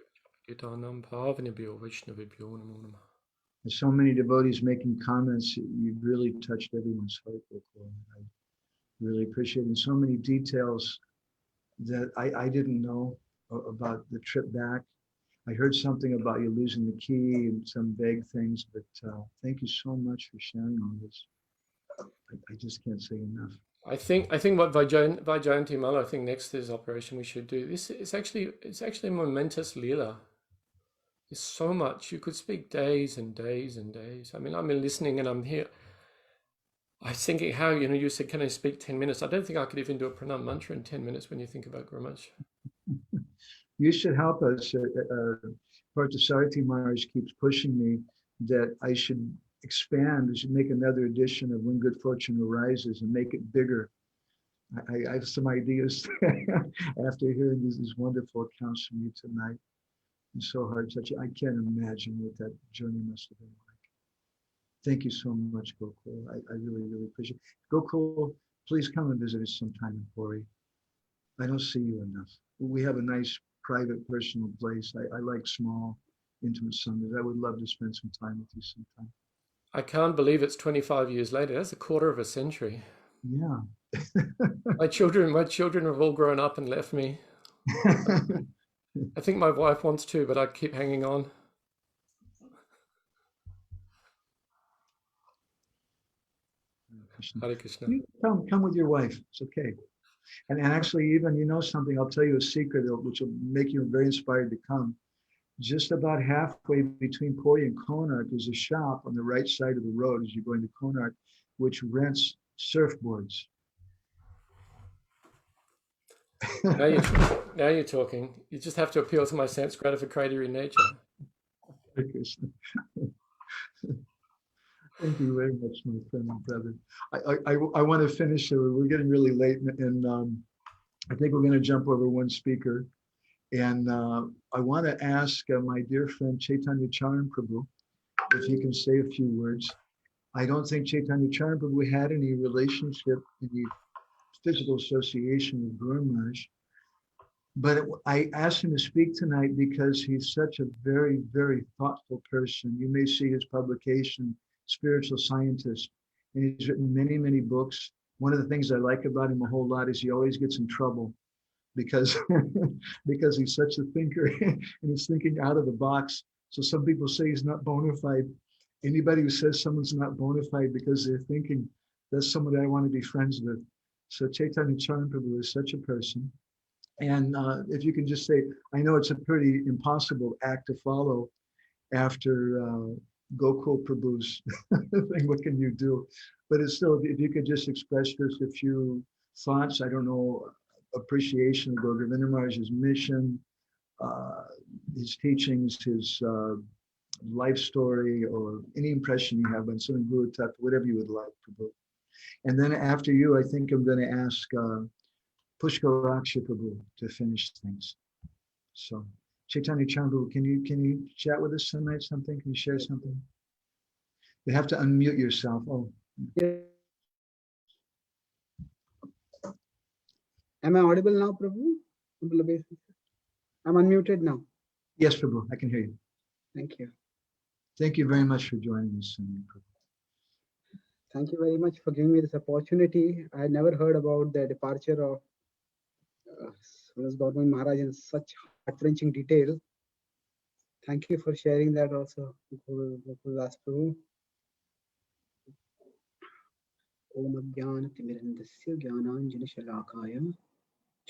There's so many devotees making comments. You've really touched everyone's heart. I really appreciate it. And so many details that I didn't know about the trip back. I heard something about you losing the key and some vague things, but thank you so much for sharing all this. I just can't say enough. I think what Vajayanti Mala, I think next to this operation we should do. It's actually a momentous Leela. There's so much. You could speak days and days and days. I mean, I'm listening and I'm here. I was thinking how, you said, can I speak 10 minutes? I don't think I could even do a pranam mantra in 10 minutes when you think about Guru Maharaj. You should help us. Parthasarathi Maharaj keeps pushing me that I should expand. I should make another edition of When Good Fortune Arises and make it bigger. I have some ideas after hearing these wonderful accounts from you tonight. It's so hard to touch. I can't imagine what that journey must have been like. Thank you so much, Gokul. I really, really appreciate it. Gokul, please come and visit us sometime in Puri. I don't see you enough. We have a nice private personal place. I like small, intimate Sundays. I would love to spend some time with you sometime. I can't believe it's 25 years later. That's a quarter of a century. Yeah. My children have all grown up and left me. I think my wife wants to, but I keep hanging on. Hare Krishna. You come with your wife. It's okay. And actually, even something, I'll tell you a secret which will make you very inspired to come. Just about halfway between Puri and Konark is a shop on the right side of the road as you're going to Konark, which rents surfboards. Now you're talking. You just have to appeal to my sense gratificatory nature. Thank you very much, my friend and brother. I want to finish. We're getting really late, and I think we're going to jump over one speaker. And I want to ask my dear friend Chaitanya Charan Prabhu if he can say a few words. I don't think Chaitanya Charan Prabhu had any relationship, any physical association with Guru Maharaj. But I asked him to speak tonight because he's such a very, very thoughtful person. You may see his publication, Spiritual Scientist, and he's written many, many books. One of the things I like about him a whole lot is he always gets in trouble because he's such a thinker and he's thinking out of the box. So some people say he's not bona fide. Anybody who says someone's not bona fide because they're thinking, that's somebody I want to be friends with. So Chaitanya Charan Prabhu is such a person. And if you can just say, I know it's a pretty impossible act to follow after Gokul Prabhu's thing, what can you do? But it's still, if you could just express just a few thoughts, I don't know, appreciation of Govinda Maharaj's mission, his teachings, his life story, or any impression you have on some Guru Tattva, whatever you would like, Prabhu. And then after you, I think I'm going to ask Pushkaraksha Prabhu to finish things. So, Chaitanya Chandu, can you chat with us tonight? Something? Can you share something? You have to unmute yourself. Oh. Yeah. Am I audible now, Prabhu? I'm unmuted now. Yes, Prabhu, I can hear you. Thank you. Thank you very much for joining us tonight, Prabhu. Thank you very much for giving me this opportunity. I had never heard about the departure of Srila Govinda Maharaj in such heart-wrenching detail. Thank you for sharing that also, Govindas Prabhu. Om Ajnanatirmirandasya Jnananjali Shalakaya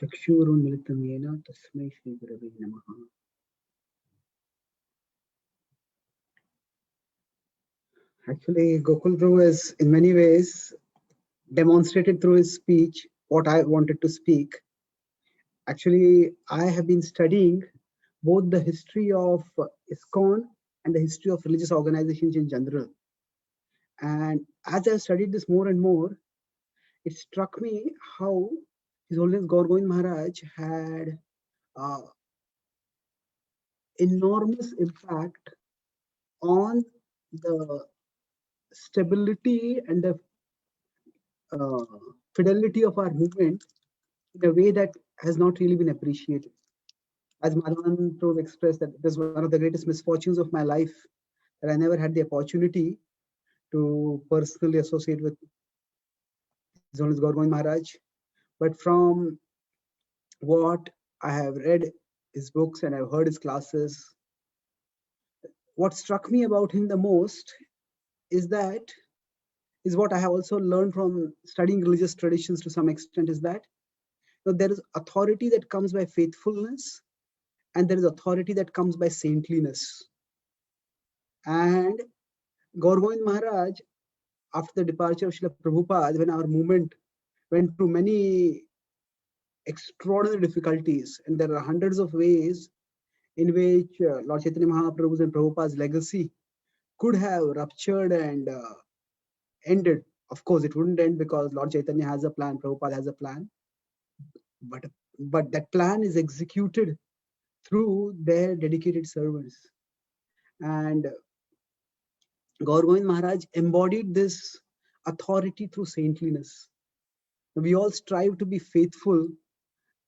Chakshurunmilitam Yena Tasmai Shri Gurave Namaha. Actually, Gokul Prabhu has in many ways demonstrated through his speech what I wanted to speak. Actually, I have been studying both the history of ISKCON and the history of religious organizations in general. And as I studied this more and more, it struck me how His Holiness Gour Govind Maharaj had enormous impact on the stability and the fidelity of our movement in a way that has not really been appreciated. As Madhavan Prabhu expressed, that it was one of the greatest misfortunes of my life that I never had the opportunity to personally associate with His Holiness Gour Govind Maharaj. But from what I have read his books and I've heard his classes, what struck me about him the most is what I have also learned from studying religious traditions to some extent, is that there is authority that comes by faithfulness and there is authority that comes by saintliness. And Gour Govind Maharaj, after the departure of Srila Prabhupada, when our movement went through many extraordinary difficulties, and there are hundreds of ways in which Lord Chaitanya Mahaprabhu's and Prabhupada's legacy could have ruptured and ended. Of course, it wouldn't end because Lord Chaitanya has a plan, Prabhupada has a plan. But that plan is executed through their dedicated servants. And Gour Govind Maharaj embodied this authority through saintliness. We all strive to be faithful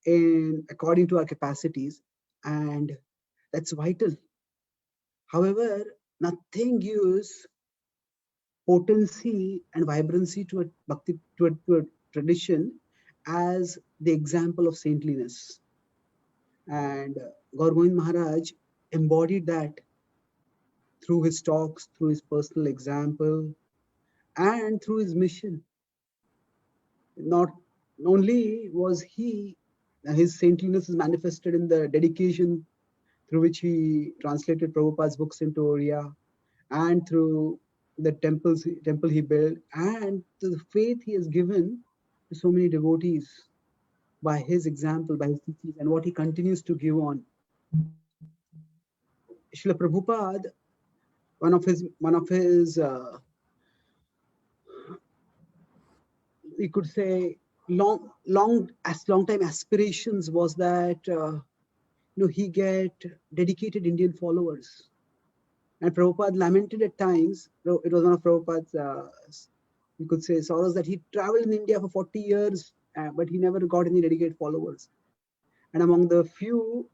according to our capacities, and that's vital. However, nothing gives potency and vibrancy to a bhakti, to a tradition as the example of saintliness. And Gour Govind Maharaj embodied that through his talks, through his personal example, and through his mission. Not only was his saintliness is manifested in the dedication through which he translated Prabhupada's books into Oriya, and through the temple he built, and the faith he has given to so many devotees by his example, by his teachings, and what he continues to give on. Srila Prabhupada, one of his we could say long time aspirations was that he get dedicated Indian followers. And Prabhupada lamented at times, it was one of Prabhupada's, you could say, sorrows, that he traveled in India for 40 years, but he never got any dedicated followers. And among the few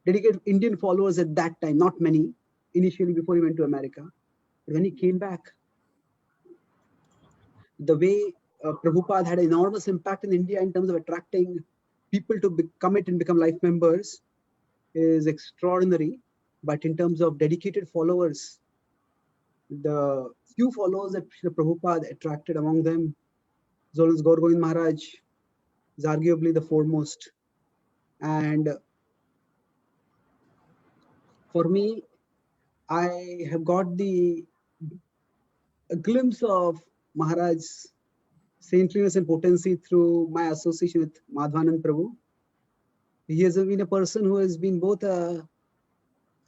dedicated Indian followers at that time, not many, initially before he went to America, but when he came back, the way Prabhupada had enormous impact in India in terms of attracting people to commit and become life members is extraordinary. But in terms of dedicated followers, the few followers that Srila Prabhupada attracted, among them His Holiness Gour Govind Maharaj is arguably the foremost. And for me, I have got a glimpse of Maharaj's saintliness and potency through my association with Madhavanand Prabhu. He has been a person who has been both an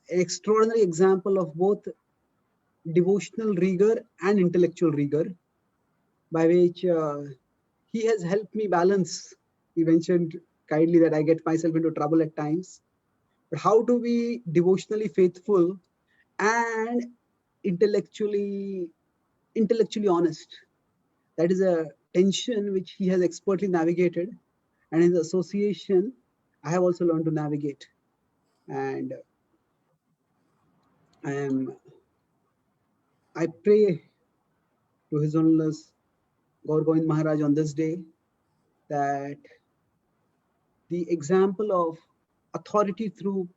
extraordinary example of both devotional rigor and intellectual rigor, by which he has helped me balance. He mentioned kindly that I get myself into trouble at times. But how to be devotionally faithful and intellectually honest? That is a tension which he has expertly navigated, and in the association, I have also learned to navigate. And I pray to His Holiness Gour Govind Maharaj on this day that the example of authority through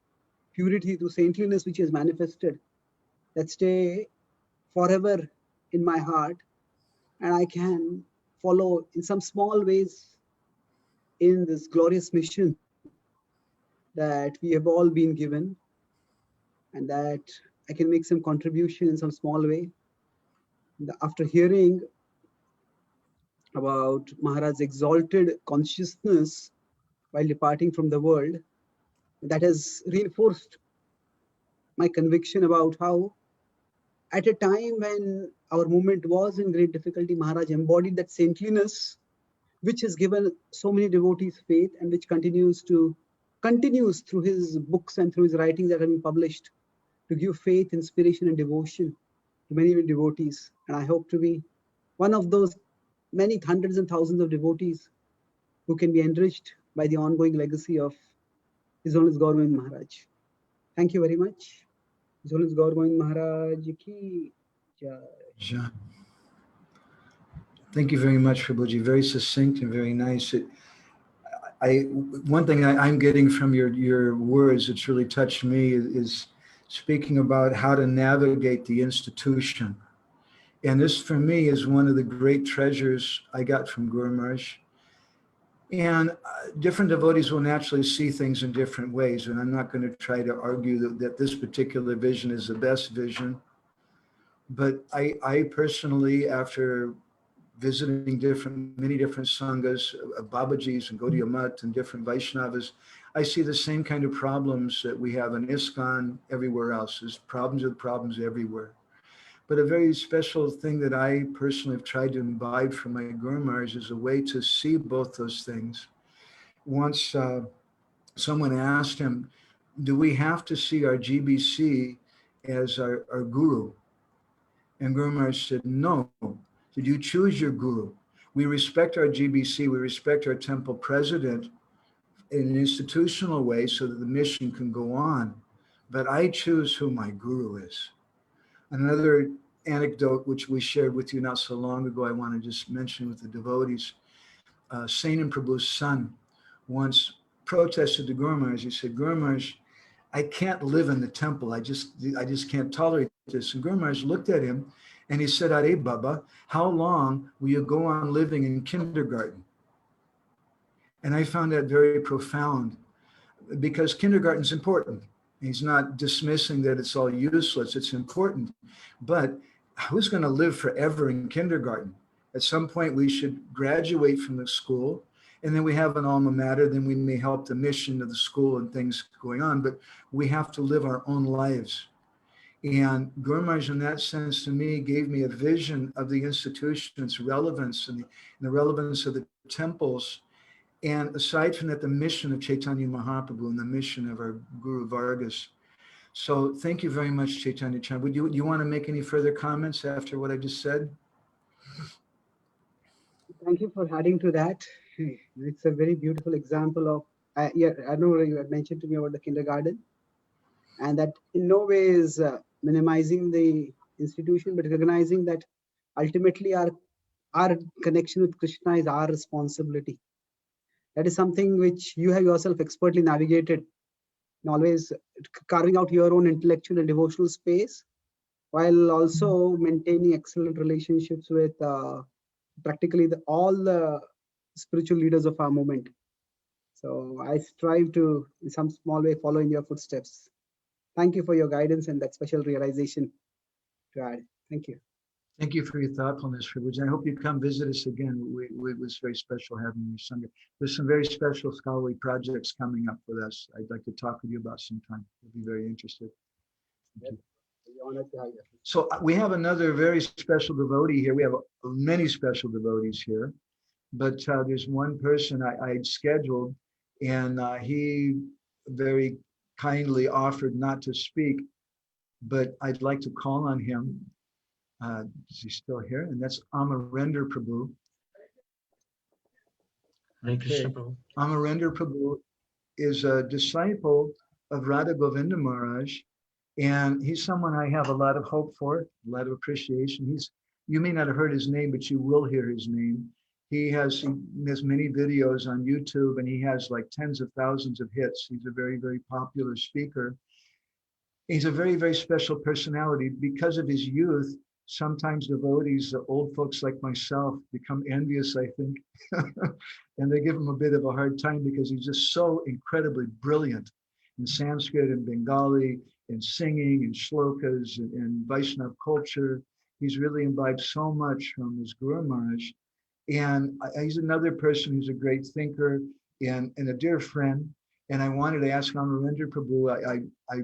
purity, through saintliness, which is manifested, that stay forever in my heart, and I can follow in some small ways in this glorious mission that we have all been given, and that I can make some contribution in some small way. After hearing about Maharaj's exalted consciousness while departing from the world, that has reinforced my conviction about how at a time when our movement was in great difficulty, Maharaj embodied that saintliness which has given so many devotees faith, and which continues through his books and through his writings that have been published to give faith, inspiration, and devotion to many devotees. And I hope to be one of those many hundreds and thousands of devotees who can be enriched by the ongoing legacy of His Holiness Govinda Maharaj. Thank you very much. His Holiness Govinda Maharaj ki jai. Thank you very much, Prabhuji. Very succinct and very nice. One thing I'm getting from your words that's really touched me is speaking about how to navigate the institution. And this, for me, is one of the great treasures I got from Gour Maharaj. And different devotees will naturally see things in different ways. And I'm not going to try to argue that this particular vision is the best vision. But I personally, after visiting many different sanghas, Babajis and Gaudiya Math and different Vaishnavas, I see the same kind of problems that we have in ISKCON everywhere else. There's problems everywhere. But a very special thing that I personally have tried to imbibe from my Gour Maharaj is a way to see both those things. Once someone asked him, do we have to see our GBC as our guru? And Gour Maharaj said, no. Did you choose your guru? We respect our GBC, we respect our temple president in an institutional way so that the mission can go on. But I choose who my guru is. Another anecdote which we shared with you not so long ago, I want to just mention with the devotees. Sainin Prabhu's son once protested to Gour Maharaj. He said, Gour Maharaj, I can't live in the temple. I just can't tolerate this. And Gour Maharaj looked at him and he said, Are Baba, how long will you go on living in kindergarten? And I found that very profound, because kindergarten's important. He's not dismissing that it's all useless, it's important. But who's going to live forever in kindergarten? At some point, we should graduate from the school, and then we have an alma mater, then we may help the mission of the school and things going on, but we have to live our own lives. And Gour Maharaj, in that sense, to me, gave me a vision of the institution, its relevance, and the relevance of the temples. And aside from that, the mission of Chaitanya Mahaprabhu and the mission of our Guru Vargas. So thank you very much, Chaitanya Chan. Would you want to make any further comments after what I just said? Thank you for adding to that. It's a very beautiful example of, I know you had mentioned to me about the kindergarten, and that in no way is minimizing the institution, but recognizing that ultimately our connection with Krishna is our responsibility. That is something which you have yourself expertly navigated, and always carving out your own intellectual and devotional space, while also maintaining excellent relationships with practically all the spiritual leaders of our movement. So I strive to, in some small way, follow in your footsteps. Thank you for your guidance and that special realization to add. Thank you. Thank you for your thoughtfulness, Prabhuji. I hope you come visit us again. It was very special having you Sunday. There's some very special scholarly projects coming up with us. I'd like to talk with you about sometime. We'll be very interested. Thank you. So we have another very special devotee here. We have many special devotees here, but there's one person I'd scheduled, and he very kindly offered not to speak, but I'd like to call on him. Is he still here? And that's Amarendra Prabhu. Okay. Amarendra Prabhu is a disciple of Radha Govinda Maharaj, and he's someone I have a lot of hope for, a lot of appreciation. You may not have heard his name, but you will hear his name. He has many videos on YouTube, and he has like tens of thousands of hits. He's a very, very popular speaker. He's a very, very special personality. Because of his youth, sometimes devotees, old folks like myself, become envious, I think. And they give him a bit of a hard time because he's just so incredibly brilliant in Sanskrit and Bengali, in singing and shlokas and Vaishnava culture. He's really imbibed so much from his Guru Maharaj. And he's another person who's a great thinker and a dear friend. And I wanted to ask Amarendra Prabhu, I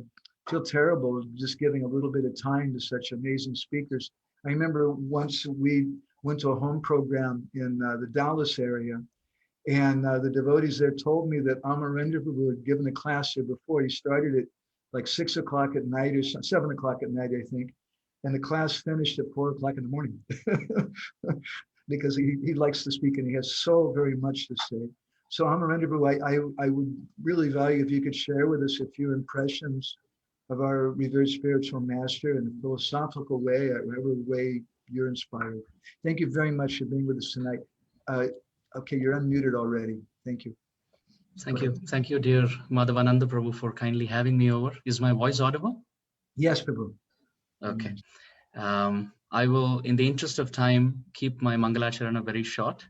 feel terrible just giving a little bit of time to such amazing speakers. I remember once we went to a home program in the Dallas area, and the devotees there told me that Amarendra Prabhu had given a class there before. He started at like 6 o'clock at night or 7 o'clock at night, I think. And the class finished at 4 o'clock in the morning because he likes to speak and he has so very much to say. So Amarendra Prabhu, I would really value if you could share with us a few impressions of our revered spiritual master in a philosophical way, or whatever way you're inspired. Thank you very much for being with us tonight. Okay, you're unmuted already. Thank you. Thank you. Thank you, dear Madhavananda Prabhu, for kindly having me over. Is my voice audible? Yes, Prabhu. Okay. I will, in the interest of time, keep my Mangalacharana very short.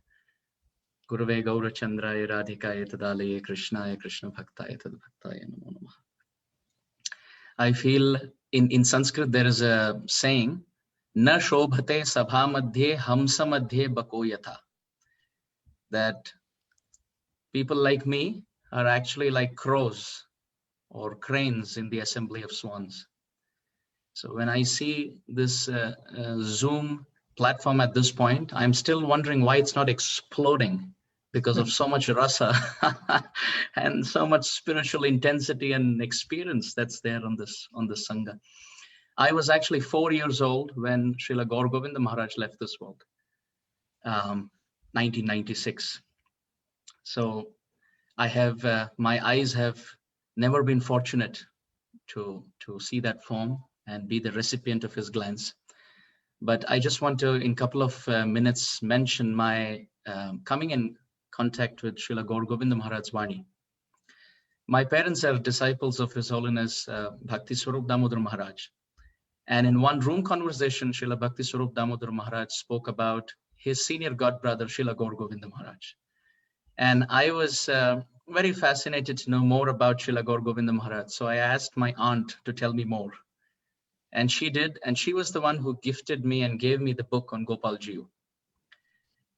Gurave Gaura Chandraya Radhikaya Tadalaye Krishnaya Krishna Bhaktaya Tadbhaktaya Namo Namaha. I feel in Sanskrit there is a saying, Na shobhate sabha madhye hamsa madhye bako yatha. That people like me are actually like crows or cranes in the assembly of swans. So when I see this Zoom platform at this point, I'm still wondering why it's not exploding because of so much rasa and so much spiritual intensity and experience that's there on this Sangha. I was actually 4 years old when Srila Gour Govinda Maharaj left this world, 1996. So I have, my eyes have never been fortunate to see that form and be the recipient of his glance. But I just want to, in a couple of minutes, mention my coming in contact with Srila Gour Govinda Maharaj's Vani. My parents are disciples of His Holiness Bhakti Swarup Damodar Maharaj. And in one room conversation, Srila Bhakti Swarup Damodar Maharaj spoke about his senior godbrother, Srila Gour Govinda Maharaj. And I was very fascinated to know more about Srila Gour Govinda Maharaj. So I asked my aunt to tell me more. And she did, and she was the one who gifted me and gave me the book on Gopal Jiu.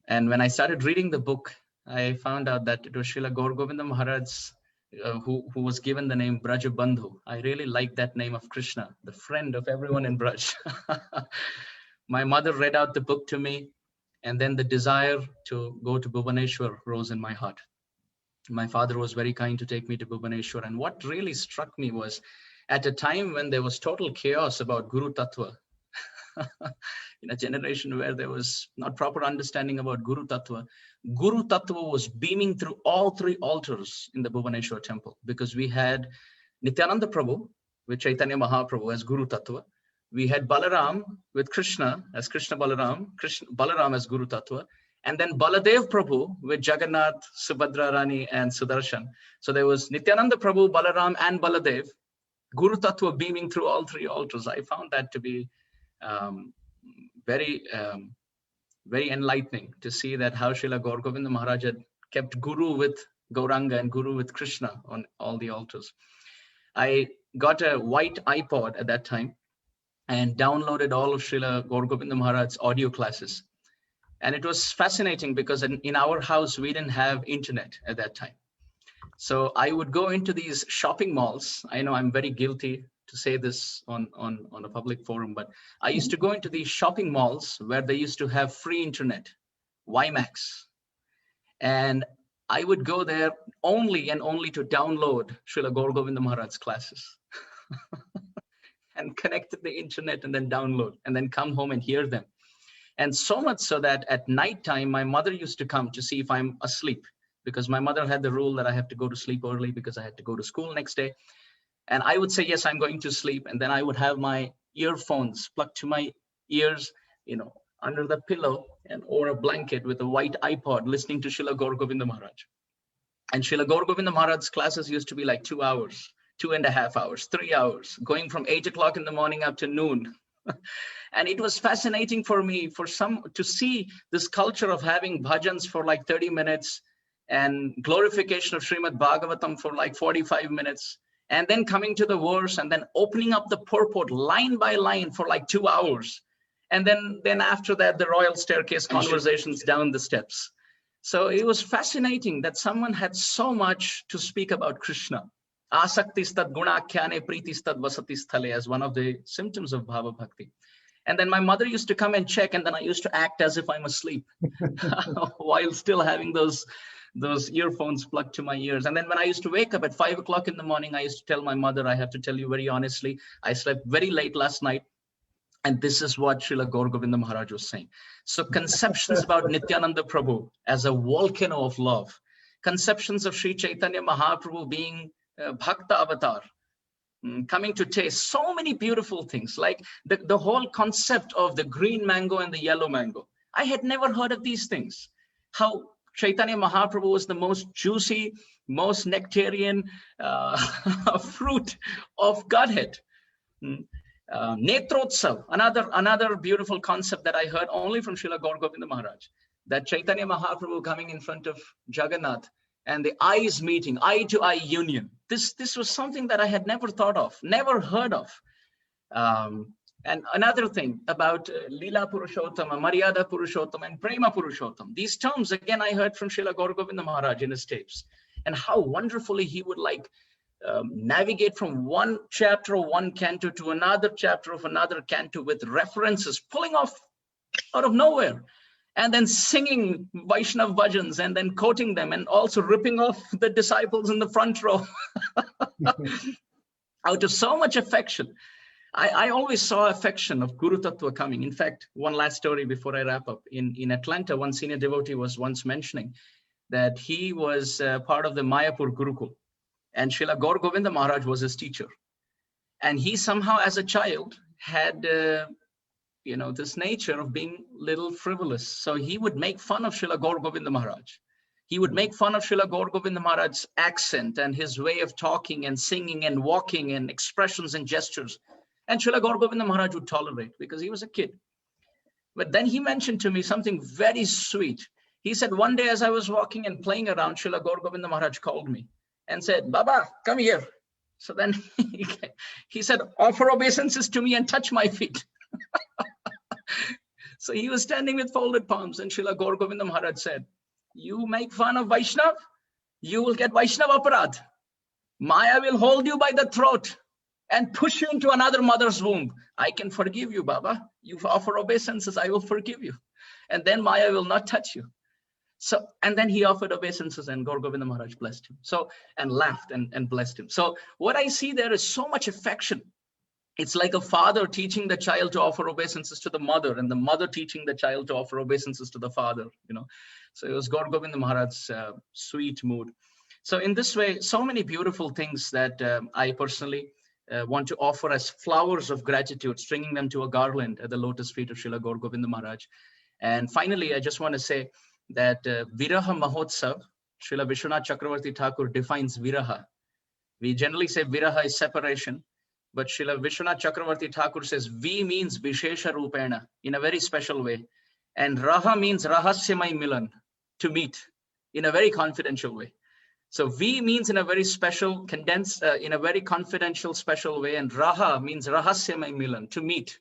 And when I started reading the book, I found out that it was Srila Gour Govinda Maharaj who was given the name Braja Bandhu. I really like that name of Krishna, the friend of everyone in Braj. My mother read out the book to me, and then the desire to go to Bhubaneswar rose in my heart. My father was very kind to take me to Bhubaneswar. And what really struck me was, at a time when there was total chaos about Guru Tattva, in a generation where there was not proper understanding about Guru Tattva was beaming through all three altars in the Bhubaneswar temple, because we had Nityananda Prabhu with Chaitanya Mahaprabhu as Guru Tattva. We had Balaram with Krishna as Krishna Balaram, Balaram as Guru Tattva, and then Baladev Prabhu with Jagannath, Subhadra Rani, and Sudarshan. So there was Nityananda Prabhu, Balaram, and Baladev, Guru Tattva beaming through all three altars. I found that to be very enlightening to see that how Srila Gour Govinda Maharaj had kept Guru with Gauranga and Guru with Krishna on all the altars. I got a white iPod at that time and downloaded all of Srila Gour Govinda Maharaj's audio classes. And it was fascinating because in our house, we didn't have internet at that time. So I would go into these shopping malls. I know I'm very guilty to say this on a public forum, but I used to go into these shopping malls where they used to have free internet, WiMAX. And I would go there only and only to download Srila Gour Govinda Maharaj's classes and connect to the internet and then download and then come home and hear them. And so much so that at nighttime, my mother used to come to see if I'm asleep, because my mother had the rule that I have to go to sleep early because I had to go to school next day. And I would say, yes, I'm going to sleep. And then I would have my earphones plugged to my ears, under the pillow and over a blanket with a white iPod, listening to Srila Gour Govinda Maharaj. And Srila Gour Govinda Maharaj's classes used to be like 2 hours, 2.5 hours, 3 hours, going from 8 o'clock in the morning up to noon. And it was fascinating for me to see this culture of having bhajans for like 30 minutes and glorification of Srimad Bhagavatam for like 45 minutes, and then coming to the verse and then opening up the purport line by line for like 2 hours. And then after that, the royal staircase conversations down the steps. So it was fascinating that someone had so much to speak about Krishna. Asakti-stad guna-khyane priti-stad vasati-sthale, as one of the symptoms of Bhava Bhakti. And then my mother used to come and check, and then I used to act as if I'm asleep while still having those earphones plugged to my ears. And then when I used to wake up at 5 o'clock in the morning, I used to tell my mother, I have to tell you very honestly, I slept very late last night. And this is what Srila Gour Govinda Maharaj was saying. So conceptions about Nityananda Prabhu as a volcano of love, conceptions of Sri Chaitanya Mahaprabhu being Bhakta Avatar, coming to taste so many beautiful things, like the whole concept of the green mango and the yellow mango. I had never heard of these things. How Chaitanya Mahaprabhu was the most juicy, most nectarian fruit of Godhead. Netrotsav, another beautiful concept that I heard only from Srila Gour Govinda Maharaj, that Chaitanya Mahaprabhu coming in front of Jagannath and the eyes meeting, eye-to-eye union. This was something that I had never thought of, never heard of. And another thing about Leela Purushottama, Maryada Purushottama, and Prema Purushottama. These terms, again, I heard from Srila Gour Govinda Maharaj in his tapes, and how wonderfully he would navigate from one chapter of one canto to another chapter of another canto with references, pulling off out of nowhere, and then singing Vaishnav bhajans and then quoting them, and also ripping off the disciples in the front row out of so much affection. I always saw affection of Guru Tattva coming. In fact, one last story before I wrap up. In Atlanta, one senior devotee was once mentioning that he was part of the Mayapur Gurukul, and Srila Gour Govinda Maharaj was his teacher. And he somehow, as a child, had this nature of being little frivolous. So he would make fun of Srila Gour Govinda Maharaj. He would make fun of Srila Gour Govinda Maharaj's accent and his way of talking and singing and walking and expressions and gestures. And Srila Gour Govinda Maharaj would tolerate because he was a kid. But then he mentioned to me something very sweet. He said, one day as I was walking and playing around, Srila Gour Govinda Maharaj called me and said, Baba, come here. So then he said, offer obeisances to me and touch my feet. So he was standing with folded palms, and Srila Gour Govinda Maharaj said, you make fun of Vaishnav, you will get Vaishnav aparad. Maya will hold you by the throat and push you into another mother's womb. I can forgive you, Baba. You offer obeisances, I will forgive you. And then Maya will not touch you. So, and then he offered obeisances, and Gour Govinda Maharaj blessed him. So, and laughed and blessed him. So what I see there is so much affection. It's like a father teaching the child to offer obeisances to the mother, and the mother teaching the child to offer obeisances to the father, So it was Gour Govinda Maharaj's sweet mood. So in this way, so many beautiful things that I personally want to offer as flowers of gratitude, stringing them to a garland at the lotus feet of Srila Gour Govinda Maharaj. And finally, I just want to say that Viraha Mahotsav, Srila Vishwanath Chakravarti Thakur defines Viraha. We generally say Viraha is separation, but Srila Vishwanath Chakravarti Thakur says V means Vishesha Rupena, in a very special way. And Raha means Rahasya Milan, to meet, in a very confidential way. So V means in a very special, condensed, in a very confidential, special way. And Raha means Rahasya Milan, to meet.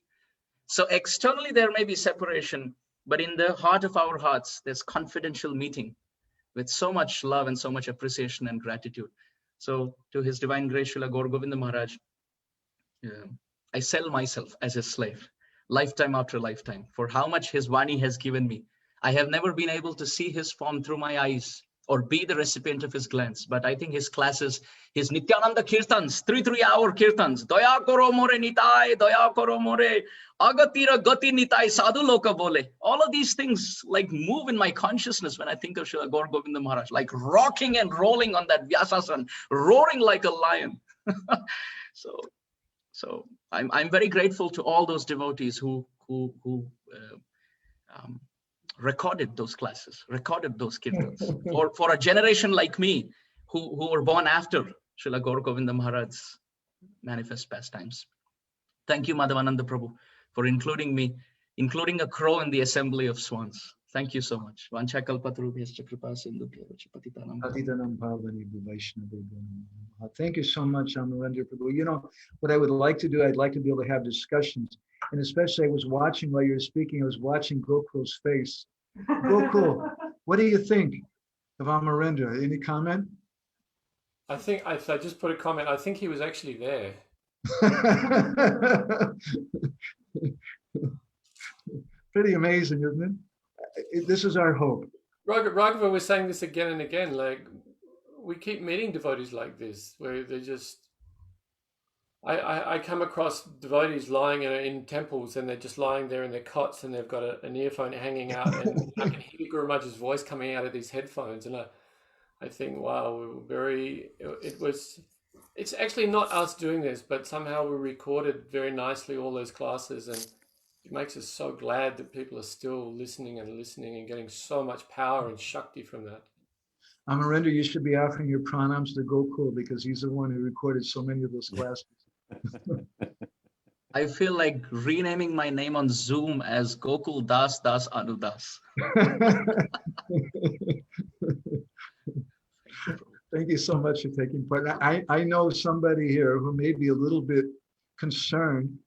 So externally there may be separation, but in the heart of our hearts, there's confidential meeting with so much love and so much appreciation and gratitude. So to His Divine Grace, Srila Gour Govinda Maharaj, I sell myself as a slave, lifetime after lifetime, for how much His Vani has given me. I have never been able to see His form through my eyes or be the recipient of His glance. But I think His classes, His Nityananda Kirtans, 3-3-hour Kirtans, Daya Koro More Nitai, Daya Koro More, Agatira Gati Nitai, Sadhu Loka Bole. All of these things move in my consciousness when I think of Srila Gour Govinda Maharaj, like rocking and rolling on that Vyasasan, roaring like a lion. So I'm very grateful to all those devotees who recorded those classes, recorded those kirtans for a generation like me who were born after Srila Gour Govinda Maharaj's manifest pastimes. Thank you, Madhavananda Prabhu, for including me, including a crow in the assembly of swans. Thank you so much. Thank you so much, Amarendra Prabhu. You know, what I would like to do, I'd like to be able to have discussions. And especially I was watching while you were speaking, I was watching Gokul's face. Gokul, what do you think of Amarendra? Any comment? I think I just put a comment. I think he was actually there. Pretty amazing, isn't it? This is our hope. Raghava was saying this again and again. Like, we keep meeting devotees like this, where they just. I come across devotees lying in temples, and they're just lying there in their cots, and they've got an earphone hanging out, and I can hear Guru Maharaj's voice coming out of these headphones, and I think, wow, we were it's actually not us doing this, but somehow we recorded very nicely all those classes, and it makes us so glad that people are still listening and getting so much power and Shakti from that. Amarendra, you should be offering your pranams to Gokul because he's the one who recorded so many of those classes. I feel like renaming my name on Zoom as Gokul Das Das Anudas. Thank you so much for taking part. I know somebody here who may be a little bit concerned.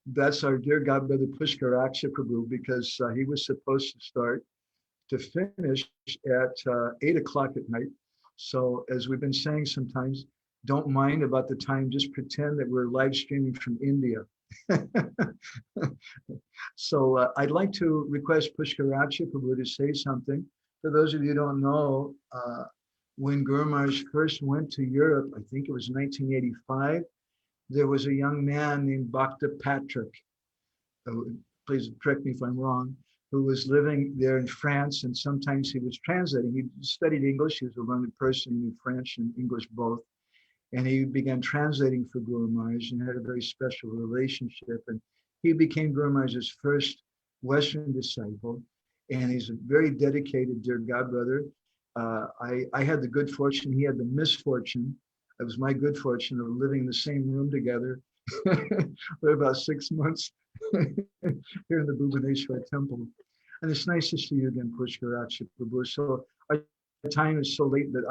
That's our dear godbrother Pushkar Akshay Prabhu, because he was supposed to finish at 8 o'clock at night. So as we've been saying sometimes, don't mind about the time, just pretend that we're live streaming from India. So I'd like to request Pushkar Akshay Prabhu to say something. For those of you who don't know, when Guru Maharaj first went to Europe, I think it was 1985, there was a young man named Bhakta Patrick, please correct me if I'm wrong, who was living there in France, and sometimes he was translating. He studied English, he was a learned person, he knew French and English both, and he began translating for Guru Maharaj and had a very special relationship, and he became Guru Maharaj's first Western disciple, and he's a very dedicated, dear godbrother. I had the good fortune, he had the misfortune. It was my good fortune of living in the same room together for about 6 months here in the Bhubaneswar temple. And it's nice to see you again, Pushkar Akshay Prabhu. So our time is so late that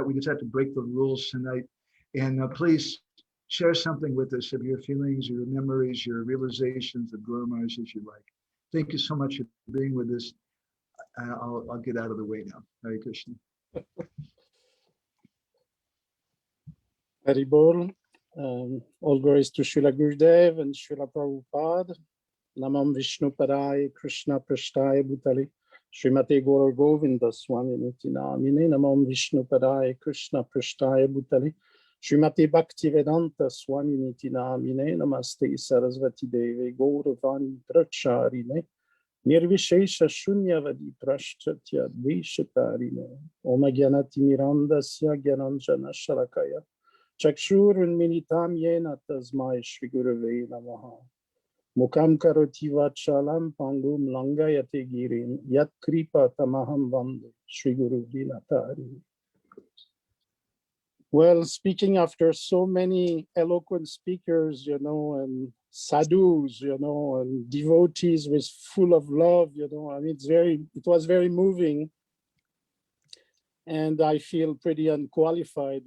we just had to break the rules tonight. And please share something with us of your feelings, your memories, your realizations of Guru Maharaj as you like. Thank you so much for being with us. I'll get out of the way now. Hare Krishna. Hari Bol. All glories to Srila Gurudev and Srila Prabhupada. Namam Vishnu Padaya Krishna Prashtaya Bhutale Srimate Gour Govinda Swami Niti Namine. Namam Vishnu Padaya Krishna Prashtaya Bhutale Srimate Bhaktivedanta Swami Niti Namine. Namaste Sarasvati Devi Gauravani Pracharine Nirvishesha Shunyavadi Prashchatya Deshatarine Om Gyanati Mirandasya Gyananjana Shalakaya Chakshurun Minitam Yena Tasmai Shri Gurave Namaha Mukam Karoti Vachalam Pangum Langayate Girim Yat Kripa Tamaham Vande Shri Guru Vinatari. Well, speaking after so many eloquent speakers, and sadhus, and devotees with full of love, I mean, it was very moving, and I feel pretty unqualified,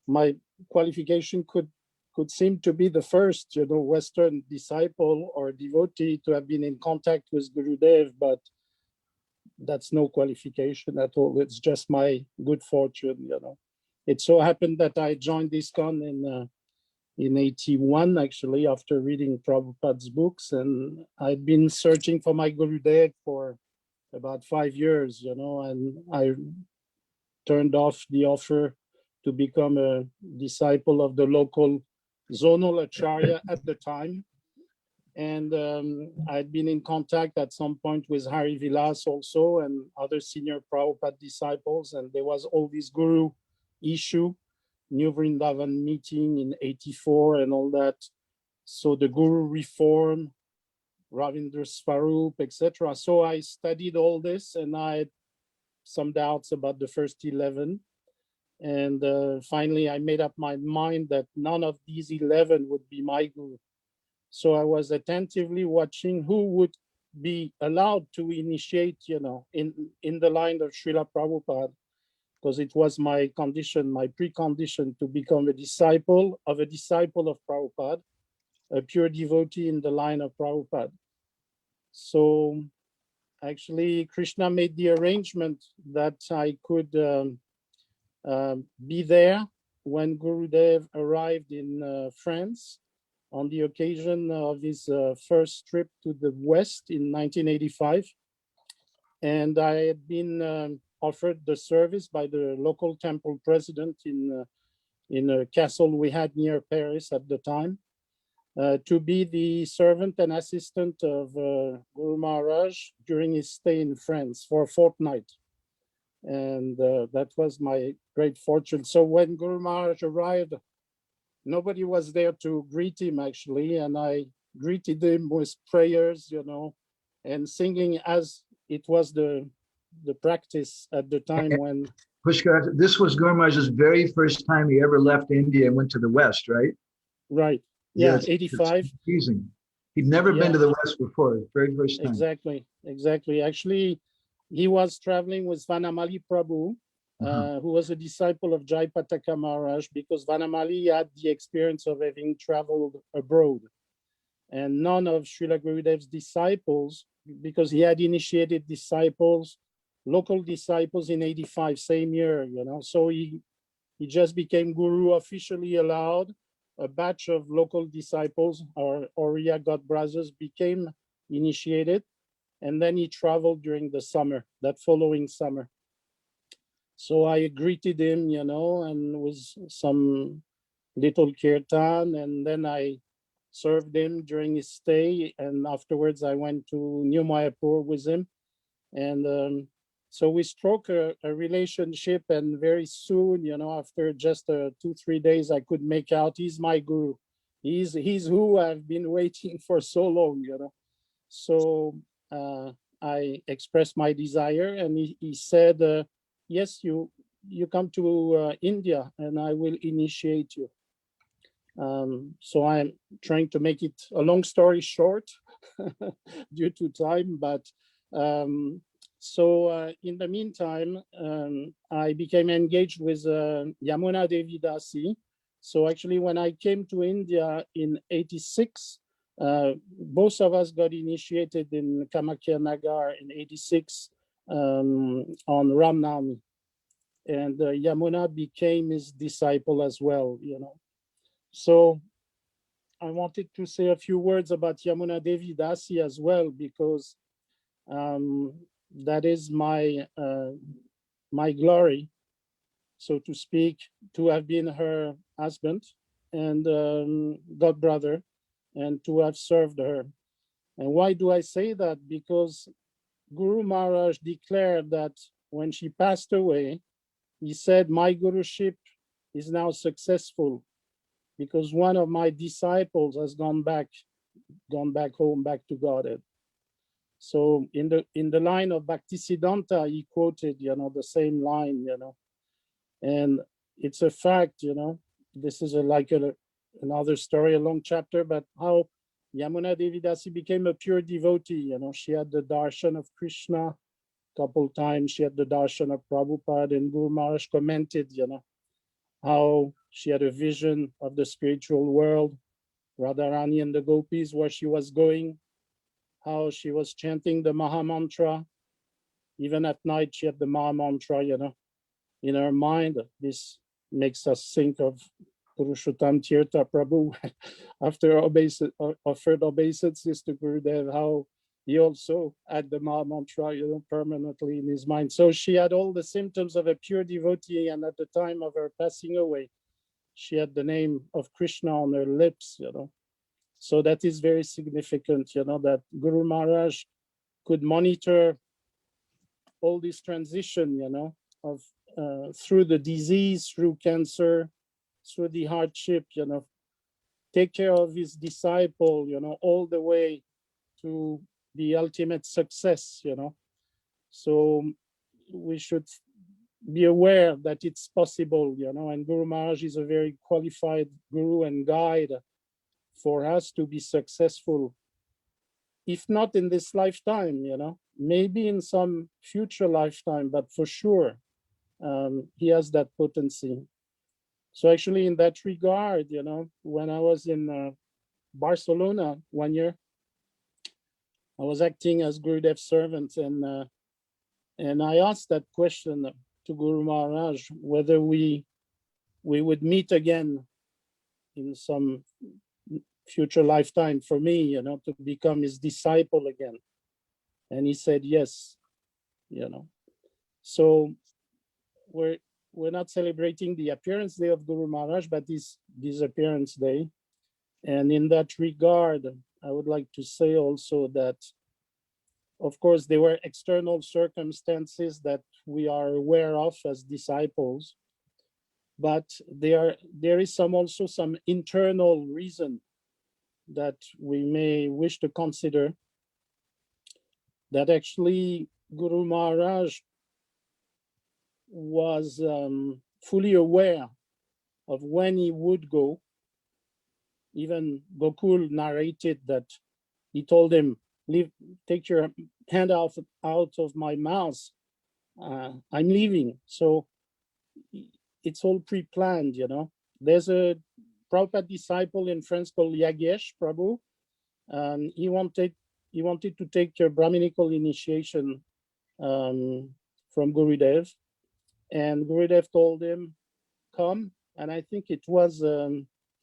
My qualification could seem to be the first, Western disciple or devotee to have been in contact with Gurudev, but that's no qualification at all. It's just my good fortune, It so happened that I joined ISKCON in 81, actually, after reading Prabhupada's books, and I'd been searching for my Gurudev for about 5 years, and I turned off the offer to become a disciple of the local zonal acharya at the time. And I'd been in contact at some point with Hari Vilas also and other senior Prabhupada disciples. And there was all this guru issue, New Vrindavan meeting in 84 and all that. So the guru reform Ravinder Swarup, etc. So I studied all this, and I had some doubts about the first 11. And finally, I made up my mind that none of these 11 would be my guru. So I was attentively watching who would be allowed to initiate, in the line of Srila Prabhupada, because it was my condition, my precondition to become a disciple of Prabhupada, a pure devotee in the line of Prabhupada. So actually, Krishna made the arrangement that I could be there when Gurudev arrived in France on the occasion of his first trip to the West in 1985. And I had been offered the service by the local temple president in a castle we had near Paris at the time, to be the servant and assistant of Guru Maharaj during his stay in France for a fortnight. And that was my great fortune. So when Guru Maharaj arrived, nobody was there to greet him, actually, and I greeted him with prayers, and singing, as it was the practice at the time when... Pushkar, this was Guru Maharaj's very first time he ever left India and went to the West, right? Right. Yeah, it's 85. It's confusing. He'd never been to the West before, very first time. Exactly. Actually, he was traveling with Vanamali Prabhu, who was a disciple of Jaipataka Maharaj, because Vanamali had the experience of having traveled abroad. And none of Srila Gurudev's disciples, because he had initiated local disciples in 85, same year, so he just became Guru, officially allowed. A batch of local disciples, or Oriya God brothers, became initiated, and then he traveled during the summer, that following summer. So I greeted him, and with some little kirtan, and then I served him during his stay, and afterwards I went to New Mayapur with him, and so we struck a relationship, and very soon, after just 2-3 days, I could make out he's my guru. He's who I've been waiting for so long, So I expressed my desire, and he said, yes, you come to India, and I will initiate you. So I'm trying to make it a long story short due to time, but so in the meantime, I became engaged with Yamuna Devi Dasi. So actually, when I came to India in 86, both of us got initiated in Kamakya Nagar in 86 on Ram Navami. And Yamuna became his disciple as well, So I wanted to say a few words about Yamuna Devi Dasi as well, because that is my glory, so to speak, to have been her husband and god brother, and to have served her. And why do I say that? Because Guru Maharaj declared that when she passed away, he said, my guruship is now successful because one of my disciples has gone back home, back to Godhead. So in the line of Bhaktisiddhanta, he quoted, the same line, and it's a fact, this is another story, a long chapter, but how Yamuna Devi Dasi became a pure devotee. She had the darshan of Krishna a couple times. She had the darshan of Prabhupada, and Guru Maharaj commented, how she had a vision of the spiritual world, Radharani and the gopis, where she was going, how she was chanting the Maha Mantra. Even at night, she had the Maha Mantra, in her mind. This makes us think of Purushottam Tirtha Prabhu after offered obeisances to Gurudev, how he also had the Maha Mantra, permanently in his mind. So she had all the symptoms of a pure devotee, and at the time of her passing away, she had the name of Krishna on her lips, So that is very significant, that Guru Maharaj could monitor all this transition, of through the disease, through cancer, through the hardship, take care of his disciple, all the way to the ultimate success, you know. So we should be aware that it's possible, you know, and Guru Maharaj is a very qualified guru and guide for us to be successful, if not in this lifetime, you know, maybe in some future lifetime, but for sure, he has that potency. So actually in that regard, you know, when I was in Barcelona one year, I was acting as Gurudev's servant, and I asked that question to Guru Maharaj, whether we would meet again in some future lifetime for me, you know, to become his disciple again. And he said yes, you know. So we're not celebrating the appearance day of Guru Maharaj, but his disappearance day. And in that regard, I would like to say also that, of course, there were external circumstances that we are aware of as disciples, but there is also some internal reason that we may wish to consider, that actually Guru Maharaj was fully aware of when he would go. Even Gour narrated that he told him, take your hand out of my mouth, I'm leaving. So it's all pre-planned, you know. There's a Prabhupada disciple in France called Yagesh Prabhu, and he wanted to take a Brahminical initiation from Gurudev, and Gurudev told him, come, and I think it was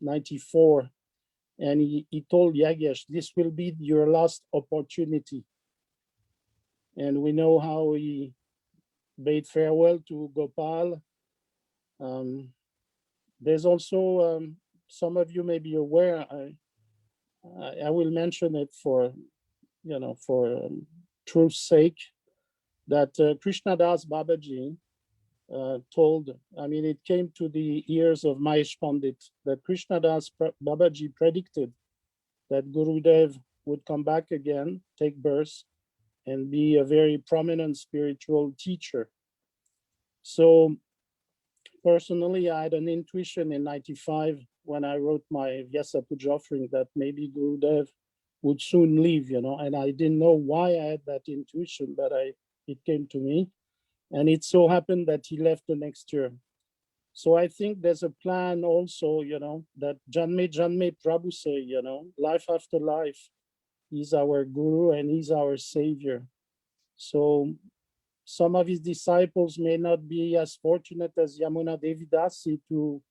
94, and he told Yagesh, this will be your last opportunity. And we know how he bade farewell to Gopal. There's also, some of you may be aware, I will mention it for, you know, for truth's sake, that Krishnadas Babaji told, I mean, it came to the ears of Mahesh Pandit that Krishnadas Babaji predicted that Gurudev would come back again, take birth, and be a very prominent spiritual teacher. So personally, I had an intuition in 95 when I wrote my Vyasa Puja offering that maybe Gurudev would soon leave, you know, and I didn't know why I had that intuition, but it came to me. And it so happened that he left the next year. So I think there's a plan also, you know, that Janme Janme Prabhu say, you know, life after life, he's our guru and he's our savior. So some of his disciples may not be as fortunate as Yamuna Devidasi to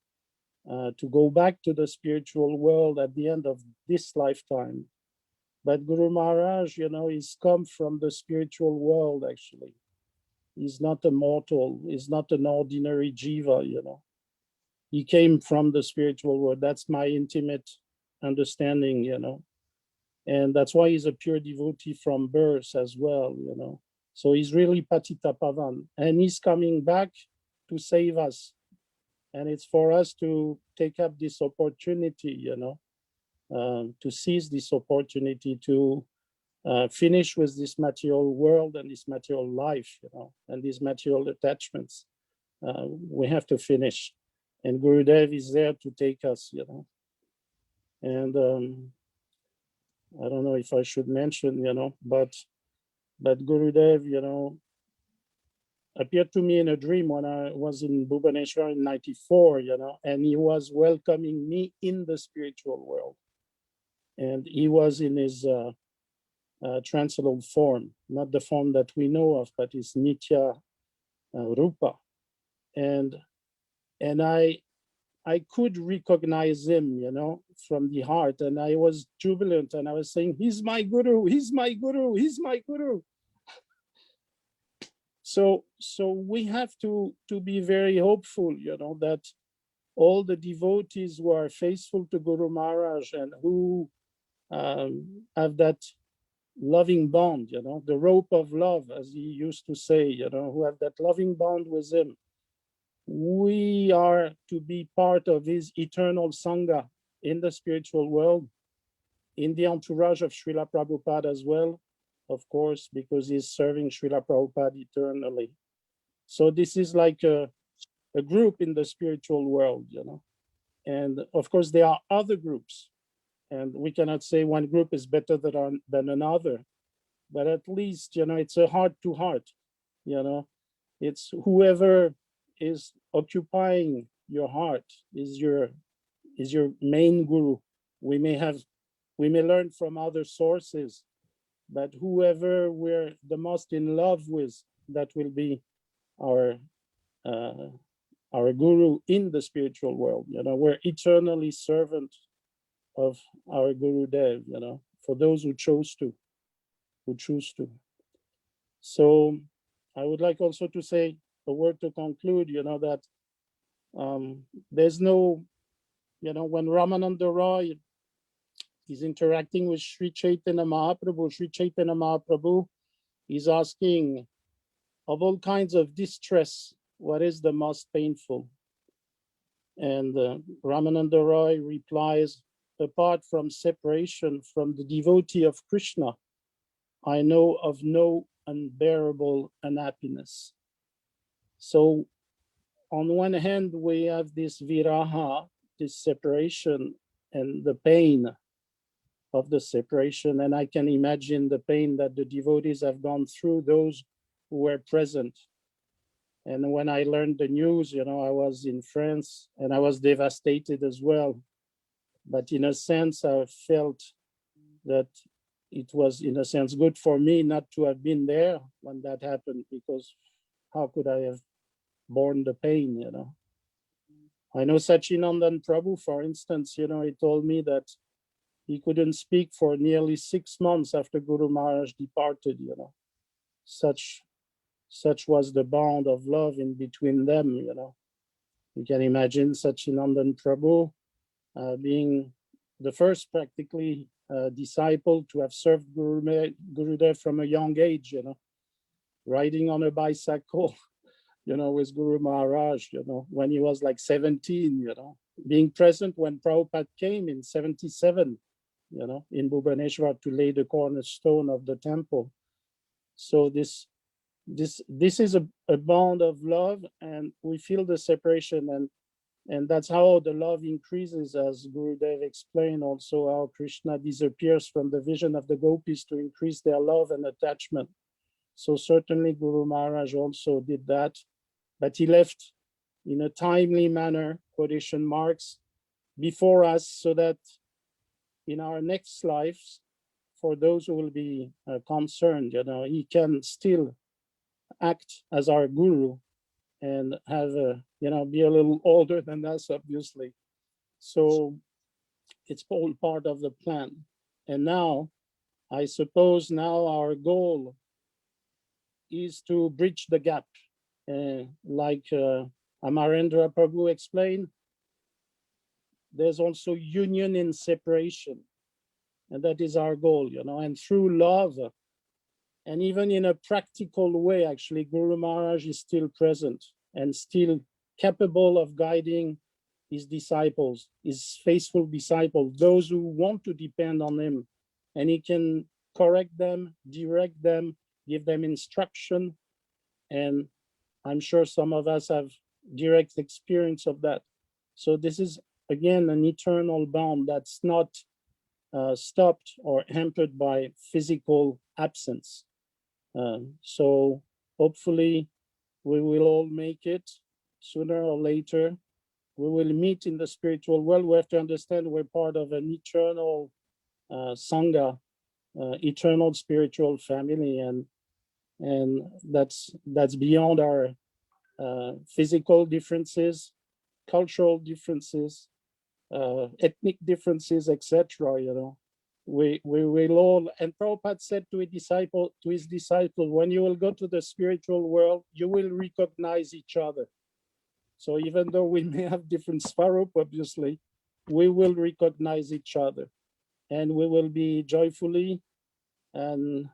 go back to the spiritual world at the end of this lifetime. But Guru Maharaj, you know, he's come from the spiritual world, actually. He's not a mortal, he's not an ordinary jiva, you know. He came from the spiritual world. That's my intimate understanding, you know. And that's why he's a pure devotee from birth as well, you know. So he's really Patita Pavan, and he's coming back to save us. And it's for us to take up this opportunity, you know, to seize this opportunity to finish with this material world and this material life, you know, and these material attachments. We have to finish. And Gurudev is there to take us, you know. And I don't know if I should mention, you know, but Gurudev, you know, appeared to me in a dream when I was in Bhubaneswar in 94, you know, and he was welcoming me in the spiritual world. And he was in his transcendental form, not the form that we know of, but his Nitya Rupa. And I could recognize him, you know, from the heart. And I was jubilant and I was saying, he's my guru, he's my guru, he's my guru. So we have to be very hopeful, you know, that all the devotees who are faithful to Guru Maharaj and who have that loving bond, you know, the rope of love, as he used to say, you know, who have that loving bond with him, we are to be part of his eternal Sangha in the spiritual world. in the entourage of Srila Prabhupada as well, of course, because he's serving Srila Prabhupada eternally. So this is like a group in the spiritual world, you know. And of course, there are other groups, and we cannot say one group is better than another, but at least, you know, it's a heart to heart, you know. It's whoever is occupying your heart is your main guru. We may learn from other sources, but whoever we're the most in love with, that will be our guru in the spiritual world. You know, we're eternally servant of our Guru Dev, you know, for those who choose to. So I would like also to say a word to conclude, you know, that there's no, you know, when Ramananda Roy is interacting with Sri Chaitanya Mahaprabhu is asking, of all kinds of distress, what is the most painful? And Ramananda Roy replies, apart from separation from the devotee of Krishna, I know of no unbearable unhappiness. So on one hand, we have this viraha, this separation, and the pain of the separation. And I can imagine the pain that the devotees have gone through, those who were present. And when I learned the news, you know, I was in France and I was devastated as well. But in a sense, I felt that it was, in a sense, good for me not to have been there when that happened, because how could I have borne the pain, you know? I know Sachinandan Prabhu, for instance, you know, he told me that he couldn't speak for nearly 6 months after Guru Maharaj departed, you know. Such was the bond of love in between them, you know. You can imagine Sachinandan Prabhu being the first practically disciple to have served Gurudev from a young age, you know, riding on a bicycle, you know, with Guru Maharaj, you know, when he was like 17, you know, being present when Prabhupada came in 77, you know, in Bhubaneswar to lay the cornerstone of the temple. So this is a bond of love, and we feel the separation, and that's how the love increases, as Gurudev explained also, how Krishna disappears from the vision of the gopis to increase their love and attachment. So certainly Guru Maharaj also did that, but he left in a timely manner, quotation marks, before us, so that in our next lives, for those who will be concerned, you know, he can still act as our guru and have a, you know, be a little older than us, obviously. So it's all part of the plan. And now, I suppose now our goal is to bridge the gap. Like Amarendra Prabhu explained, there's also union in separation. And that is our goal, you know, and through love, and even in a practical way, actually, Guru Maharaj is still present and still capable of guiding his disciples, his faithful disciples, those who want to depend on him. And he can correct them, direct them, give them instruction. And I'm sure some of us have direct experience of that. So this is, again, an eternal bond that's not stopped or hampered by physical absence. So hopefully we will all make it sooner or later. We will meet in the spiritual world. We have to understand we're part of an eternal Sangha, eternal spiritual family, and that's beyond our physical differences, cultural differences, ethnic differences, etc. You know, we will all. And Prabhupada said to his disciple, when you will go to the spiritual world, you will recognize each other. So even though we may have different svarup, obviously, we will recognize each other, and we will be joyfully and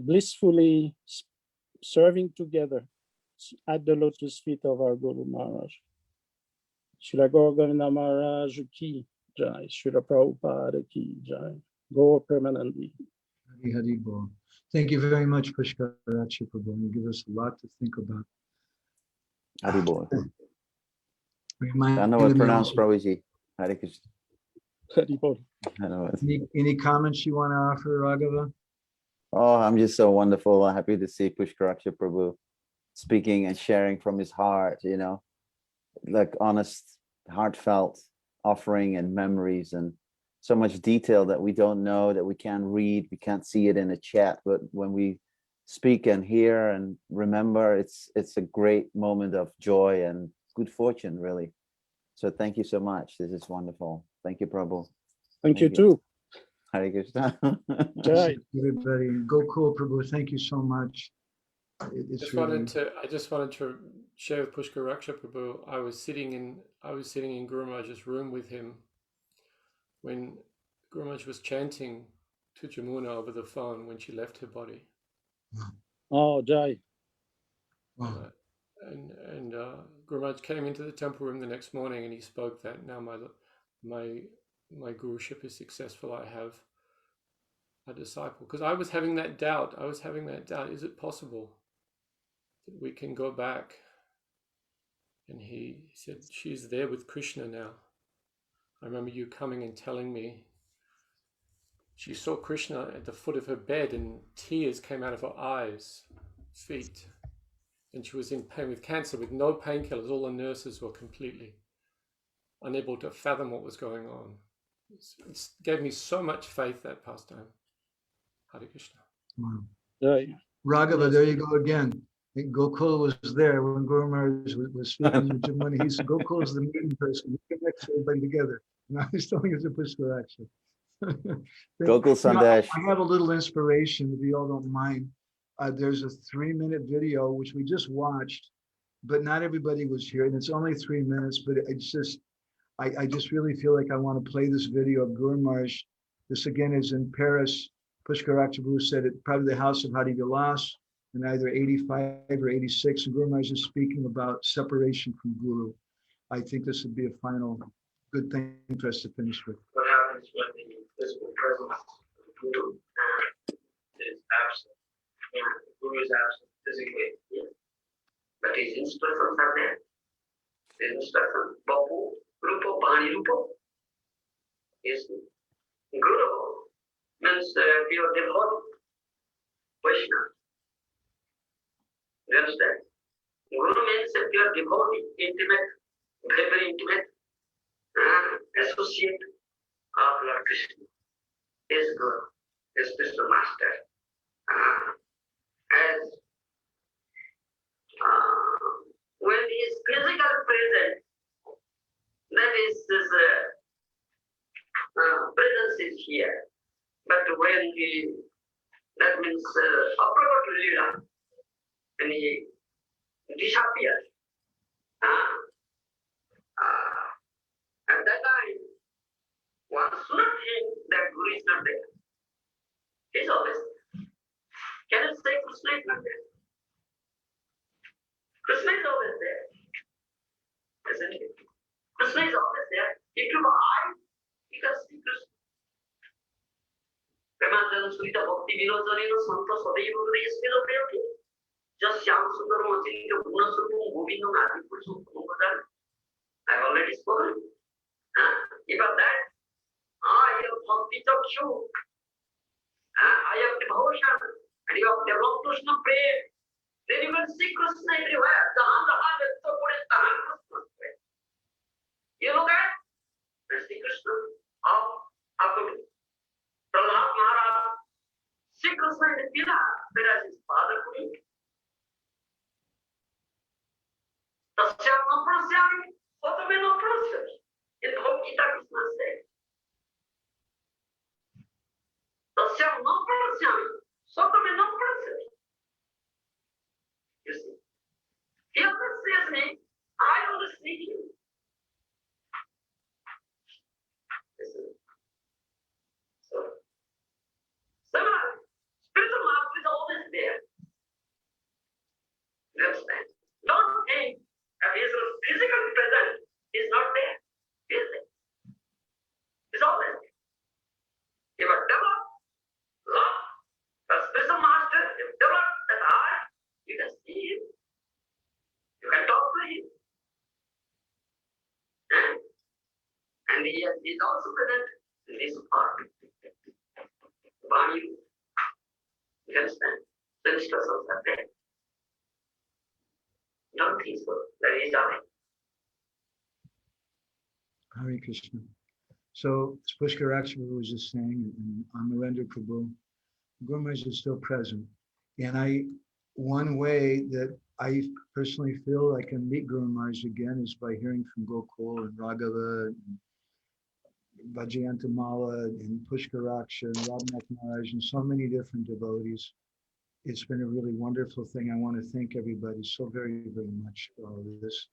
blissfully serving together at the lotus feet of our Guru Maharaj. Srila Govinda Maharaj ki jai, Srila Prabhupada ki jai. go permanently. Hari Hari Bol. Thank you very much, Pushkaraksha Prabhu. You give us a lot to think about. Haribol. Reminded Dhanyavad me pranam, also- Prabhuji. Hare Krishna. Haribol. Dhanyavad. Any comments you want to offer, Raghava? Oh, I'm just so wonderful. Happy to see Pushkaraksha Prabhu speaking and sharing from his heart, you know, like honest, heartfelt offering and memories, and so much detail that we don't know, that we can't read, we can't see it in a chat, but when we speak and hear and remember, it's a great moment of joy and good fortune, really. So thank you so much. This is wonderful. Thank you, Prabhu. Thank you too. Hare Krishna. Jai. Everybody, Gokul Prabhu, thank you so much. It's I just wanted to share with Pushkaraksha Prabhu. I was sitting in Guru Maharaj's room with him when Guru Maharaj was chanting to Jamuna over the phone when she left her body. Oh, Jai. Wow. And Guru Maharaj came into the temple room the next morning and he spoke that now my guruship is successful. I have a disciple. Because I was having that doubt. Is it possible that we can go back? And he said, she's there with Krishna now. I remember you coming and telling me she saw Krishna at the foot of her bed and tears came out of her eyes, feet. And she was in pain with cancer, with no painkillers. All the nurses were completely unable to fathom what was going on. It gave me so much faith, that pastime. Hare Krishna. Wow. Jai. Raghava, there you go again. I think Gokul was there when Guru Maharaj was speaking with Jamuna. Gokul is the meeting person. He connects everybody together. And I was telling us to Pushkaraksha. Gokul Sandesh. I have a little inspiration, if you all don't mind. There's a 3-minute video which we just watched, but not everybody was here, and it's only 3 minutes. But it's just, I just really feel like I want to play this video of Guru Maharaj. This again is in Paris. Pushkaraksha Prabhu said it, probably the house of Hari Vilas, in either 85 or 86. And Guru Maharaj is speaking about separation from Guru. I think this would be a final good thing for us to finish with. What happens when the physical presence of the Guru is absent? When the Guru is absent physically, but his instructions are there. His instructions, Bapu, Rupa, Bani Rupa, is Guru means pure devotee, Vaishnava. You understand? Guru means a pure devotee, intimate, very, very intimate associate of Lord Krishna. His Guru, his spiritual master. As when he is physically present, that is his presence is here. But when that means apragat lila, when he disappears, at that time, one should not think that Guru is not there. He is always there. Can you say Krishna is not there? Krishna is always there, isn't he? Krishna is always there. If you have eyes, you can see Krishna. Premanjan Surita Bhakti Vinodjanino Santa Sadaiva Hridayasmila Priyati Just Shyam Sundaram Achinta Gunasrupam Govindam Adipurusam Pramodam. I have already spoken. Even that, I have Bhakti Chakshu, I have devotion, and you have developed Krishna prayer. Then you will see Krishna everywhere. You know that? That's the Krishna of Akut. Prahlad Maharaj, see Krishna in the pillar, whereas his father couldn't. Tasyam no prasyami, Sotame no prasyami. In Bhagavad Gita, Krishna said, Tasyam no prasyami, Sotame no prasyami. You see, he always says me, I only see him. So, similarly, spiritual master is always there. You understand? Don't think that he is physically present. He is not there. He is there. He is always there. If a devil is also present in this part. Body, you understand? The instructions are there. Don't think so. That is our Hare Krishna. So Pushkar actually was just saying, and Amarendra Prabhu, Guru Maharaj is still present. And one way that I personally feel I can meet Guru Maharaj again is by hearing from Gokul and Raghava and Vajrayantamala and Pushkaraksha and Raghunath Maharaj and so many different devotees. It's been a really wonderful thing. I want to thank everybody so very, very much for all of this.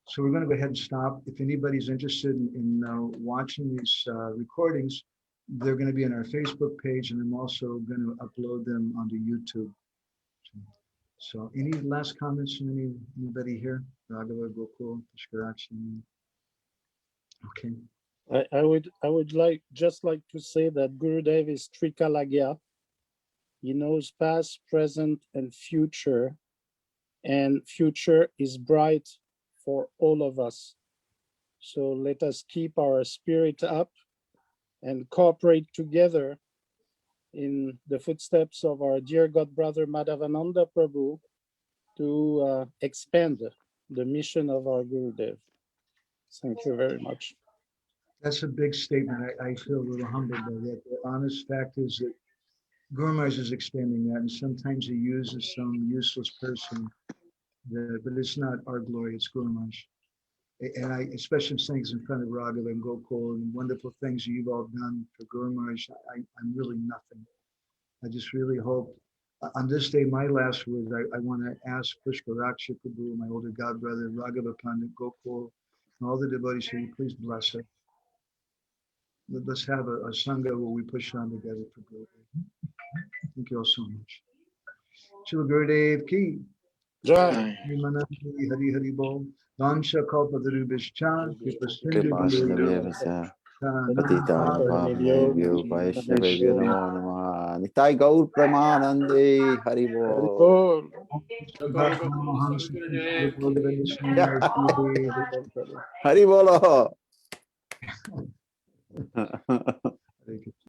So we're going to go ahead and stop. If anybody's interested in watching these recordings, they're going to be on our Facebook page, and I'm also going to upload them onto YouTube. So any last comments from anybody here? Raghava, Gokul, Pushkaraksha? Okay. I would like to say that Gurudev is Trikalagya. He knows past, present, and future is bright for all of us. So let us keep our spirit up and cooperate together in the footsteps of our dear God brother Madhavananda Prabhu to expand the mission of our Gurudev. Thank you very much. That's a big statement. I feel a little humbled by that. The honest fact is that Guru Maharaj is expanding that, and sometimes he uses some useless person, but it's not our glory, it's Guru Maharaj. And I, especially things in front of Raghava and Gokul and wonderful things you've all done for Guru Maharaj, I'm really nothing. I just really hope, on this day, my last words, I want to ask Pushkaraksha Prabhu, my older god brother, Raghava Pandit, Gokul, and all the devotees here, please bless us. Let's have a sangha where we push on together for Gurudev. Thank you all so much. Srila Gurudev ki. Jai. Hari Hari Bol. Vansha Kalpa Darubhishcha. Kripasnavya Patitana Vaishnavyo Namo Namah. Nitai Gaur Pramanande Hari Bol. Hari Bolo.